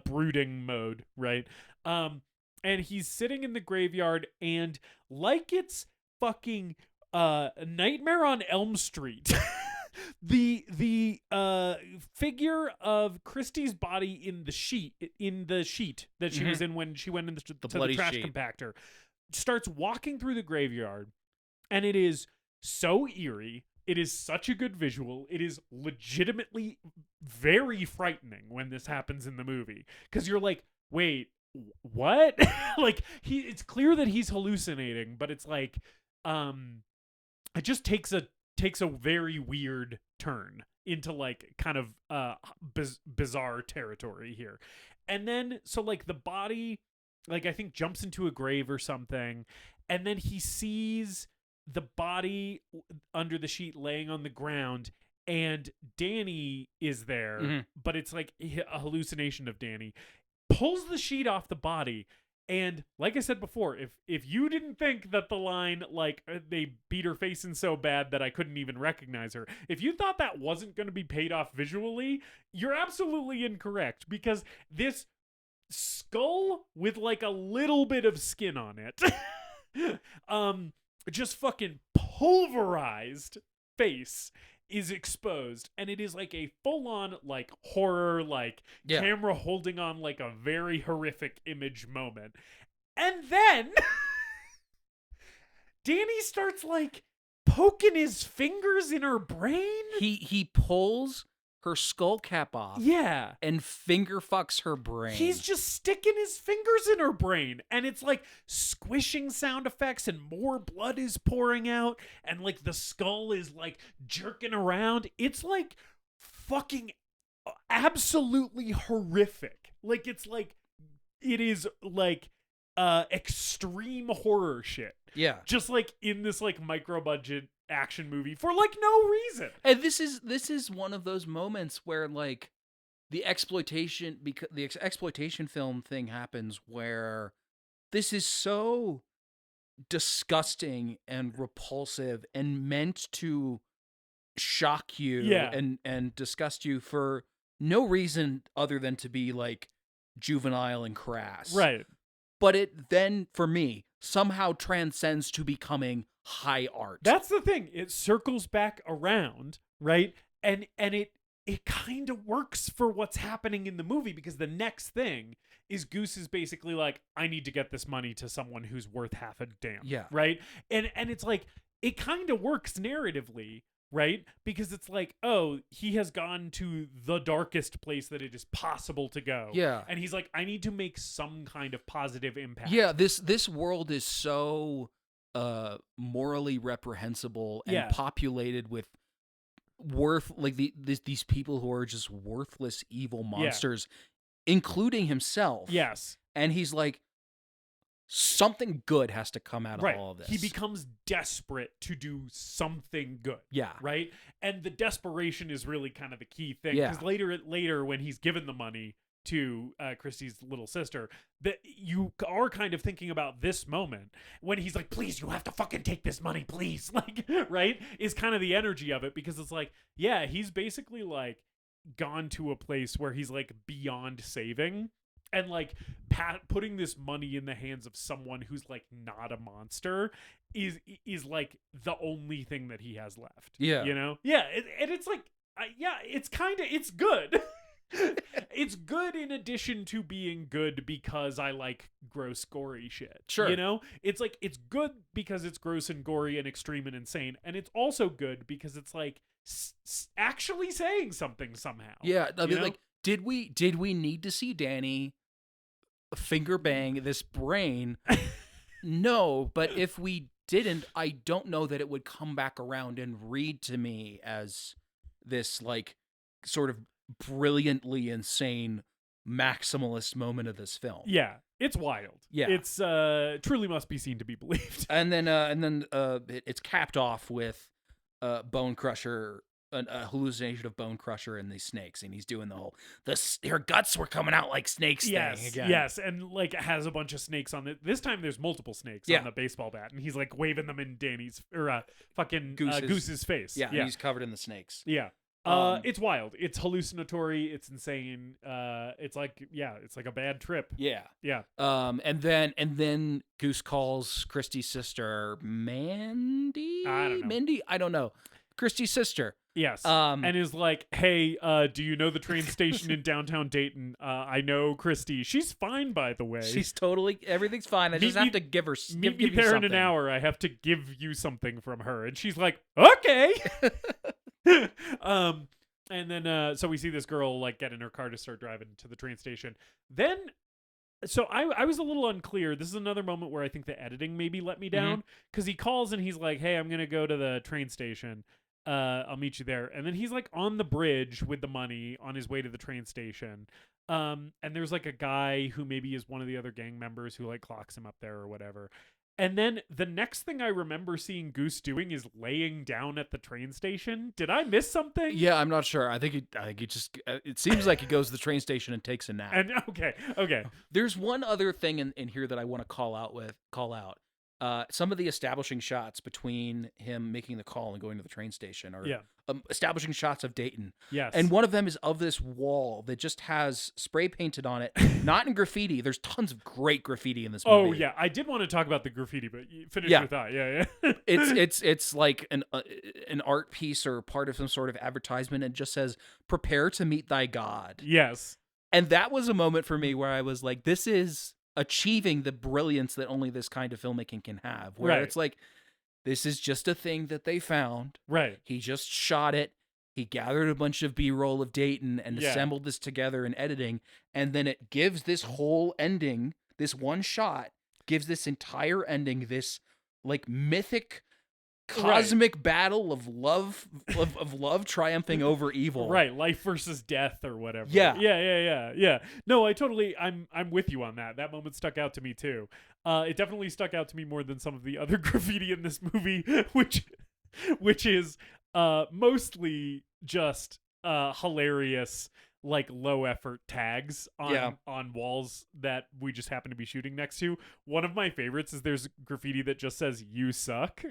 brooding mode, right? And he's sitting in the graveyard, and like it's fucking Nightmare on Elm Street. The figure of Christie's body in the sheet that she was in when she went into the trash sheet. compactor starts walking through the graveyard, and it is so eerie. It is such a good visual. It is legitimately very frightening when this happens in the movie, because you're like, wait, what? Like it's clear that he's hallucinating, but it's like it just takes a very weird turn into like kind of bizarre territory here. And then so like the body like I think jumps into a grave or something, and then he sees the body under the sheet laying on the ground, and Danny is there, but it's like a hallucination of Danny. Pulls the sheet off the body. And like I said before, if you didn't think that the line, like, they beat her face in so bad that I couldn't even recognize her, if you thought that wasn't going to be paid off visually, you're absolutely incorrect, because this skull with, like, a little bit of skin on it, just fucking pulverized face is exposed, and it is like a full-on like horror, like Yeah. camera holding on like a very horrific image moment. And then Danny starts like poking his fingers in her brain. He pulls her skull cap off Yeah. and finger fucks her brain. He's just sticking his fingers in her brain, and it's like squishing sound effects, and more blood is pouring out, and like the skull is like jerking around. It's like fucking absolutely horrific. Like it is like extreme horror shit. Yeah. Just like in this like micro budget action movie for like no reason. And this is one of those moments where like the exploitation film thing happens, where this is so disgusting and repulsive and meant to shock you Yeah. and disgust you for no reason other than to be like juvenile and crass. Right. But it then, for me, somehow transcends to becoming high art. That's the thing. It circles back around, right? And it kind of works for what's happening in the movie, because the next thing is Goose is basically like, I need to get this money to someone who's worth half a damn. Yeah. Right? And it's like, it kind of works narratively, right? Because it's like, oh, he has gone to the darkest place that it is possible to go. Yeah. And he's like, I need to make some kind of positive impact. Yeah, this world is so morally reprehensible and Yeah. populated with these people who are just worthless evil monsters, including himself. Yes. And he's like, something good has to come out of Right. all of this. He becomes desperate to do something good. Yeah. Right? And the desperation is really kind of the key thing. Yeah. Because later when he's given the money to Christy's little sister, that you are kind of thinking about this moment when he's like, please, you have to fucking take this money, please. Like, right? Is kind of the energy of it, because it's like, yeah, he's basically like gone to a place where he's like beyond saving. And like putting this money in the hands of someone who's like not a monster is like the only thing that he has left. Yeah. You know? Yeah. And it's like, it's good. It's good in addition to being good because I like gross, gory shit. Sure. You know? It's like, it's good because it's gross and gory and extreme and insane. And it's also good because it's like actually saying something somehow. Yeah, I You mean, know? like, did we need to see Danny finger bang this brain? No, but if we didn't, I don't know that it would come back around and read to me as this like sort of brilliantly insane maximalist moment of this film. Yeah, it's wild. Yeah. It's truly must be seen to be believed. And then it's capped off with Bone Crusher, a hallucination of Bone Crusher and these snakes, and he's doing the whole her guts were coming out like snakes thing again. Yes, and like has a bunch of snakes on it. This time there's multiple snakes on the baseball bat, and he's like waving them in Danny's or fucking Goose's face. Yeah, and he's covered in the snakes. Yeah. It's wild. It's hallucinatory. It's insane. It's like a bad trip. Yeah. Yeah. And then Goose calls Christy's sister Mandy. I don't know. Mindy. I don't know. Christy's sister. Yes. And is like, hey, do you know the train station in downtown Dayton? I know Christy. She's fine, by the way. She's totally everything's fine. I just have to give her. Meet me give you there in something. an hour. I have to give you something from her, and she's like, okay. And then so we see this girl like get in her car to start driving to the train station. Then so I was a little unclear. This is another moment where I think the editing maybe let me down, because he calls and he's like, hey, I'm gonna go to the train station. I'll meet you there. And then he's like on the bridge with the money on his way to the train station. And there's like a guy who maybe is one of the other gang members who like clocks him up there or whatever. And then the next thing I remember seeing Goose doing is laying down at the train station. Did I miss something? Yeah, I'm not sure. I think he just. It seems like he goes to the train station and takes a nap. And okay. There's one other thing in here that I want to call out. some of the establishing shots between him making the call and going to the train station are Yeah. establishing shots of Dayton. Yes. And one of them is of this wall that just has spray painted on it, not in graffiti. There's tons of great graffiti in this movie. Oh yeah, I did want to talk about the graffiti, but finish Yeah. your thought. Yeah, yeah. It's like an art piece or part of some sort of advertisement, and just says "Prepare to meet thy God." Yes. And that was a moment for me where I was like, this is achieving the brilliance that only this kind of filmmaking can have, where Right. it's like, this is just a thing that they found. Right. He just shot it. He gathered a bunch of B-roll of Dayton and Yeah. assembled this together in editing. And then it gives this whole ending, this one shot, gives this entire ending, this like mythic cosmic battle of love of love triumphing over evil. Right, life versus death or whatever. Yeah. Yeah. No, I'm with you on that. That moment stuck out to me too. It definitely stuck out to me more than some of the other graffiti in this movie, which is mostly just hilarious, like low effort tags on walls that we just happen to be shooting next to. One of my favorites is there's graffiti that just says "You suck."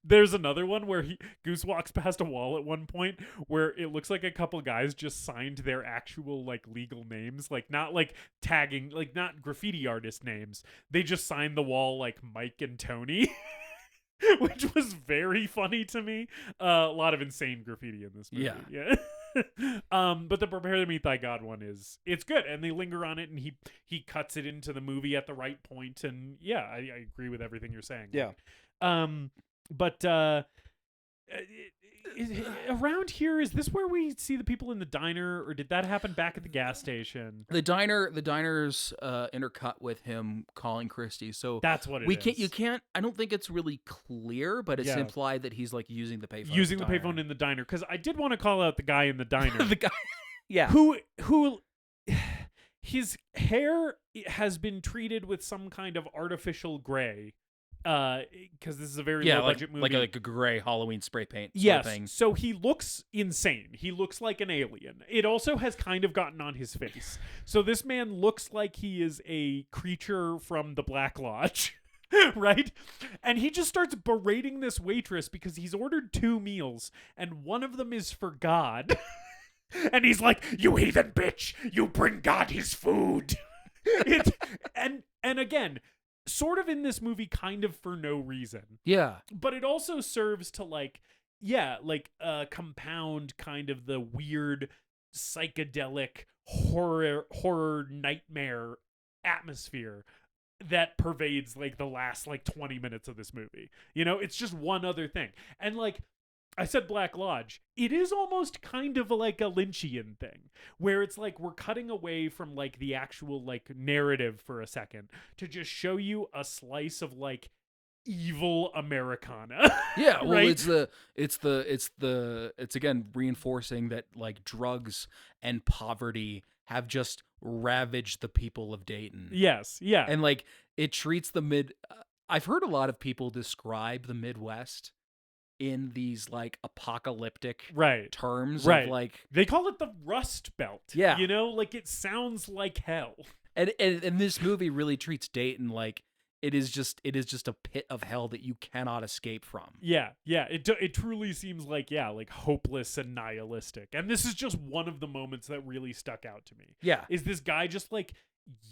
There's another one where Goose walks past a wall at one point where it looks like a couple guys just signed their actual like legal names, like not like tagging, like not graffiti artist names. They just signed the wall like Mike and Tony. Which was very funny to me. A lot of insane graffiti in this movie. Yeah. But the "Prepare to Meet Thy God" one it's good, and they linger on it, and he cuts it into the movie at the right point, and yeah, I agree with everything you're saying. Yeah. But around here, is this where we see the people in the diner, or did that happen back at the gas station? The diner's intercut with him calling Christie. So that's what you can't. I don't think it's really clear, but it's implied that he's like using the payphone. Using the payphone in the diner, because I did want to call out the guy in the diner. The guy, yeah, who his hair has been treated with some kind of artificial gray. Because this is a very low budget movie, like a gray Halloween spray paint. Yes, thing. So he looks insane. He looks like an alien. It also has kind of gotten on his face. So this man looks like he is a creature from the Black Lodge, right? And he just starts berating this waitress because he's ordered 2 meals and one of them is for God. And he's like, "You heathen bitch! You bring God his food." And again, sort of in this movie kind of for no reason. Yeah. But it also serves to compound kind of the weird psychedelic horror nightmare atmosphere that pervades like the last like 20 minutes of this movie. You know, it's just one other thing. And like I said Black Lodge, it is almost kind of like a Lynchian thing where it's like we're cutting away from like the actual like narrative for a second to just show you a slice of like evil Americana. Yeah, well, right? it's again reinforcing that like drugs and poverty have just ravaged the people of Dayton. Yes, yeah. And like it treats the I've heard a lot of people describe the Midwest in these like apocalyptic terms of like they call it the Rust Belt. Yeah, you know, like it sounds like hell. And this movie really treats Dayton like it is just a pit of hell that you cannot escape from. Yeah. It truly seems like like hopeless and nihilistic. And this is just one of the moments that really stuck out to me. Yeah, is this guy just like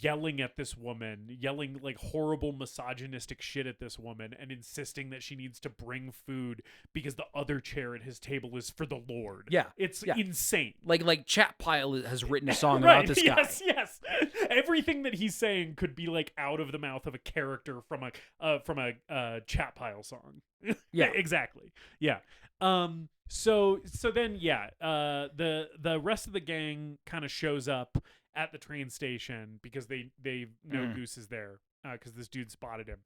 yelling at this woman, yelling like horrible misogynistic shit at this woman and insisting that she needs to bring food because the other chair at his table is for the Lord. Yeah. It's insane. Like Chat Pile has written a song about this guy. Yes. Everything that he's saying could be like out of the mouth of a character from a Chat Pile song. Yeah. Exactly. Yeah. So then the rest of the gang kind of shows up at the train station because they know Goose is there because this dude spotted him.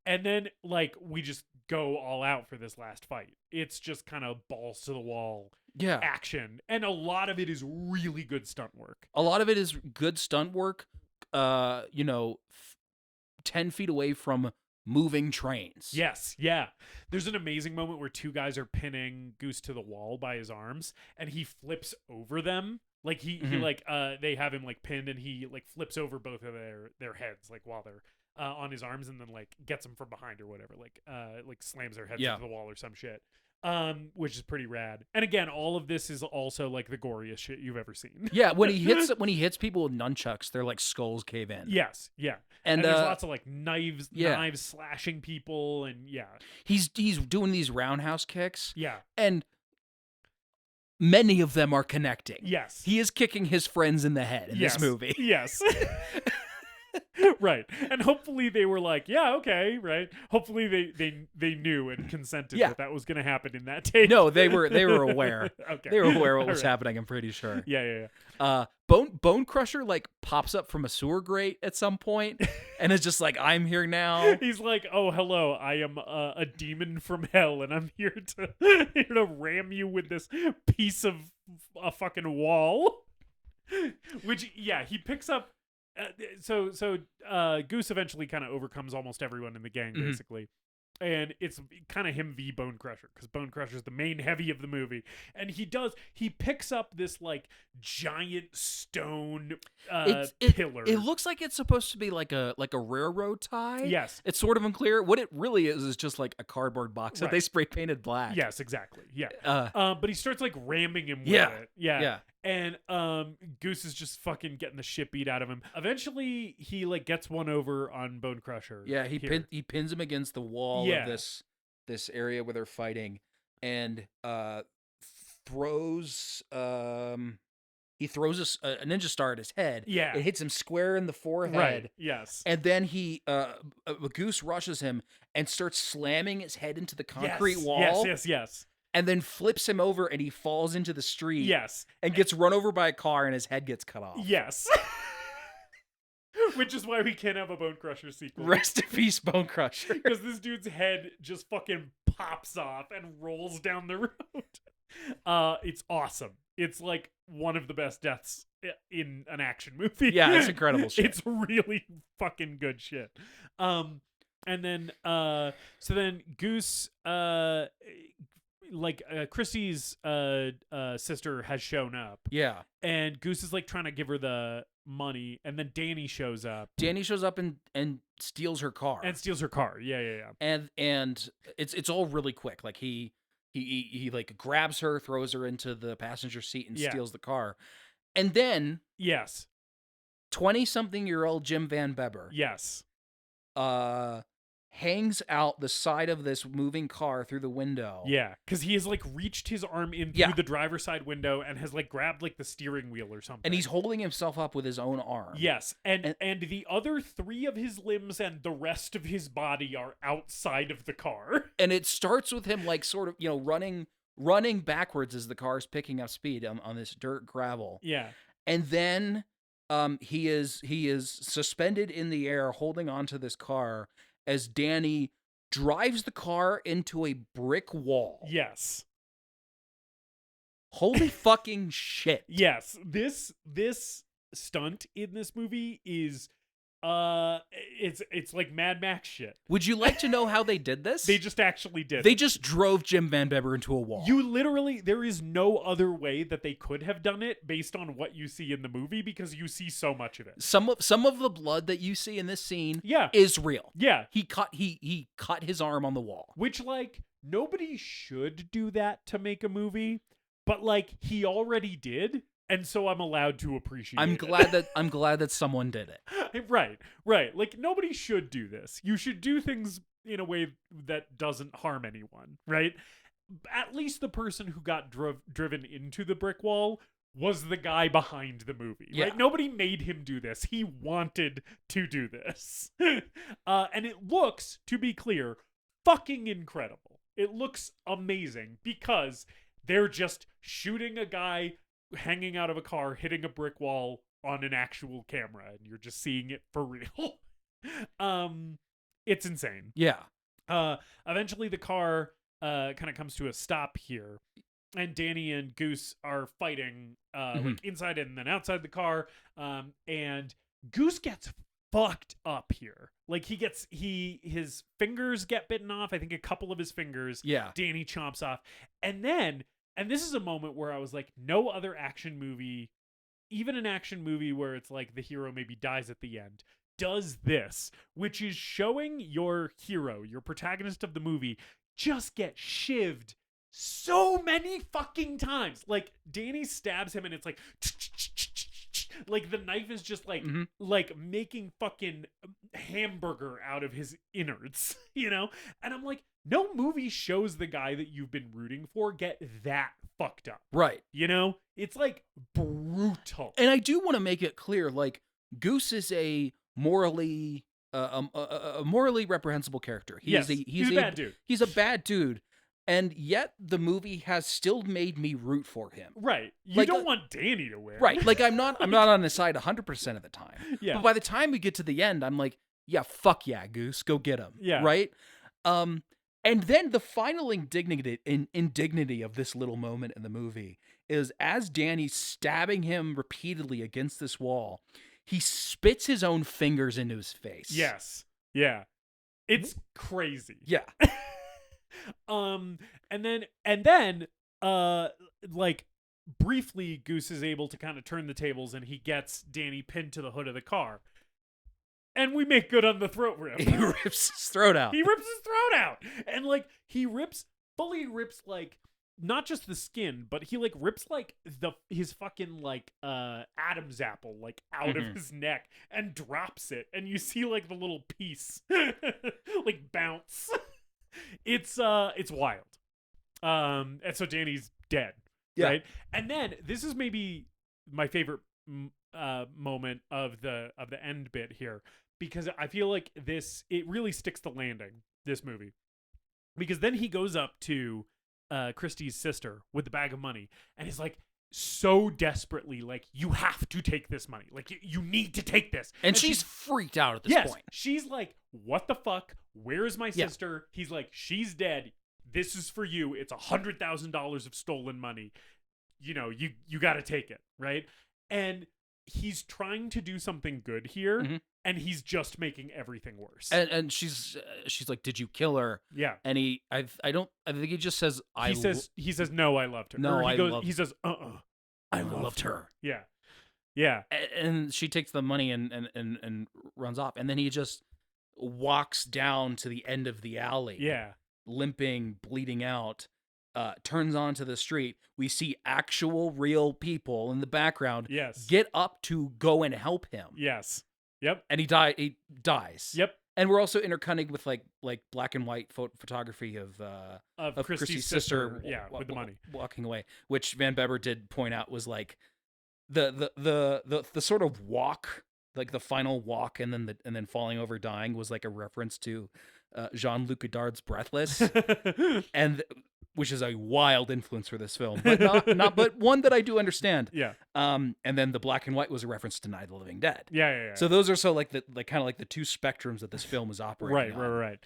And then like we just go all out for this last fight. It's just kind of balls to the wall action, and a lot of it is really good stunt work. 10 feet away from moving trains. Yes, yeah. There's an amazing moment where 2 guys are pinning Goose to the wall by his arms and he flips over them. Like he they have him like pinned and he like flips over both of their heads like while they're on his arms and then like gets him from behind or whatever, like slams their heads Yeah. into the wall or some shit. Which is pretty rad. And again, all of this is also like the goriest shit you've ever seen. Yeah, when he hits people with nunchucks, their like skulls cave in. Yes, yeah. And there's lots of like knives yeah. slashing people, and yeah. He's doing these roundhouse kicks. Yeah. And many of them are connecting. Yes. He is kicking his friends in the head in this movie. Yes. Right. And hopefully they were like, yeah, okay, right? Hopefully they knew and consented that was going to happen in that tape. No, they were aware. Okay. They were aware what was happening, I'm pretty sure. Yeah. Bone Crusher like pops up from a sewer grate at some point and is just like, I'm here now. He's like, oh, hello, I am a demon from hell, and I'm here to ram you with this piece of a fucking wall. Which, yeah, he picks up. So Goose eventually kind of overcomes almost everyone in the gang, basically. And it's kind of him v Bone Crusher, because Bone Crusher's the main heavy of the movie. And he picks up this like giant stone pillar. It looks like it's supposed to be like a railroad tie. Yes. It's sort of unclear. What it really is just like a cardboard box that they spray painted black. Yes, exactly. Yeah. But he starts like ramming him with it. Yeah. And Goose is just fucking getting the shit beat out of him. Eventually, he like gets one over on Bone Crusher. Yeah, he pins him against the wall of this area where they're fighting, and throws a ninja star at his head. Yeah, it hits him square in the forehead. Right. Yes, and then Goose rushes him and starts slamming his head into the concrete wall. Yes. And then flips him over and he falls into the street. Yes. And gets run over by a car and his head gets cut off. Yes. Which is why we can't have a Bone Crusher sequel. Rest in peace, Bone Crusher. Because this dude's head just fucking pops off and rolls down the road. It's awesome. It's like one of the best deaths in an action movie. Yeah, it's incredible shit. It's really fucking good shit. And then, so then Goose, Chrissy's sister has shown up. Yeah. And Goose is like trying to give her the money, and then Danny shows up. Danny shows up and steals her car. Yeah. And it's all really quick. Like he like grabs her, throws her into the passenger seat and steals the car. And then 20-something-year-old Jim Van Bebber. Yes. Hangs out the side of this moving car through the window. Yeah, because he has like reached his arm in through the driver's side window and has like grabbed like the steering wheel or something. And he's holding himself up with his own arm. Yes, and the other 3 of his limbs and the rest of his body are outside of the car. And it starts with him like sort of, running backwards as the car's picking up speed on this dirt gravel. Yeah. And then he is suspended in the air holding onto this car as Danny drives the car into a brick wall. Yes. Holy fucking shit. Yes. This stunt in this movie is it's like Mad Max shit. Would you like to know how they did this? They just actually did. They just drove Jim Van Bebber into a wall. There is no other way that they could have done it based on what you see in the movie, because you see so much of it. Some of the blood that you see in this scene is real. Yeah. He cut his arm on the wall. Which, like, nobody should do that to make a movie, but like he already did. And so I'm allowed to appreciate it. I'm glad that someone did it. Right. Like, nobody should do this. You should do things in a way that doesn't harm anyone, right? At least the person who got driven into the brick wall was the guy behind the movie, right? Nobody made him do this. He wanted to do this. And it looks, to be clear, fucking incredible. It looks amazing because they're just shooting a guy hanging out of a car, hitting a brick wall on an actual camera, and you're just seeing it for real. It's insane. Yeah. Eventually the car kind of comes to a stop here, and Danny and Goose are fighting like inside and then outside the car, and Goose gets fucked up here. Like his fingers get bitten off. I think a couple of his fingers Danny chomps off, and this is a moment where I was like, no other action movie, even an action movie where it's like the hero maybe dies at the end, does this, which is showing your hero, your protagonist of the movie, just get shivved so many fucking times. Like, Danny stabs him and it's like the knife is just like like making fucking hamburger out of his innards, you know? And I'm like, no movie shows the guy that you've been rooting for get that fucked up. Right. You know? It's like brutal. And I do want to make it clear, like, Goose is a morally a morally reprehensible character. He's a bad dude. He's a bad dude. And yet the movie has still made me root for him. Right. You like, don't want Danny to win. Right. Like, I'm not on his side 100% of the time. Yeah. But by the time we get to the end, I'm like, yeah, fuck yeah, Goose, go get him. Yeah. Right? And then the final indignity of this little moment in the movie is as Danny's stabbing him repeatedly against this wall, he spits his own fingers into his face. Yes. Yeah. It's crazy. Yeah. And then like briefly Goose is able to kind of turn the tables and he gets Danny pinned to the hood of the car. And we make good on the throat rip. He rips his throat out. He rips his throat out. And like he fully rips like not just the skin, but he like rips like his fucking like Adam's apple like out of his neck and drops it, and you see like the little piece like bounce. It's wild. And so Danny's dead. Yeah. Right? And then this is maybe my favorite moment of the end bit here, because I feel like it really sticks the landing, this movie. Because then he goes up to Christy's sister with the bag of money and is like so desperately like, you have to take this money. Like, you need to take this. And she's freaked out at this point. She's like, what the fuck? Where is my sister? He's like, she's dead. This is for you. It's $100,000 of stolen money. You know, you got to take it, right? And he's trying to do something good here, and he's just making everything worse. And she's like, "Did you kill her?" Yeah. And I think he just says, he says no, I loved her. No, he says I loved her. Yeah. Yeah. And she takes the money and runs off, and then he just walks down to the end of the alley. Yeah. Limping, bleeding out. Turns onto the street. We see actual real people in the background. Yes. Get up to go and help him. Yes. Yep. And he dies. Yep. And we're also intercutting with like black and white photography of Christy's sister. Yeah, with the money walking away, which Van Bebber did point out was like the sort of walk, like the final walk, and then falling over, dying, was like a reference to Jean-Luc Godard's Breathless, and which is a wild influence for this film, but but one that I do understand. Yeah. And then the black and white was a reference to Night of the Living Dead. Yeah. So those are like kind of like the two spectrums that this film is operating on. Right.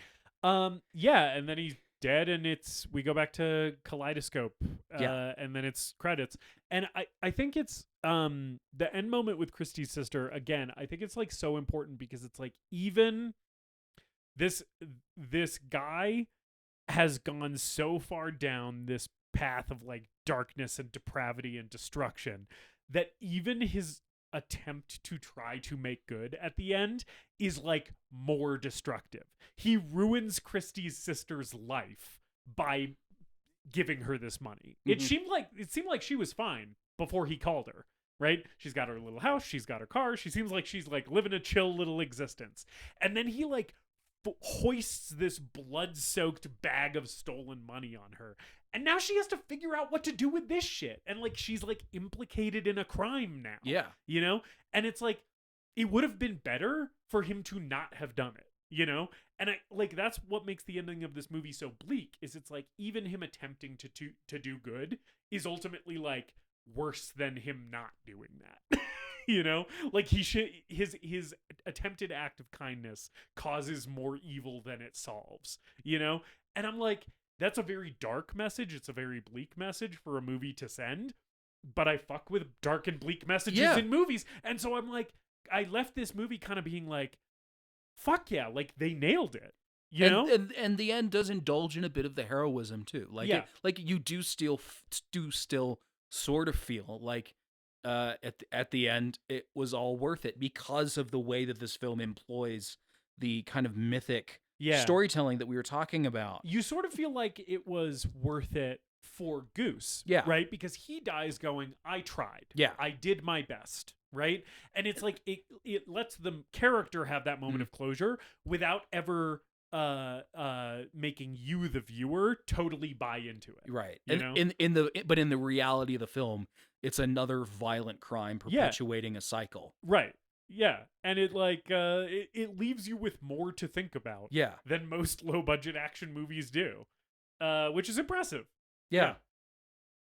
Yeah, and then he's dead, and we go back to Kaleidoscope. And then it's credits. And I think it's the end moment with Christy's sister, again, I think it's like so important, because it's like, even this guy has gone so far down this path of like darkness and depravity and destruction that even his attempt to try to make good at the end is like more destructive. He ruins Christy's sister's life by giving her this money. It seemed like she was fine before he called her, right? She's got her little house, she's got her car, she seems like she's like living a chill little existence. And then he like hoists this blood-soaked bag of stolen money on her, and now she has to figure out what to do with this shit, and like she's like implicated in a crime now. Yeah. You know? And it's like, it would have been better for him to not have done it, you know? And I like, that's what makes the ending of this movie so bleak, is it's like, even him attempting to do good is ultimately like worse than him not doing that. You know, like his attempted act of kindness causes more evil than it solves, you know? And I'm like, that's a very dark message. It's a very bleak message for a movie to send, but I fuck with dark and bleak messages in movies. And so I'm like, I left this movie kind of being like, fuck yeah, like they nailed it. You know? And the end does indulge in a bit of the heroism too. Like, like you do still sort of feel like at the end, it was all worth it because of the way that this film employs the kind of mythic storytelling that we were talking about. You sort of feel like it was worth it for Goose, right? Because he dies going, I tried. Yeah. I did my best, right? And it's like it lets the character have that moment of closure without ever making you, the viewer, totally buy into it. Right. You know? But in the reality of the film, it's another violent crime perpetuating a cycle. Right. Yeah. And it like it leaves you with more to think about than most low budget action movies do. Which is impressive. Yeah.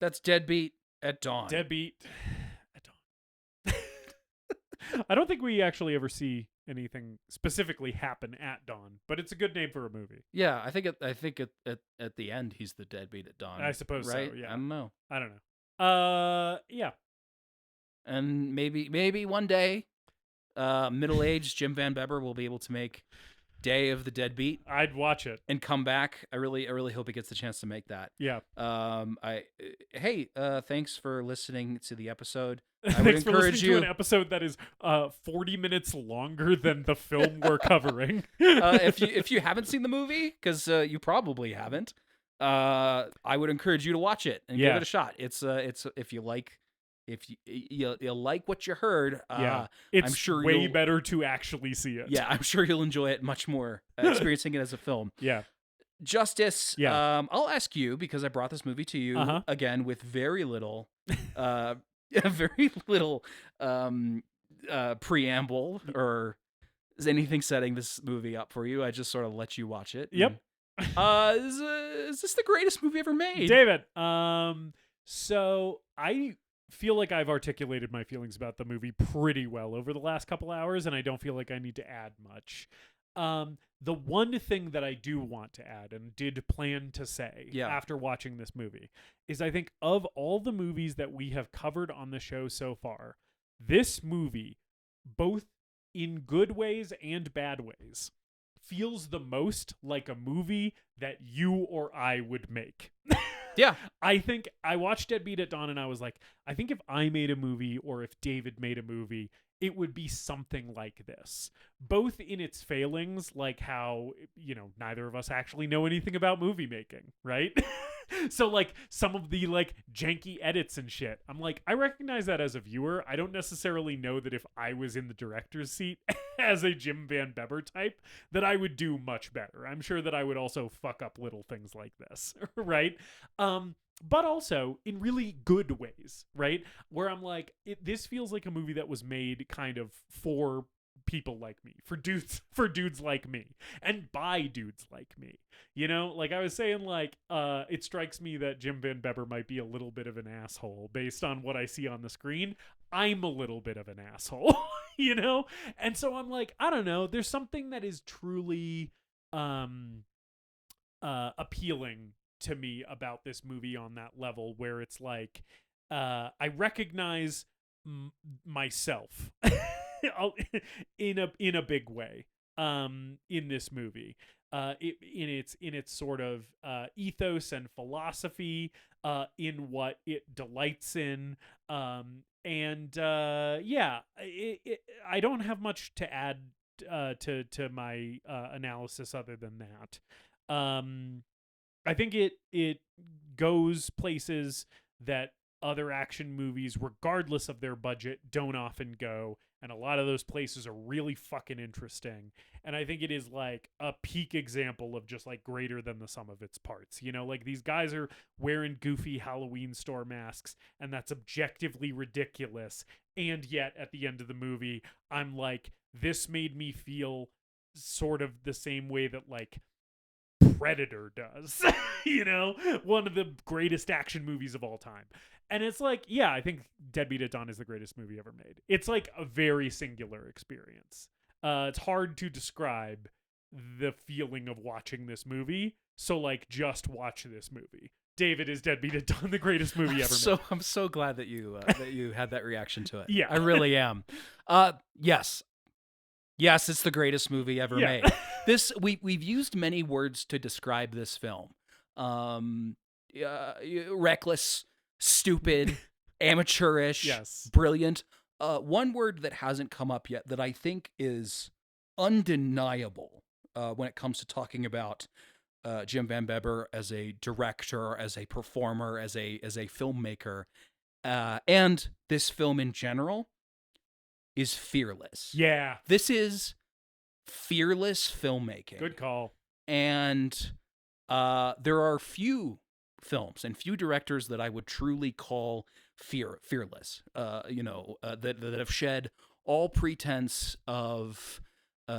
That's Deadbeat at Dawn. Deadbeat at Dawn. I don't think we actually ever see anything specifically happen at dawn, but it's a good name for a movie. Yeah, I think at the end he's the deadbeat at dawn. I suppose right? So, yeah. I don't know. Yeah. And maybe one day middle-aged Jim Van Bebber will be able to make Day of the Deadbeat. I'd watch it and come back. I really hope he gets the chance to make that. Yeah. Thanks for listening to the episode. I would encourage you to an episode that is 40 minutes longer than the film we're covering. If you haven't seen the movie, because you probably haven't, I would encourage you to watch it and give it a shot. It's if you like what you heard, it's I'm sure way better to actually see it. Yeah, I'm sure you'll enjoy it much more experiencing it as a film. Yeah. Justus, I'll ask you, because I brought this movie to you again with very little preamble or anything setting this movie up for you. I just sort of let you watch it. Yep. Is this the greatest movie ever made? David, so I feel like I've articulated my feelings about the movie pretty well over the last couple hours, and I don't feel like I need to add much. The one thing that I do want to add and did plan to say after watching this movie is I think of all the movies that we have covered on the show so far, this movie, both in good ways and bad ways, feels the most like a movie that you or I would make. Yeah. I think I watched Deadbeat at Dawn and I was like, I think if I made a movie or if David made a movie, it would be something like this. Both in its failings, like how, neither of us actually know anything about movie making, right? So like some of the like janky edits and shit, I'm like, I recognize that as a viewer. I don't necessarily know that if I was in the director's seat as a Jim Van Bebber type, that I would do much better. I'm sure that I would also fuck up little things like this, right? But also in really good ways, right? Where I'm like, this feels like a movie that was made kind of for people like me, for dudes like me, and by dudes like me. Like I was saying, like, it strikes me that Jim Van Bebber might be a little bit of an asshole based on what I see on the screen. I'm a little bit of an asshole, And so I'm like, I don't know, there's something that is truly appealing to me about this movie on that level, where it's like I recognize myself in a big way in this movie, in its sort of ethos and philosophy, in what it delights in, and I don't have much to add to my analysis other than that. I think it goes places that other action movies, regardless of their budget, don't often go. And a lot of those places are really fucking interesting. And I think it is like a peak example of just like greater than the sum of its parts. Like these guys are wearing goofy Halloween store masks, and that's objectively ridiculous. And yet at the end of the movie, I'm like, this made me feel sort of the same way that like Predator does, one of the greatest action movies of all time. And it's like, yeah, I think Deadbeat at Dawn is the greatest movie ever made. It's like a very singular experience. It's hard to describe the feeling of watching this movie. So like, just watch this movie. David, is Deadbeat at Dawn the greatest movie ever made? I'm so glad that you had that reaction to it. Yeah, I really am. Yes, it's the greatest movie ever made. We've used many words to describe this film. Reckless, stupid, amateurish, Yes. brilliant. One word that hasn't come up yet that I think is undeniable when it comes to talking about Jim Van Bebber as a director, as a performer, as a filmmaker, and this film in general is fearless. Yeah. This is fearless filmmaking. Good call. And there are few films and few directors that I would truly call fearless, that have shed all pretense of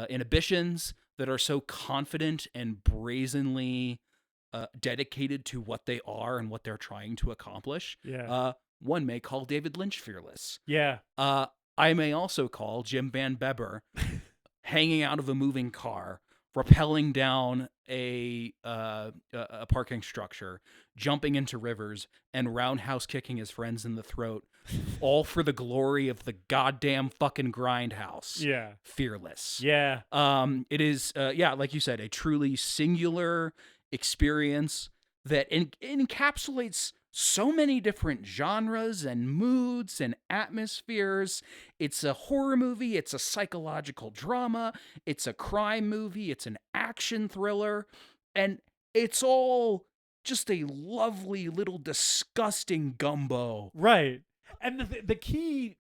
inhibitions, that are so confident and brazenly dedicated to what they are and what they're trying to accomplish. Yeah. One may call David Lynch fearless. Yeah. I may also call Jim Van Bebber hanging out of a moving car, rappelling down a parking structure, jumping into rivers, and roundhouse kicking his friends in the throat, all for the glory of the goddamn fucking grindhouse. Yeah. Fearless. Yeah. It is, like you said, a truly singular experience that encapsulates so many different genres and moods and atmospheres. It's a horror movie, it's a psychological drama, it's a crime movie, it's an action thriller, and it's all just a lovely little disgusting gumbo. Right. And the key,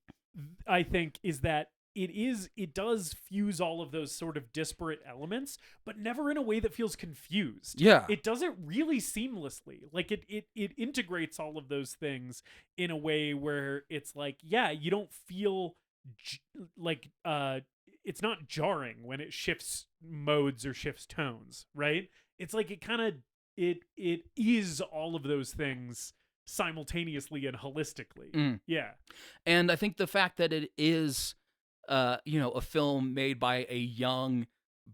I think, is that it does fuse all of those sort of disparate elements, but never in a way that feels confused. Yeah. It does it really seamlessly. Like it integrates all of those things in a way where it's like, yeah, you don't feel it's not jarring when it shifts modes or shifts tones, right? It's like it is all of those things simultaneously and holistically. Yeah. And I think the fact that it is a film made by a young,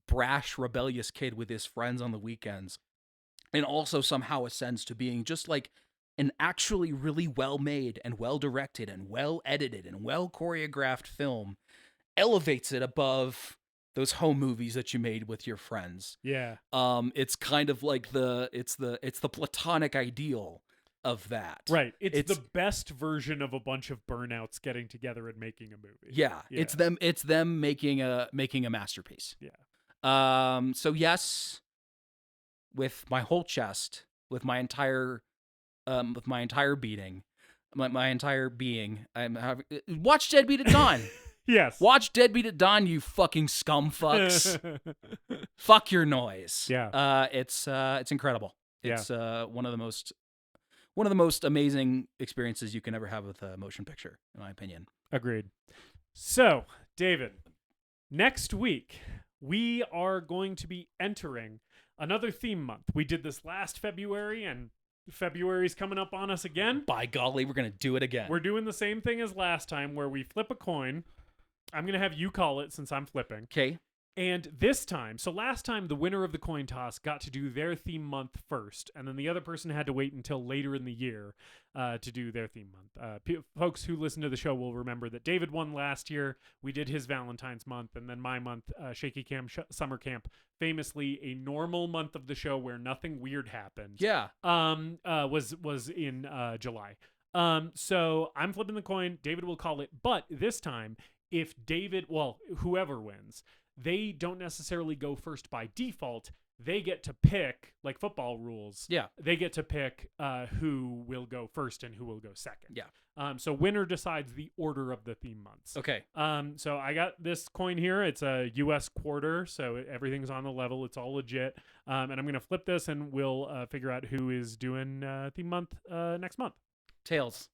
brash, rebellious kid with his friends on the weekends, and also somehow ascends to being just like an actually really well made and well directed and well edited and well choreographed film, elevates it above those home movies that you made with your friends. Yeah. It's kind of like it's the platonic ideal of that. Right. It's the best version of a bunch of burnouts getting together and making a movie. Yeah. It's them making a masterpiece. Yeah. So yes, with my whole chest, with my entire being, watch Deadbeat at Dawn. Yes. Watch Deadbeat at Dawn, you fucking scum fucks. Fuck your noise. Yeah. It's incredible. Yeah. It's one of the most amazing experiences you can ever have with a motion picture, in my opinion. Agreed. So, David, next week we are going to be entering another theme month. We did this last February, and February's coming up on us again. By golly, we're going to do it again. We're doing the same thing as last time, where we flip a coin. I'm going to have you call it since I'm flipping. Okay. And this time, so last time, the winner of the coin toss got to do their theme month first, and then the other person had to wait until later in the year to do their theme month. Folks who listen to the show will remember that David won last year. We did his Valentine's month, and then my month, Shaky Cam Summer Camp, famously a normal month of the show where nothing weird happened. Yeah. Was in July. So I'm flipping the coin. David will call it, but this time, if whoever wins, they don't necessarily go first by default. They get to pick, like football rules. Yeah. They get to pick who will go first and who will go second. Yeah. So winner decides the order of the theme months. Okay. So I got this coin here. It's a U.S. quarter, so everything's on the level. It's all legit. And I'm going to flip this, and we'll figure out who is doing theme month next month. Tails.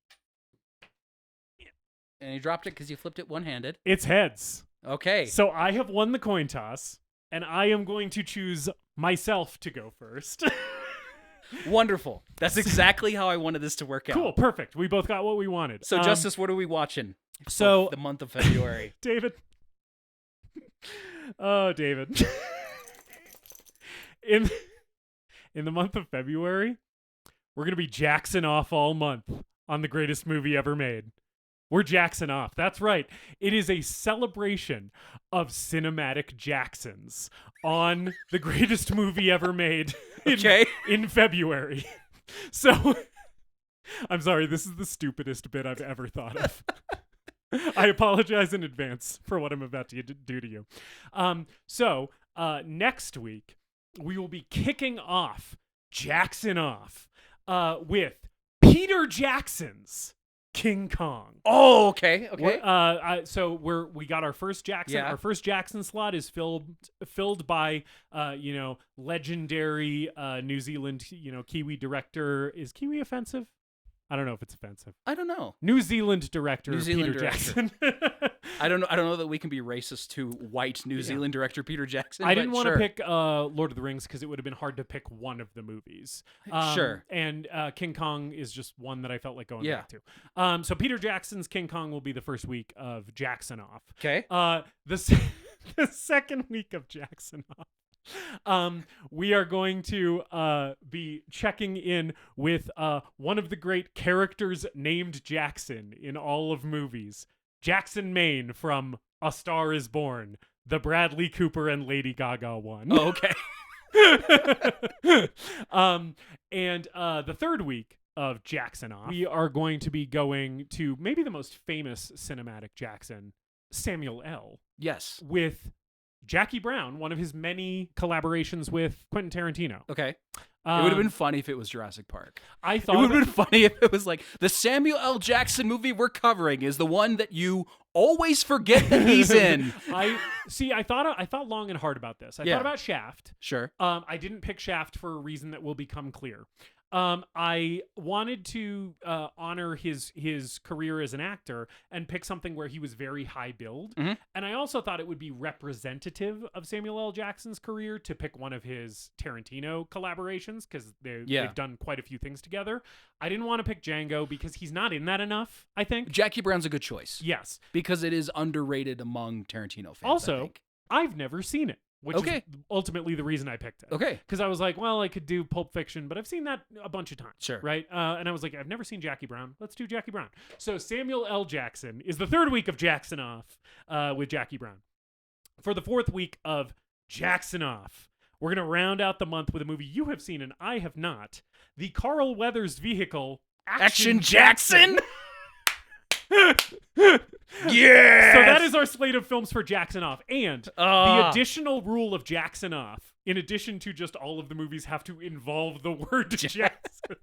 And you dropped it because you flipped it one-handed. It's heads. Okay. So I have won the coin toss, and I am going to choose myself to go first. Wonderful. That's exactly how I wanted this to work out. Cool. Perfect. We both got what we wanted. So, Justus, what are we watching so for the month of February? David. Oh, David. In the month of February, we're going to be Jackson off all month on the greatest movie ever made. We're Jackson off. That's right. It is a celebration of cinematic Jacksons on the greatest movie ever made in February. So I'm sorry, this is the stupidest bit I've ever thought of. I apologize in advance for what I'm about to do to you. So next week, we will be kicking off Jackson Off with Peter Jackson's King Kong. Oh, okay. Okay. So we got our first Jackson. Yeah. Our first Jackson slot is filled by legendary New Zealand Kiwi director. Is Kiwi offensive? I don't know if it's offensive. I don't know. New Zealand director Peter director. Jackson. I don't know that we can be racist to white New Zealand director Peter Jackson. I didn't want to sure. pick Lord of the Rings because it would have been hard to pick one of the movies. Sure. And King Kong is just one that I felt like going Yeah. back to. So Peter Jackson's King Kong will be the first week of Jackson Off. Okay. The second week of Jackson Off. We are going to be checking in with one of the great characters named Jackson in all of movies. Jackson Maine from A Star Is Born, the Bradley Cooper and Lady Gaga one. Oh, okay. And the third week of Jackson Off, we are going to be going to maybe the most famous cinematic Jackson, Samuel L. Yes. With Jackie Brown, one of his many collaborations with Quentin Tarantino. Okay. It would have been funny if it was Jurassic Park. I It thought would have been funny if it was like, the Samuel L. Jackson movie we're covering is the one that you always forget that he's in. I thought long and hard about this. I Yeah. thought about Shaft. Sure. I didn't pick Shaft for a reason that will become clear. I wanted to honor his career as an actor and pick something where he was very high billed. Mhm. And I also thought it would be representative of Samuel L. Jackson's career to pick one of his Tarantino collaborations because they've done quite a few things together. I didn't want to pick Django because he's not in that enough, I think. Jackie Brown's a good choice. Yes. Because it is underrated among Tarantino fans. I Also, think. I've never seen it, which Okay. is ultimately the reason I picked it. Okay. Because I was like, well, I could do Pulp Fiction, but I've seen that a bunch of times. Sure. Right? And I was like, I've never seen Jackie Brown. Let's do Jackie Brown. So Samuel L. Jackson is the third week of Jackson Off with Jackie Brown. For the fourth week of Jackson Off, we're going to round out the month with a movie you have seen and I have not. The Carl Weathers vehicle, Action Jackson? Yeah. So that is our slate of films for Jackson Off. And the Ah. additional rule of Jackson Off, in addition to just all of the movies have to involve the word Jackson,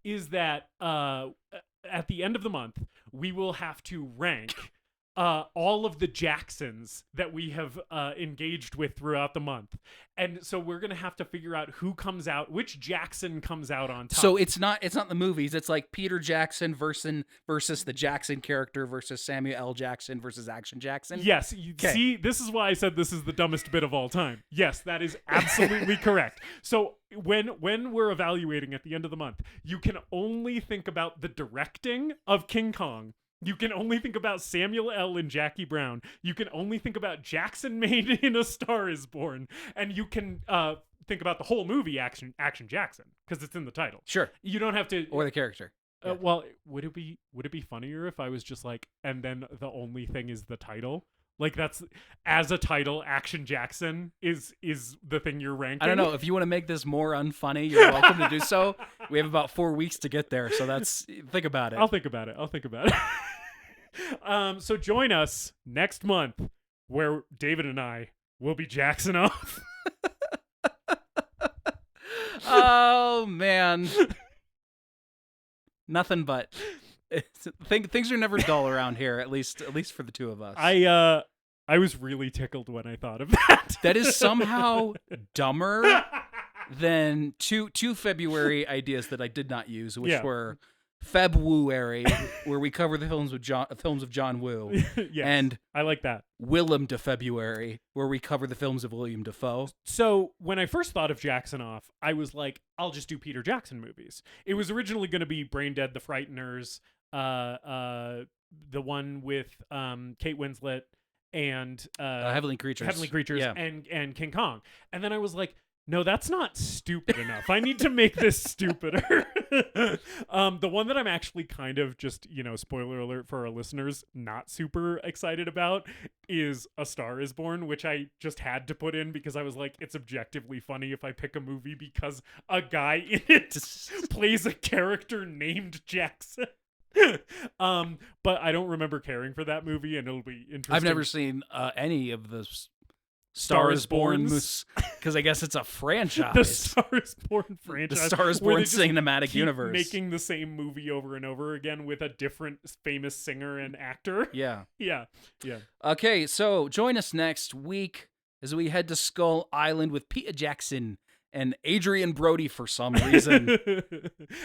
is that at the end of the month, we will have to rank all of the Jacksons that we have engaged with throughout the month. And so we're going to have to figure out who comes out, which Jackson comes out on top. So it's not the movies. It's like Peter Jackson versus the Jackson character versus Samuel L. Jackson versus Action Jackson. Yes. You 'Kay. see, this is why I said this is the dumbest bit of all time. Yes, that is absolutely correct. So when we're evaluating at the end of the month, you can only think about the directing of King Kong. You can only think about Samuel L. and Jackie Brown. You can only think about Jackson Maine in A Star Is Born. And you can think about the whole movie, Action Jackson, because it's in the title. Sure. You don't have to... Or the character. Yeah. Well, would it be funnier if I was just like, and then the only thing is the title? Like that's as a title, Action Jackson is the thing you're ranking. I don't know. If you want to make this more unfunny, you're welcome to do so. We have about 4 weeks to get there, so think about it. I'll think about it. So join us next month where David and I will be Jackson Off. Oh man. Nothing but things are never dull around here, at least for the two of us. I was really tickled when I thought of that. That is somehow dumber than two February ideas that I did not use, which were February, where we cover the films of John Woo, Yes, and I like that. Willem to February, where we cover the films of William Dafoe. So when I first thought of Jackson Off, I was like, I'll just do Peter Jackson movies. It was originally going to be Brain Dead, The Frighteners, the one with Kate Winslet and Heavenly Creatures, yeah. and King Kong. And then I was like, No, that's not stupid enough. I need to make this stupider. The one that I'm actually kind of just, spoiler alert for our listeners, not super excited about is A Star Is Born, which I just had to put in because I was like, it's objectively funny if I pick a movie because a guy in it plays a character named Jackson. But I don't remember caring for that movie, and it'll be interesting. I've never seen any of the Star Is Born because I guess it's a franchise. The Star Is Born franchise. The Star Is Born cinematic universe. Making the same movie over and over again with a different famous singer and actor. Yeah. Yeah. Okay, so join us next week as we head to Skull Island with Peter Jackson and Adrian Brody for some reason.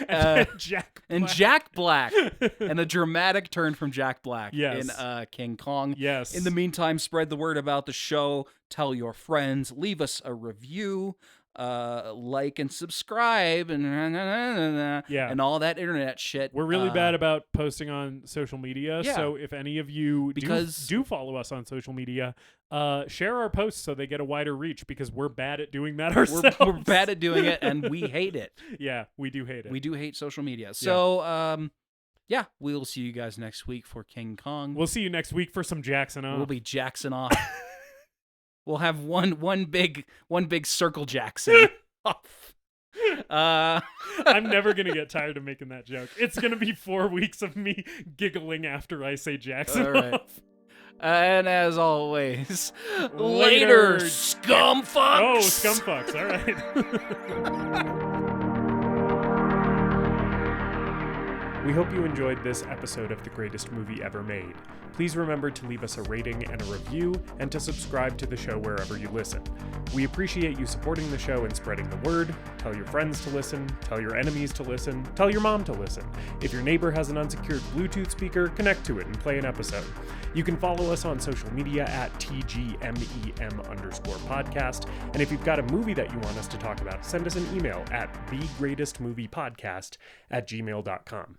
and Jack Black. And Jack Black. And a dramatic turn from Jack Black yes. in King Kong. Yes. In the meantime, spread the word about the show. Tell your friends. Leave us a review. Like and subscribe and all that internet shit. We're really bad about posting on social media, yeah. so if any of you do follow us on social media, share our posts so they get a wider reach because we're bad at doing that ourselves. We're bad at doing it, and we hate it. Yeah, we do hate it. We do hate social media. So, yeah, we'll see you guys next week for King Kong. We'll see you next week for some Jackson off. We'll be Jackson off. We'll have one big circle Jackson off. I'm never gonna get tired of making that joke. It's gonna be 4 weeks of me giggling after I say Jackson off. And as always, later scumfucks. Oh, scumfucks. All right. We hope you enjoyed this episode of The Greatest Movie Ever Made. Please remember to leave us a rating and a review, and to subscribe to the show wherever you listen. We appreciate you supporting the show and spreading the word. Tell your friends to listen, tell your enemies to listen, tell your mom to listen. If your neighbor has an unsecured Bluetooth speaker, connect to it and play an episode. You can follow us on social media at TGMEM_podcast. And if you've got a movie that you want us to talk about, send us an email at thegreatestmoviepodcast@gmail.com.